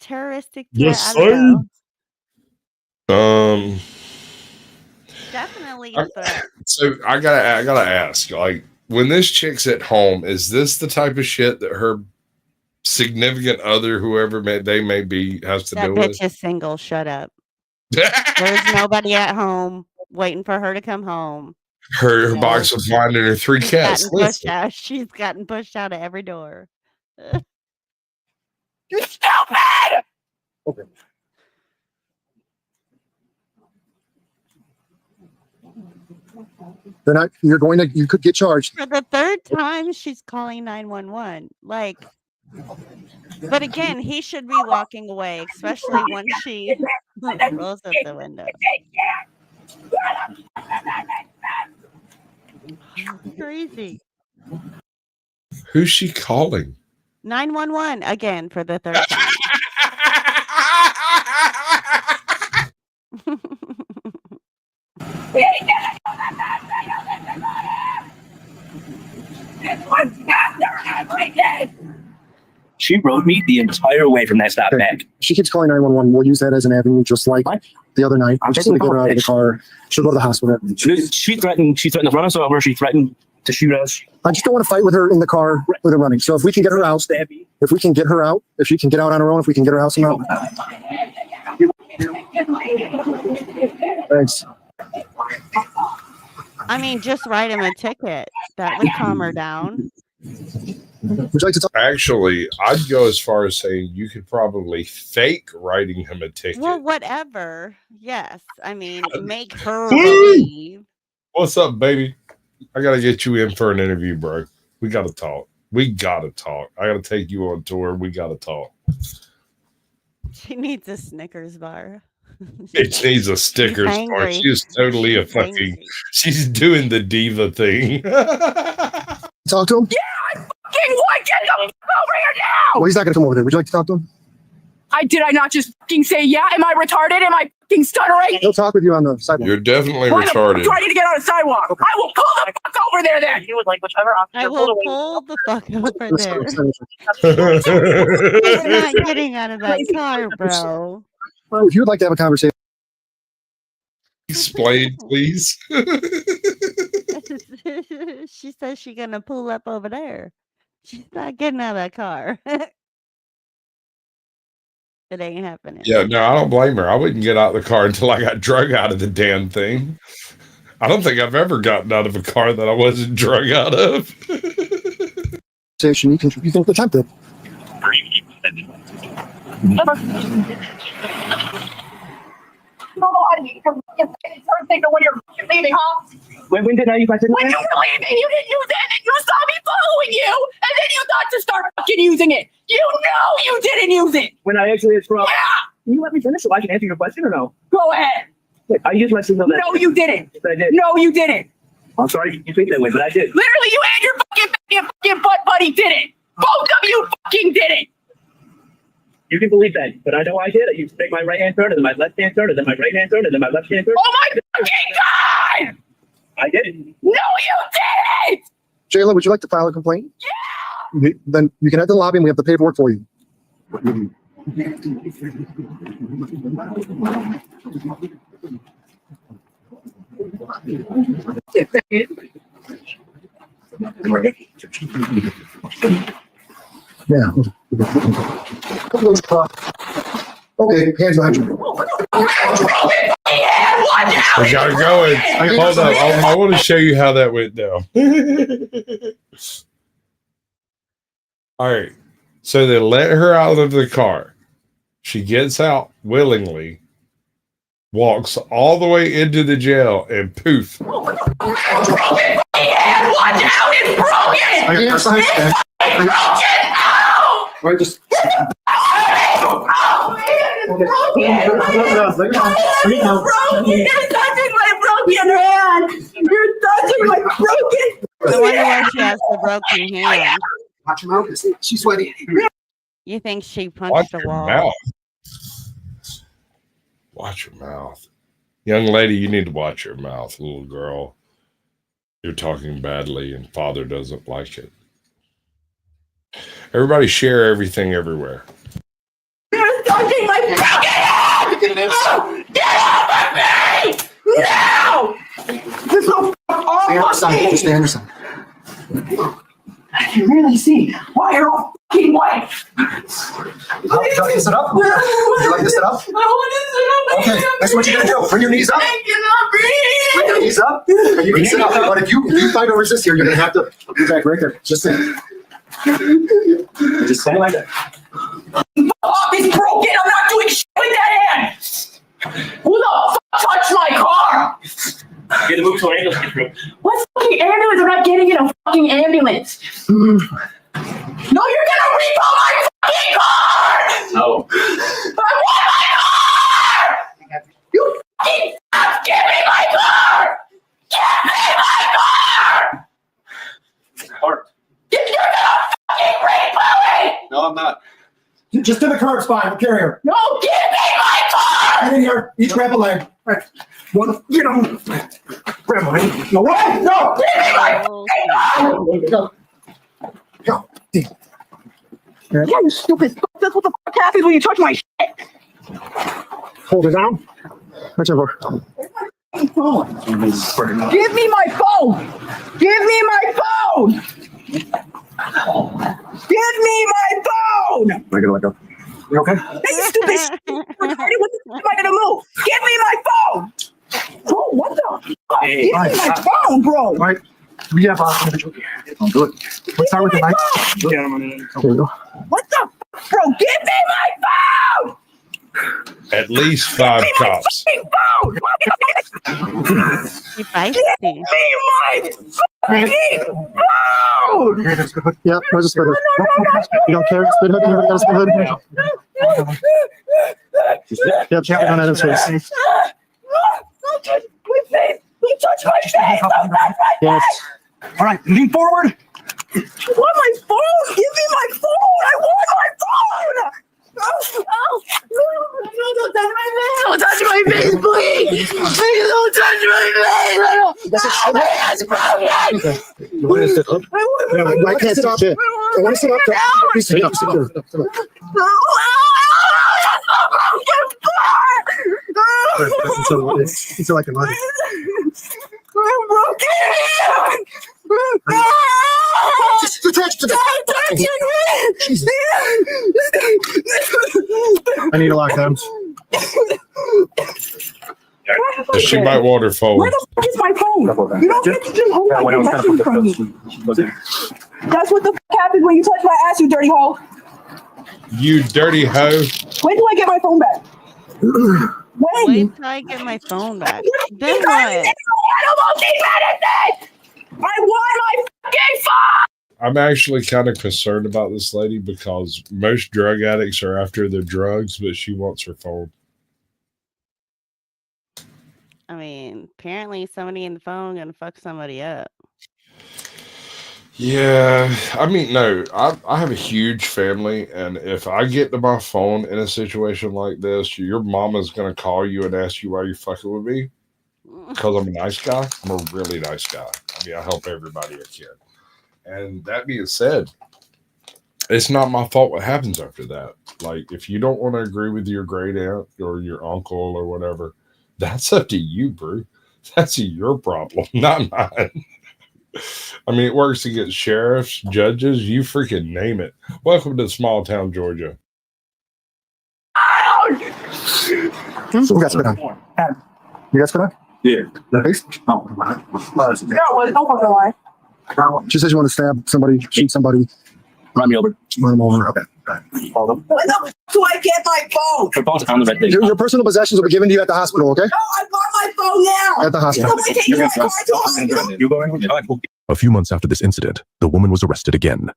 terroristic threat? Yes, I don't know. Definitely a threat. So I gotta ask, like, when this chick's at home, is this the type of shit that her significant other, whoever they may be, has to That deal bitch with? is single. Shut up. There's nobody at home waiting for her to come home. Her box of wine and her 3 She's cats. gotten pushed out. She's gotten pushed out of every door. You stupid! Okay. They're not. You could get charged. For the 3rd time, she's calling 911. Like, but again, he should be walking away, especially when she rolls up the window. Crazy. Who's she calling? 911 again for the 3rd time. She rode me the entire way from that stop back. She keeps calling 911. We'll use that as an avenue, just like the other night. I'm just going to get her out of the car. She'll go to the hospital. She threatened to run us over. She threatened to shoot us. I just don't want to fight with her in the car with her running. So if we can get her out, if she can get out on her own, if we can get her out somehow. Thanks. I mean, just write him a ticket. That would calm her down. Would you like to talk? Actually, I'd go as far as saying you could probably fake writing him a ticket. Well, whatever. Yes. I mean, make her believe. What's up, baby? I gotta get you in for an interview, bro. We gotta talk. I gotta take you on tour. We gotta talk. She needs a Snickers bar. It needs a Snickers bar. Angry. She's totally a She's fucking. angry. She's doing the diva thing. Talk to him? Yeah, I fucking want to get over here now! Well, he's not going to come over there. Would you like to talk to him? Did I not just fucking say yeah? Am I retarded? Am I fucking stuttering? He'll talk with you on the sidewalk. You're definitely Why the fuck retarded. do I need to get on a sidewalk? I will pull the fuck over there then. He was like, whichever option. I will pull the fuck over there. He's not getting out of that car, bro. Well, if you would like to have a conversation. Explain, please. She says she's gonna pull up over there. She's not getting out of that car. It ain't happening. Yeah, no, I don't blame her. I wouldn't get out of the car until I got drug out of the damn thing. I don't think I've ever gotten out of a car that I wasn't drug out of. Station, you can attempt it. When you're leaving, huh? When did I use my When you were leaving, you didn't use it, and you saw me following you, and then you thought to start fucking using it. You know you didn't use it. When I actually it's from. Yeah. Can you let me finish so I can answer your question or no? Go ahead. Wait, I used my signal. No, you didn't. Yes, I did. No, you didn't. I'm sorry you think that way, but I did. Literally, you and your fucking butt buddy did it. Both of you fucking did it. You can believe that, but I know I did. I used to make my right hand turn, and then my left hand turn, and then my right hand turn, and then my left hand turn. Oh my fucking God! I did it. No, you didn't! Jayla, would you like to file a complaint? Yeah. Then you can head to the lobby and we have the paperwork for you. Yeah. Okay, hands behind you. We got it going. Hold up. I want to show you how that went down. All right. So they let her out of the car. She gets out willingly, walks all the way into the jail, and poof. Watch out, it's broken! It's broken! Oh! Right, just. You're touching my broken hand! You're touching my broken... I wonder why she has the broken hand. Watch your mouth. She's sweaty. You think she Watch punched the your wall? mouth. Watch your mouth. Young lady, you need to watch your mouth, little girl. You're talking badly and father doesn't like it. Everybody share everything everywhere. You're touching my broken hand! Get off of me! No! This will off of me! Just stay on your side. I can really see why you're all fucking white. Would you like to sit up? Would you like to sit up? I want to sit up. Okay, that's what you're gonna do. Bring your knees up. I cannot breathe. Bring your knees up. And you can sit up. But if you find to resist here, you're gonna have to be back right there. Just sit. Just stand like that. Off is broken. I'm not doing shit with that hand. Who the fuck touched my car? Get the move to an ambulance. What fucking ambulance? I'm not getting in a fucking ambulance. No, you're gonna repo my fucking car! No. I want my car! You fucking stop! Give me my car! Give me my car! Heart. You're gonna fucking repo it! No, I'm not. Just to the curb spine. We'll carry her. No, give me my car! Get in here. Each grab a leg. Right. One. Get on. Grab a leg. No way. No. Give me my fucking car! Go. Go. Yeah, you stupid. That's what the fuck happens when you touch my shit. Hold it down. Reach over. Give me my phone. Give me my phone. Give me my phone. I gotta let go. You okay? Hey, you stupid shit. What the fuck am I gonna move? Give me my phone. Bro, what the fuck? Hey, Give me my phone, bro. All right. We have I'll do it. Let's start with the knife. Yeah, I'm on it. There we go. What the fuck, bro? Give me my phone. At least 5 cops. Give me my fucking phone. Yeah, no, just spit hood. You don't care? Spit hood? You never got a spit hood? Yeah, champion on his face. Don't touch my face. Don't touch my face. Don't touch my face. Yes. All right, lean forward. I want my phone. Give me my phone. I want my phone. Oh, don't touch my face. Don't touch my face, please. Please don't touch my face. My hand's broken. You want to sit up? I can't stop it. I want to sit up. Please sit up. Sit up. Sit up. It's like a money. I'm broken. Just attach to the. Jesus. I need a lockdown. She might want her phone. Where the fuck is my phone? You don't get to just hold my message from me. That's what the fuck happens when you touch my ass, you dirty hoe. You dirty hoe. Wait till I get my phone back. Wait till I get my phone back. Then what? I want my fucking phone! I'm actually kind of concerned about this lady because most drug addicts are after their drugs, but she wants her phone. I mean, apparently somebody in the phone gonna fuck somebody up. Yeah, I mean, no, I have a huge family, and if I get to my phone in a situation like this, your mama's gonna call you and ask you why you're fucking with me because I'm a nice guy. I'm a really nice guy. I mean, I help everybody I can. And that being said, it's not my fault what happens after that. Like, if you don't want to agree with your great aunt or your uncle or whatever, that's up to you, bro. That's your problem, not mine. I mean, it works against sheriffs, judges, you freaking name it. Welcome to small town Georgia. So we got spit on. You got spit on? Yeah. The face? No, don't fucking lie. She says you want to stab somebody, shoot somebody. Run me over. Run them over. Okay. Hold them. When the f do I get my phone? Your phone's on the red thing. Your personal possessions will be given to you at the hospital, okay? No, I want my phone now. At the hospital. Somebody take my car to the hospital. You going? A few months after this incident, the woman was arrested again.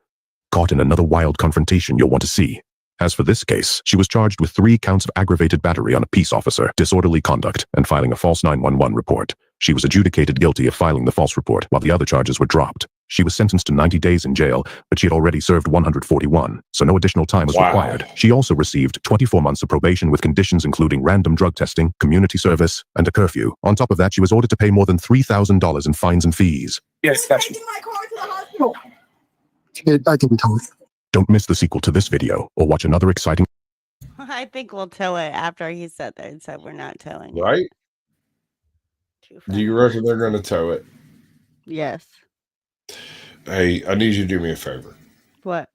Caught in another wild confrontation you'll want to see. As for this case, she was charged with 3 counts of aggravated battery on a peace officer, disorderly conduct, and filing a false 911 report. She was adjudicated guilty of filing the false report, while the other charges were dropped. She was sentenced to 90 days in jail, but she had already served 141, so no additional time was required. She also received 24 months of probation with conditions including random drug testing, community service, and a curfew. On top of that, she was ordered to pay more than $3,000 in fines and fees. Yes, that's taking my car to the hospital. I can be told. Don't miss the sequel to this video, or watch another exciting... I think we'll tow it after he said that and said we're not towing it. Right? Do you reckon they're going to tow it? Yes. Hey, I need you to do me a favor. What?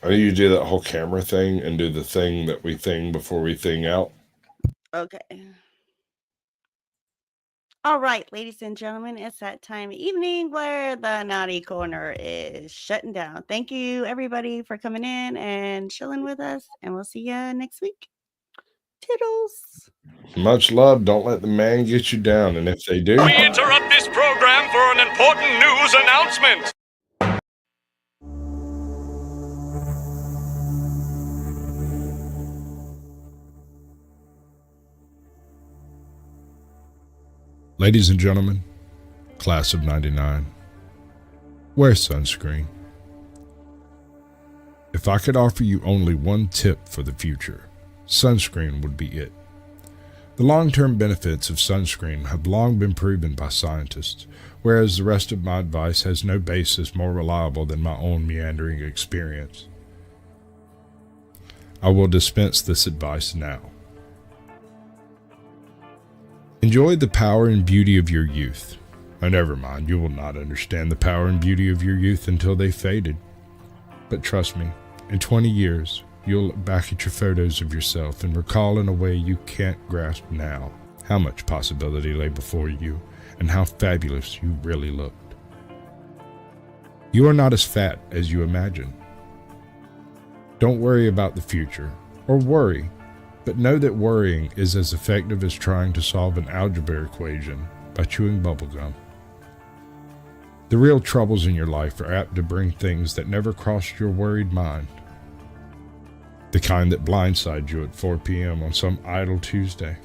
I need you to do that whole camera thing and do the thing that we thing before we thing out. Okay. All right, ladies and gentlemen, it's that time of evening where the naughty corner is shutting down. Thank you, everybody, for coming in and chilling with us, and we'll see you next week. Toodles. Much love. Don't let the man get you down. And if they do... We interrupt this program for an important news announcement. Ladies and gentlemen, class of 99, wear sunscreen. If I could offer you only one tip for the future, sunscreen would be it. The long-term benefits of sunscreen have long been proven by scientists, whereas the rest of my advice has no basis more reliable than my own meandering experience. I will dispense this advice now. Enjoy the power and beauty of your youth. Oh, never mind, you will not understand the power and beauty of your youth until they faded. But trust me, in 20 years, you'll look back at your photos of yourself and recall in a way you can't grasp now how much possibility lay before you and how fabulous you really looked. You are not as fat as you imagine. Don't worry about the future, or worry, but know that worrying is as effective as trying to solve an algebra equation by chewing bubblegum. The real troubles in your life are apt to bring things that never crossed your worried mind. The kind that blindside you at 4 p.m. on some idle Tuesday.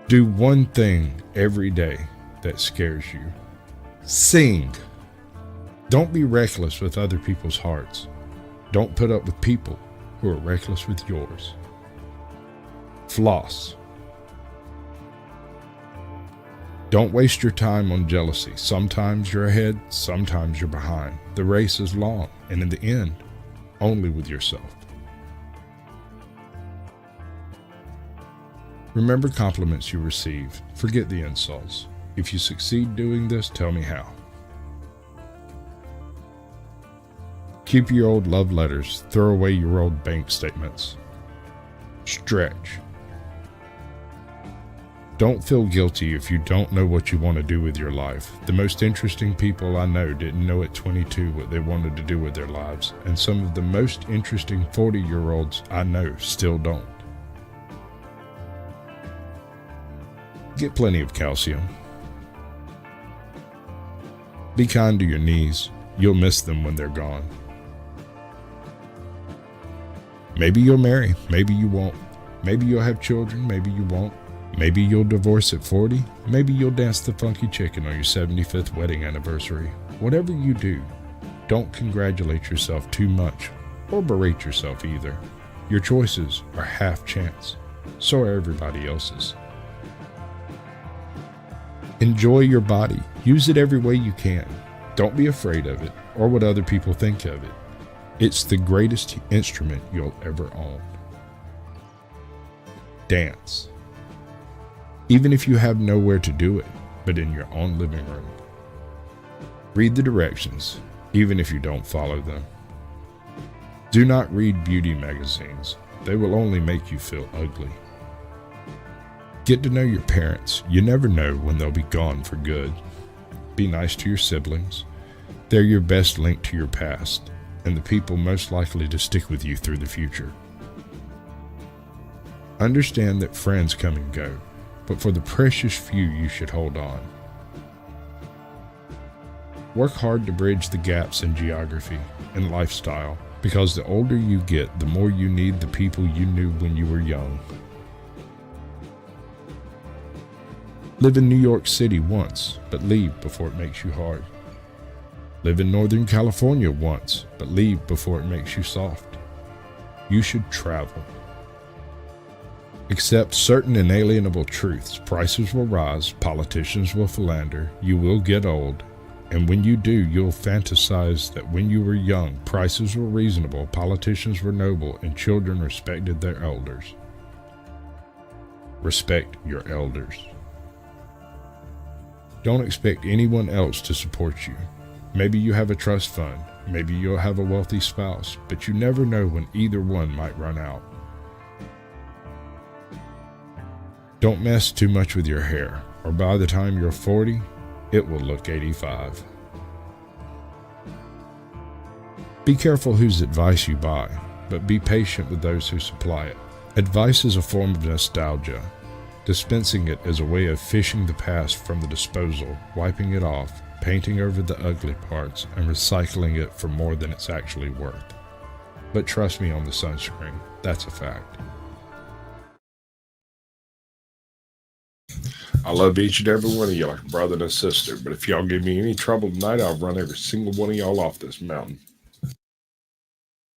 Do one thing every day that scares you. Sing. Don't be reckless with other people's hearts. Don't put up with people who are reckless with yours. Floss. Don't waste your time on jealousy. Sometimes you're ahead, sometimes you're behind. The race is long, and in the end, only with yourself. Remember compliments you receive. Forget the insults. If you succeed doing this, tell me how. Keep your old love letters. Throw away your old bank statements. Stretch. Don't feel guilty if you don't know what you want to do with your life. The most interesting people I know didn't know at 22 what they wanted to do with their lives, and some of the most interesting 40-year-olds I know still don't. Get plenty of calcium. Be kind to your knees. You'll miss them when they're gone. Maybe you'll marry, maybe you won't. Maybe you'll have children, maybe you won't. Maybe you'll divorce at 40. Maybe you'll dance the funky chicken on your 75th wedding anniversary. Whatever you do, don't congratulate yourself too much or berate yourself either. Your choices are half chance. So are everybody else's. Enjoy your body. Use it every way you can. Don't be afraid of it or what other people think of it. It's the greatest instrument you'll ever own. Dance. Even if you have nowhere to do it, but in your own living room. Read the directions, even if you don't follow them. Do not read beauty magazines. They will only make you feel ugly. Get to know your parents. You never know when they'll be gone for good. Be nice to your siblings. They're your best link to your past, and the people most likely to stick with you through the future. Understand that friends come and go, but for the precious few you should hold on. Work hard to bridge the gaps in geography and lifestyle, because the older you get, the more you need the people you knew when you were young. Live in New York City once, but leave before it makes you hard. Live in Northern California once, but leave before it makes you soft. You should travel. Accept certain inalienable truths. Prices will rise, politicians will philander, you will get old, and when you do, you'll fantasize that when you were young, prices were reasonable, politicians were noble, and children respected their elders. Respect your elders. Don't expect anyone else to support you. Maybe you have a trust fund, maybe you'll have a wealthy spouse, but you never know when either one might run out. Don't mess too much with your hair, or by the time you're 40, it will look 85. Be careful whose advice you buy, but be patient with those who supply it. Advice is a form of nostalgia. Dispensing it is a way of fishing the past from the disposal, wiping it off, painting over the ugly parts, and recycling it for more than it's actually worth. But trust me on the sunscreen, that's a fact. I love each and every one of you like a brother and a sister, but if y'all give me any trouble tonight, I'll run every single one of y'all off this mountain.